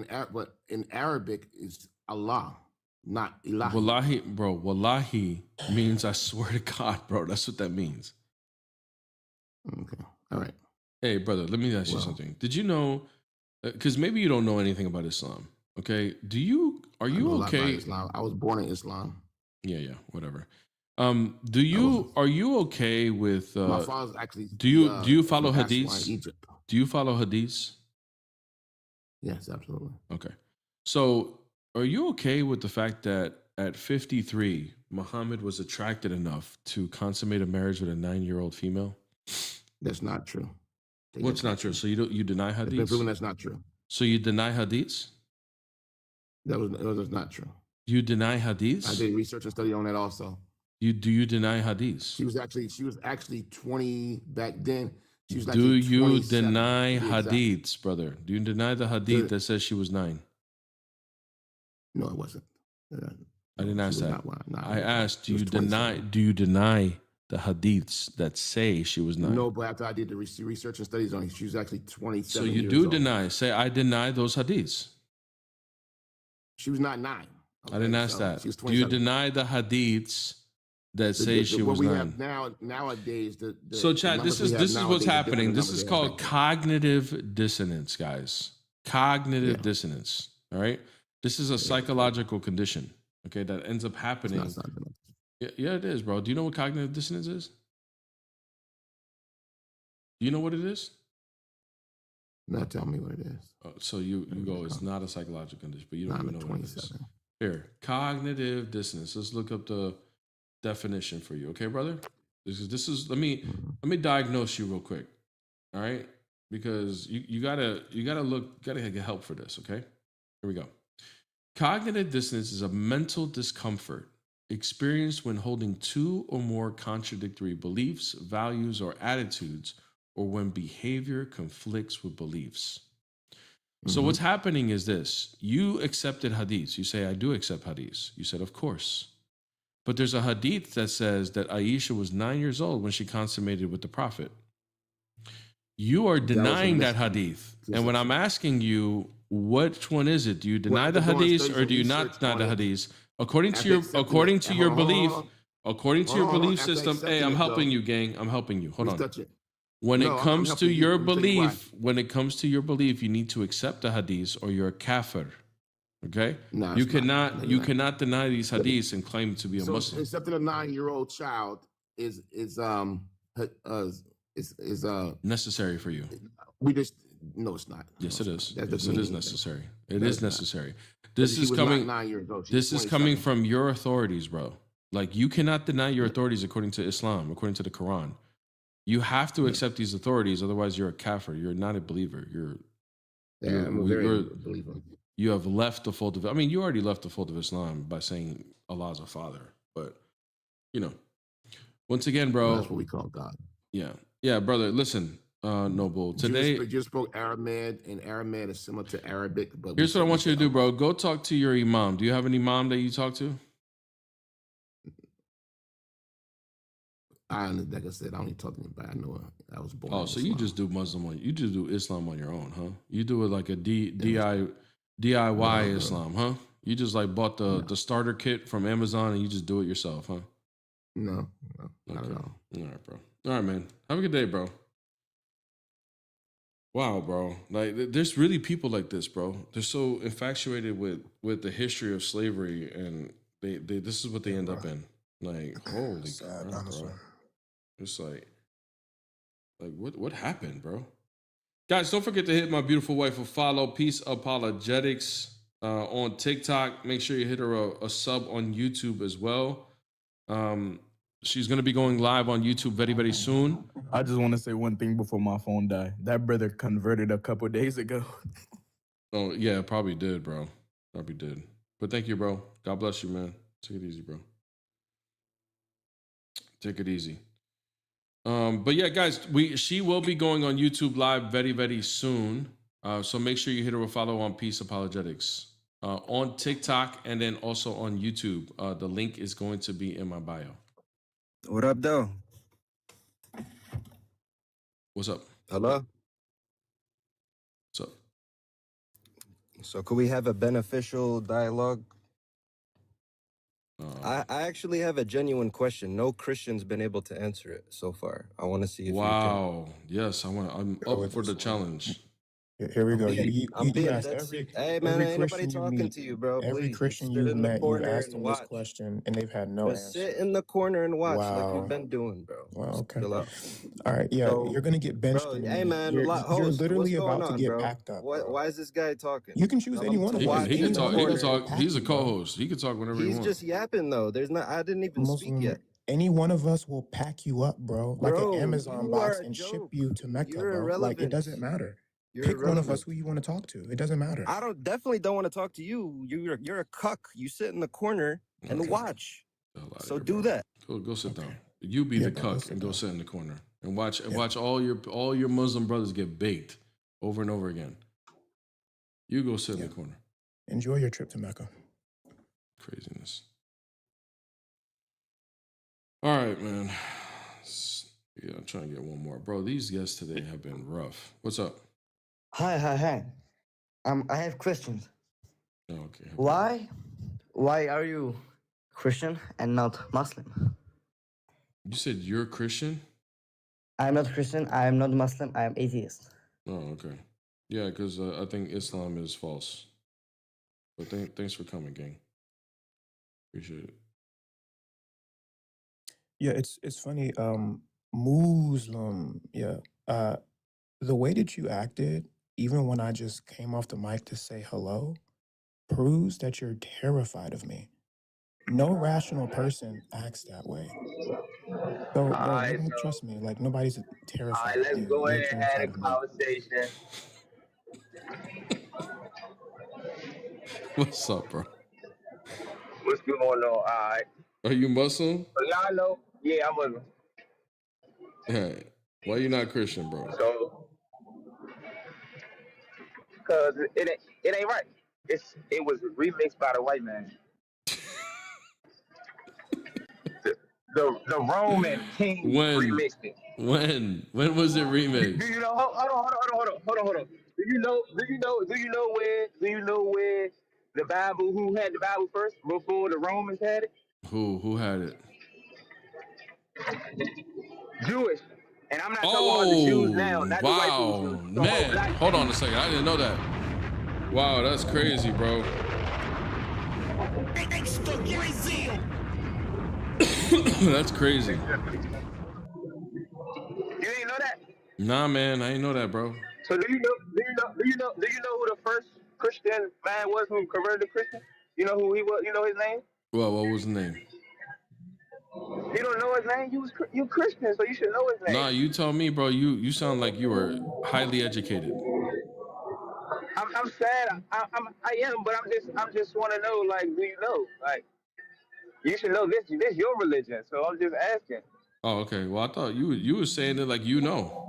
in Arabic is Allah, not ilahi. Wallahi, bro. Wallahi means I swear to God, bro. That's what that means. Okay. All right. Hey, brother, let me ask you something. Did you know, because maybe you don't know anything about Islam, okay? Are you okay? Islam. I was born in Islam. Yeah, whatever. Are you okay with my father's actually do you follow from Aswan, hadiths? Egypt. Do you follow hadiths? Yes, absolutely. Okay. So are you okay with the fact that at 53, Muhammad was attracted enough to consummate a marriage with a 9-year-old female? That's not true. What's not true? So you deny It's been hadiths? proven that's not true. So you deny hadiths? That was not true. You deny hadiths? I did research and study on that also. Do you deny hadiths? She was actually 20 back then. She was Do you 27, deny to be exact. hadiths, brother? Do you deny the hadith that says she was 9? No, it wasn't. I didn't ask that. Not I asked, do She was you deny the hadiths that say she was 9? No, but after I did the research and studies on it, she was actually 27 So you years do old. deny. Say, I deny those hadiths. She was not 9. I didn't ask that. She was Do you 27. deny the hadiths that say she was what we 9? have nowadays. So, Chad, this is what's happening. This is called cognitive dissonance, guys. Cognitive dissonance. All right. This is a psychological condition. Okay, that ends up happening. Yeah, it is, bro. Do you know what cognitive dissonance is? Do you know what it is? No, tell me what it is. So you go, it's not a psychological condition, but you don't even know what it is. Here, cognitive dissonance. Let's look up the definition for you, okay, brother? This is let me diagnose you real quick. All right? Because you gotta get help for this, okay? Here we go. Cognitive dissonance is a mental discomfort experienced when holding two or more contradictory beliefs, values, or attitudes, or when behavior conflicts with beliefs. So what's happening is this. You accepted hadiths. You say, I do accept hadiths. You said, of course. But there's a hadith that says that Aisha was 9 years old when she consummated with the Prophet. You are denying that hadith. And when I'm asking you, which one is it? Do you deny the hadiths or do you not deny the hadiths? According to your belief system, hey, I'm helping you, gang. I'm helping you. Hold on. When it comes to your belief, you need to accept the hadiths or you're a kafir. Okay? No, you cannot deny these hadiths and claim to be a Muslim. Accepting a 9-year-old child is necessary for you. No, it's not. Yes, No, it it's is. not. That Yes, doesn't it mean is anything. necessary. It No, is it's not. necessary. Because This she is was coming. not 9 years old. She's This is coming 27. from your authorities, bro. Like you cannot deny your authorities according to Islam, according to the Quran. You have to accept these authorities, otherwise you're a kafir. You're not a believer. Yeah, I'm a very believer. You have left the fold of. I mean, you already left the fold of Islam by saying Allah's a father. But you know, once again, bro, Well, that's what we call God. Yeah, brother. Listen, Noble. Today, you spoke Aramaic, and Aramaic is similar to Arabic. But here's what I want you to do, bro. Go talk to your imam. Do you have an imam that you talk to? Like I said, I only talking about. I know I was born. Oh, so you just do you just do Islam on your own, huh? You do it like a DIY Islam, huh? You just like bought the starter kit from Amazon and you just do it yourself, huh? No, not at all. All right, bro. All right, man. Have a good day, bro. Wow, bro. Like, there's really people like this, bro. They're so infatuated with the history of slavery, and they this is what they end up in. Like, holy crap, bro. It's like what happened, bro? Guys, don't forget to hit my beautiful wife a follow. Peace Apologetics on TikTok. Make sure you hit her a sub on YouTube as well. She's going to be going live on YouTube very, very soon. I just want to say one thing before my phone died. That brother converted a couple days ago. Oh, yeah, probably did, bro. Probably did. But thank you, bro. God bless you, man. Take it easy, bro. Take it easy. But yeah, guys, she will be going on YouTube live very, very soon. So make sure you hit her a follow on Peace Apologetics on TikTok and then also on YouTube. The link is going to be in my bio. What up, though? What's up? Hello? What's up? So could we have a beneficial dialogue? I actually have a genuine question. No Christian's been able to answer it so far. I want to see if you Wow. Yes, I'm up for the challenge. Here we go. I'm You being asked dead every, serious. Hey, man, every ain't nobody Christian you talking meet, to you, bro. every Please, Christian sit you've in the met, you've corner asked and them this watch. question, and they've had no Just answer. sit in the corner and watch like Wow. you've been doing, bro. Well, Just okay. chill out. All right, yeah, So, you're gonna get benched bro, in a hey, minute. man, You're host, literally what's going about to on, get bro? packed up, bro. Why is this guy talking? You can choose Tell any him one to of us. watch He in can the talk. He can corner. talk. He's a Pack you, bro. co-host. He can talk whenever he He's wants. just yapping, though. I didn't even speak Muslim, yet. any one of us will pack you up, bro, like an Bro, Amazon you box are a and ship joke. you to Mecca, You're bro. Like, it irrelevant. doesn't matter. You're Pick one of us irrelevant. who you want to talk to. It doesn't matter. I definitely don't want to talk to you. You're a cuck. You sit in the corner and Okay. watch. Hell outta So here, do bro. that. Go sit down. You be Yeah, the bro, go cuck sit and go down. sit in the corner and watch all your Muslim brothers get baked over and over again. You go sit in the corner. Enjoy your trip to Mecca. Craziness. All right, man. Yeah, I'm trying to get one more, bro. These guests today have been rough. What's up? Hi. I have questions. Oh, okay. Why are you Christian and not Muslim? You said you're Christian? I'm not Christian. I am not Muslim. I am atheist. Oh, okay. Yeah, because I think Islam is false. But thanks for coming, gang. Appreciate it. Yeah, it's funny. Muslim. Yeah. The way that you acted, even when I just came off the mic to say hello, proves that you're terrified of me. No rational person acts that way. So, bro, you gotta trust me. Like, nobody's terrified of you. You're terrified of me. conversation. What's up, bro? What's going on? All right. Are you Muslim? So y'all know, yeah, I'm Muslim. Hey, why you not Christian, bro? So, cause it ain't right. It was remixed by the white man. the Roman king remixed it. When was it remixed? Do you know? Hold on. Do you know where the Bible? Who had the Bible first before the Romans had it? Who had it? Jewish. And I'm not talking about the Jews now, not the white Wow, people. I'm talking man. about black Hold on a second. I didn't know that. Wow, that's crazy, bro. That's crazy. You didn't know that? Nah, man, I didn't know that, bro. So do you know who the first Christian man was who converted to Christian? You know who he was? You know his name? Well, what was the name? You don't know his name? You Christian, so you should know his Nah, name. you tell me, bro. You sound like you were highly educated. I'm sad. I am, but I'm just want to know, like, do you know? Like, you should know this your religion. So I'm just asking. Oh, okay. Well, I thought you were saying it like you know.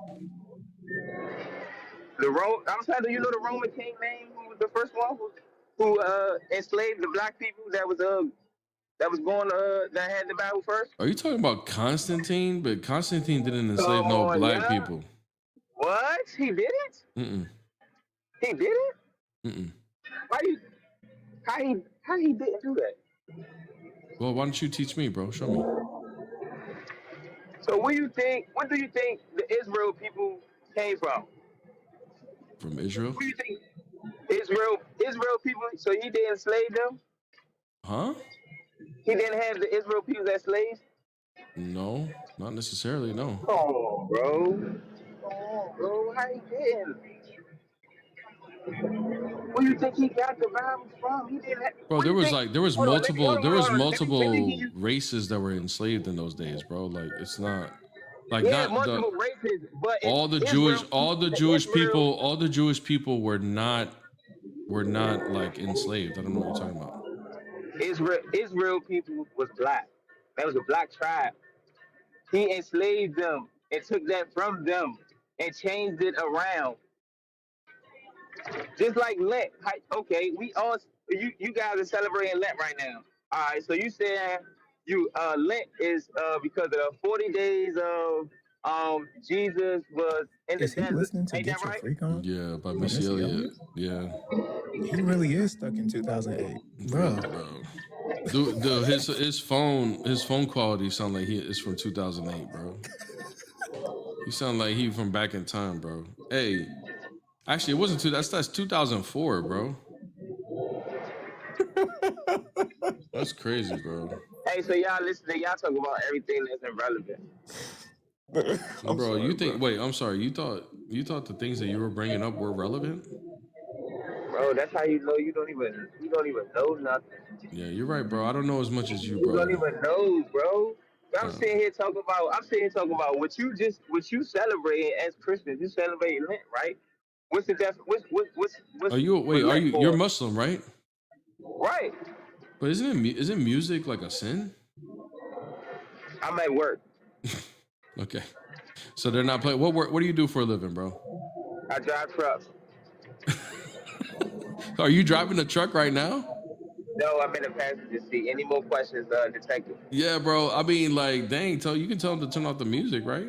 I'm saying, do you know the Roman king name? Who was the first one who enslaved the black people? That was going that had the Bible first. Are you talking about Constantine? But Constantine didn't enslave no Oh black yeah. people. What? He did it? Mm-mm. He did it? Mm-mm. Why you? How he didn't do that? Well, why don't you teach me, bro? Show me. So what do you think? What do you think the Israel people came from? From Israel? What do you think? Israel people. So he didn't enslave them. Huh? He didn't have the Israel people as slaves. No, not necessarily. No. Oh, bro. Oh, bro. How he didn't? Where you think he got the Bible from? He didn't have. Bro, What do there you was think? like there was Hold on, multiple let me give you. races that were enslaved in those days, bro. Like it's not like Yeah, not the multiple races, but in all the Israel, all the Jewish people were not like enslaved. I don't know what you're talking about. Israel people was black. That was a black tribe. He enslaved them and took that from them and changed it around. Just like Lent. Okay, we all you guys are celebrating Lent right now. All right, so you said you Lent is because of the 40 days of Jesus was in the Is he desert. listening to Ain't that Get Your right? Freak On? Yeah, by By Missy Missy Elliott. Elliott? Yeah. He really is stuck in 2008. Bro. Dude, his phone quality sound like he is from 2008, bro. He sound like he from back in time, bro. Hey, actually, it wasn't that's 2004, bro. That's crazy, bro. Hey, so y'all listen, y'all talk about everything that's irrelevant. Bro, you think? Wait, I'm sorry. You thought the things that you were bringing up were relevant? Bro, that's how you know you don't even know nothing. Yeah, you're right, bro. I don't know as much as you, You don't bro. even know, bro. I'm sitting here talking about what you celebrate as Christians. You celebrate Lent, right? What's the what's Are you for Lent you're for? Muslim, right? Right. But isn't music like a sin? I'm at work. Okay. So they're not playing. What do you do for a living, bro? I drive trucks. Are you driving a truck right now? No, I'm in the passenger seat. Any more questions, detective? Yeah, bro. I mean, like, dang, you can tell them to turn off the music, right?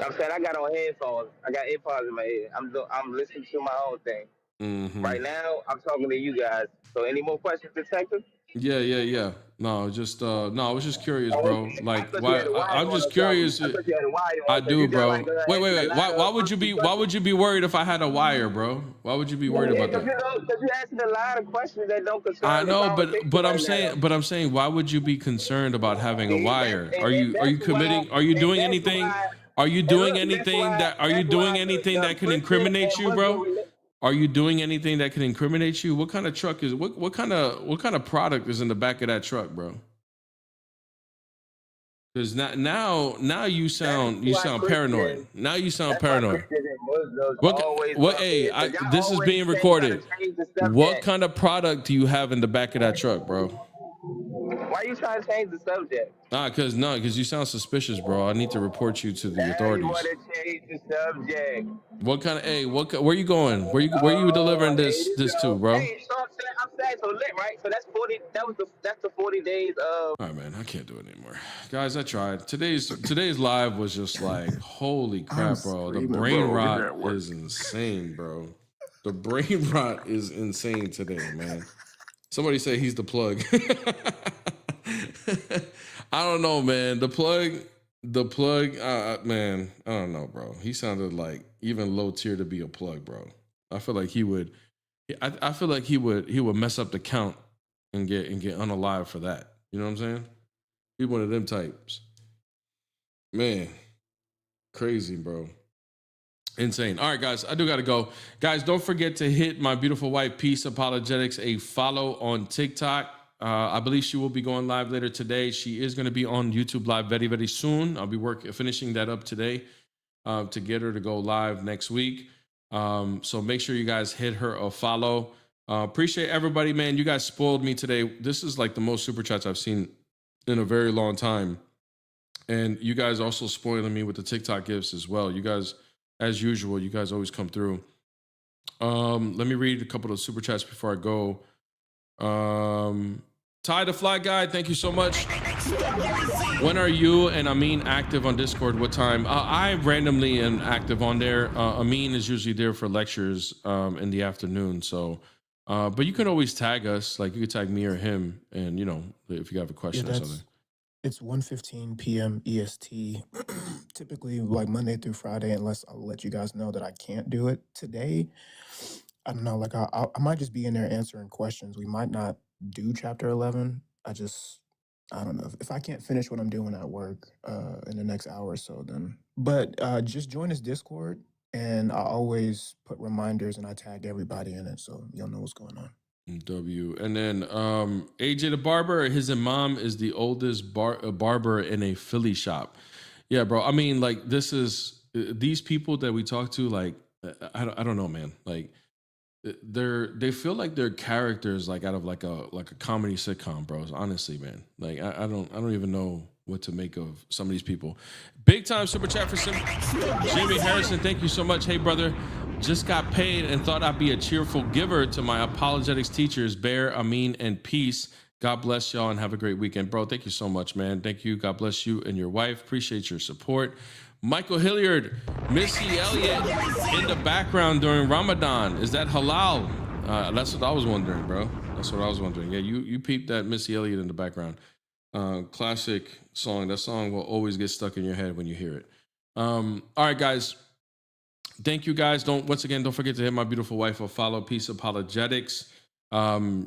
I'm saying I got on headphones. I got earpods in my ear. I'm listening to my own thing. Mm-hmm. Right now, I'm talking to you guys. So any more questions, detective? Yeah. No, I was just curious, bro. Like, I why? I'm just curious. I thought you had a wire on. I So do, you just bro. like, Wait. Why would you be worried if I had a wire, bro? Why would you be worried about that? Because you're asking a lot of questions that don't concern I the know, conversation but right I'm saying, why would you be concerned about having a now. wire? And Are you committing? Are you doing anything? Are you doing anything that? Are you doing anything that can incriminate you, bro? Are you doing anything that can incriminate you? What kind of truck is what kind of product is in the back of that truck, bro? Because now you sound paranoid. Now you sound paranoid. What? Hey, this is being recorded. What kind of product do you have in the back of that truck, bro? Why are you trying to change the subject? Because you sound suspicious, bro. I need to report you to the authorities. You want to change the subject? What kind of? Where you going? Where you delivering this to, bro? Hey, so I'm saying so lit, right? So that's 40. That's the 40 days of. All right, man. I can't do it anymore, guys. I tried. Today's live was just like, holy crap, bro. The brain rot is insane, bro. The brain rot is insane today, man. Somebody say he's the plug. I don't know, man. The plug, man. I don't know, bro. He sounded like even low tier to be a plug, bro. I feel like he would. I feel like he would mess up the count and get unalive for that. You know what I'm saying? He one of them types. Man, crazy, bro. Insane. All right, guys, I do got to go. Guys, don't forget to hit my beautiful wife, Peace Apologetics, a follow on TikTok. I believe she will be going live later today. She is going to be on YouTube Live very, very soon. I'll be finishing that up today to get her to go live next week. So make sure you guys hit her a follow. Appreciate everybody, man. You guys spoiled me today. This is like the most super chats I've seen in a very long time. And you guys also spoiling me with the TikTok gifts as well. You guys, as usual, you guys always come through. Let me read a couple of super chats before I go. Ty the Fly Guy, thank you so much. When are you and Amin active on Discord? What time? I randomly am active on there. Amin is usually there for lectures in the afternoon. So, but you can always tag us. Like you could tag me or him, and you know if you have a question or something. It's 1:15 p.m. EST, typically like Monday through Friday, unless I'll let you guys know that I can't do it today. I don't know, like I might just be in there answering questions. We might not do chapter 11. I don't know. If I can't finish what I'm doing at work in the next hour or so, then. But just join this Discord, and I always put reminders and I tag everybody in it, so you'll know what's going on. W. And then AJ the barber, his imam is the oldest barber in a Philly shop. Yeah, bro. I mean, like these people that we talk to, like I don't know, man. Like they feel like they're characters like out of like a comedy sitcom, bros. Honestly, man. Like I don't even know what to make of some of these people. Big time super chat for Jimmy Harrison. Thank you so much. Hey, brother. Just got paid and thought I'd be a cheerful giver to my apologetics teachers, Bear, Amin, and Peace. God bless y'all and have a great weekend. Bro, thank you so much, man. Thank you. God bless you and your wife. Appreciate your support. Michael Hilliard, Missy Elliott in the background during Ramadan. Is that halal? That's what I was wondering, bro. That's what I was wondering. Yeah, you peeped that Missy Elliott in the background. Classic song. That song will always get stuck in your head when you hear it. All right, guys. Thank you, guys. Once again, don't forget to hit my beautiful wife a follow, Peace Apologetics.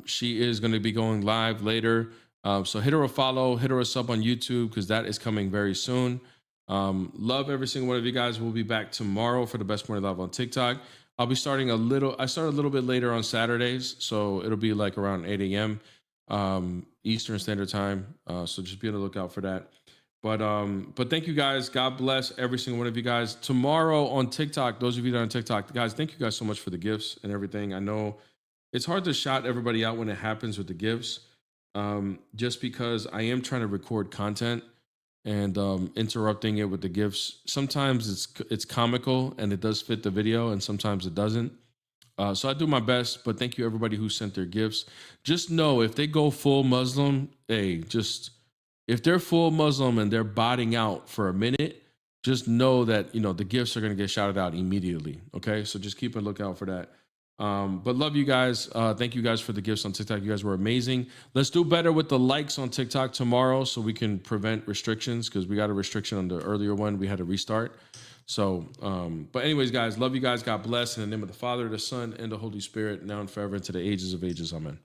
She is going to be going live later. So hit her a follow, hit her a sub on YouTube because that is coming very soon. Love every single one of you guys. We'll be back tomorrow for the Best Morning Live on TikTok. I'll be starting I start a little bit later on Saturdays, so it'll be like around 8 a.m. Eastern Standard Time. So just be on the lookout for that. But thank you guys. God bless every single one of you guys. Tomorrow on TikTok, those of you that are on TikTok, guys, thank you guys so much for the gifts and everything. I know it's hard to shout everybody out when it happens with the gifts, just because I am trying to record content and interrupting it with the gifts. Sometimes it's comical and it does fit the video, and sometimes it doesn't. So I do my best, but thank you everybody who sent their gifts. Just know if they go full Muslim, if they're full Muslim and they're botting out for a minute, just know that, the gifts are going to get shouted out immediately. Okay. So just keep a lookout for that. But love you guys. Thank you guys for the gifts on TikTok. You guys were amazing. Let's do better with the likes on TikTok tomorrow so we can prevent restrictions, because we got a restriction on the earlier one. We had to restart. So, but anyways, guys, love you guys. God bless. In the name of the Father, the Son, and the Holy Spirit, now and forever, into the ages of ages. Amen.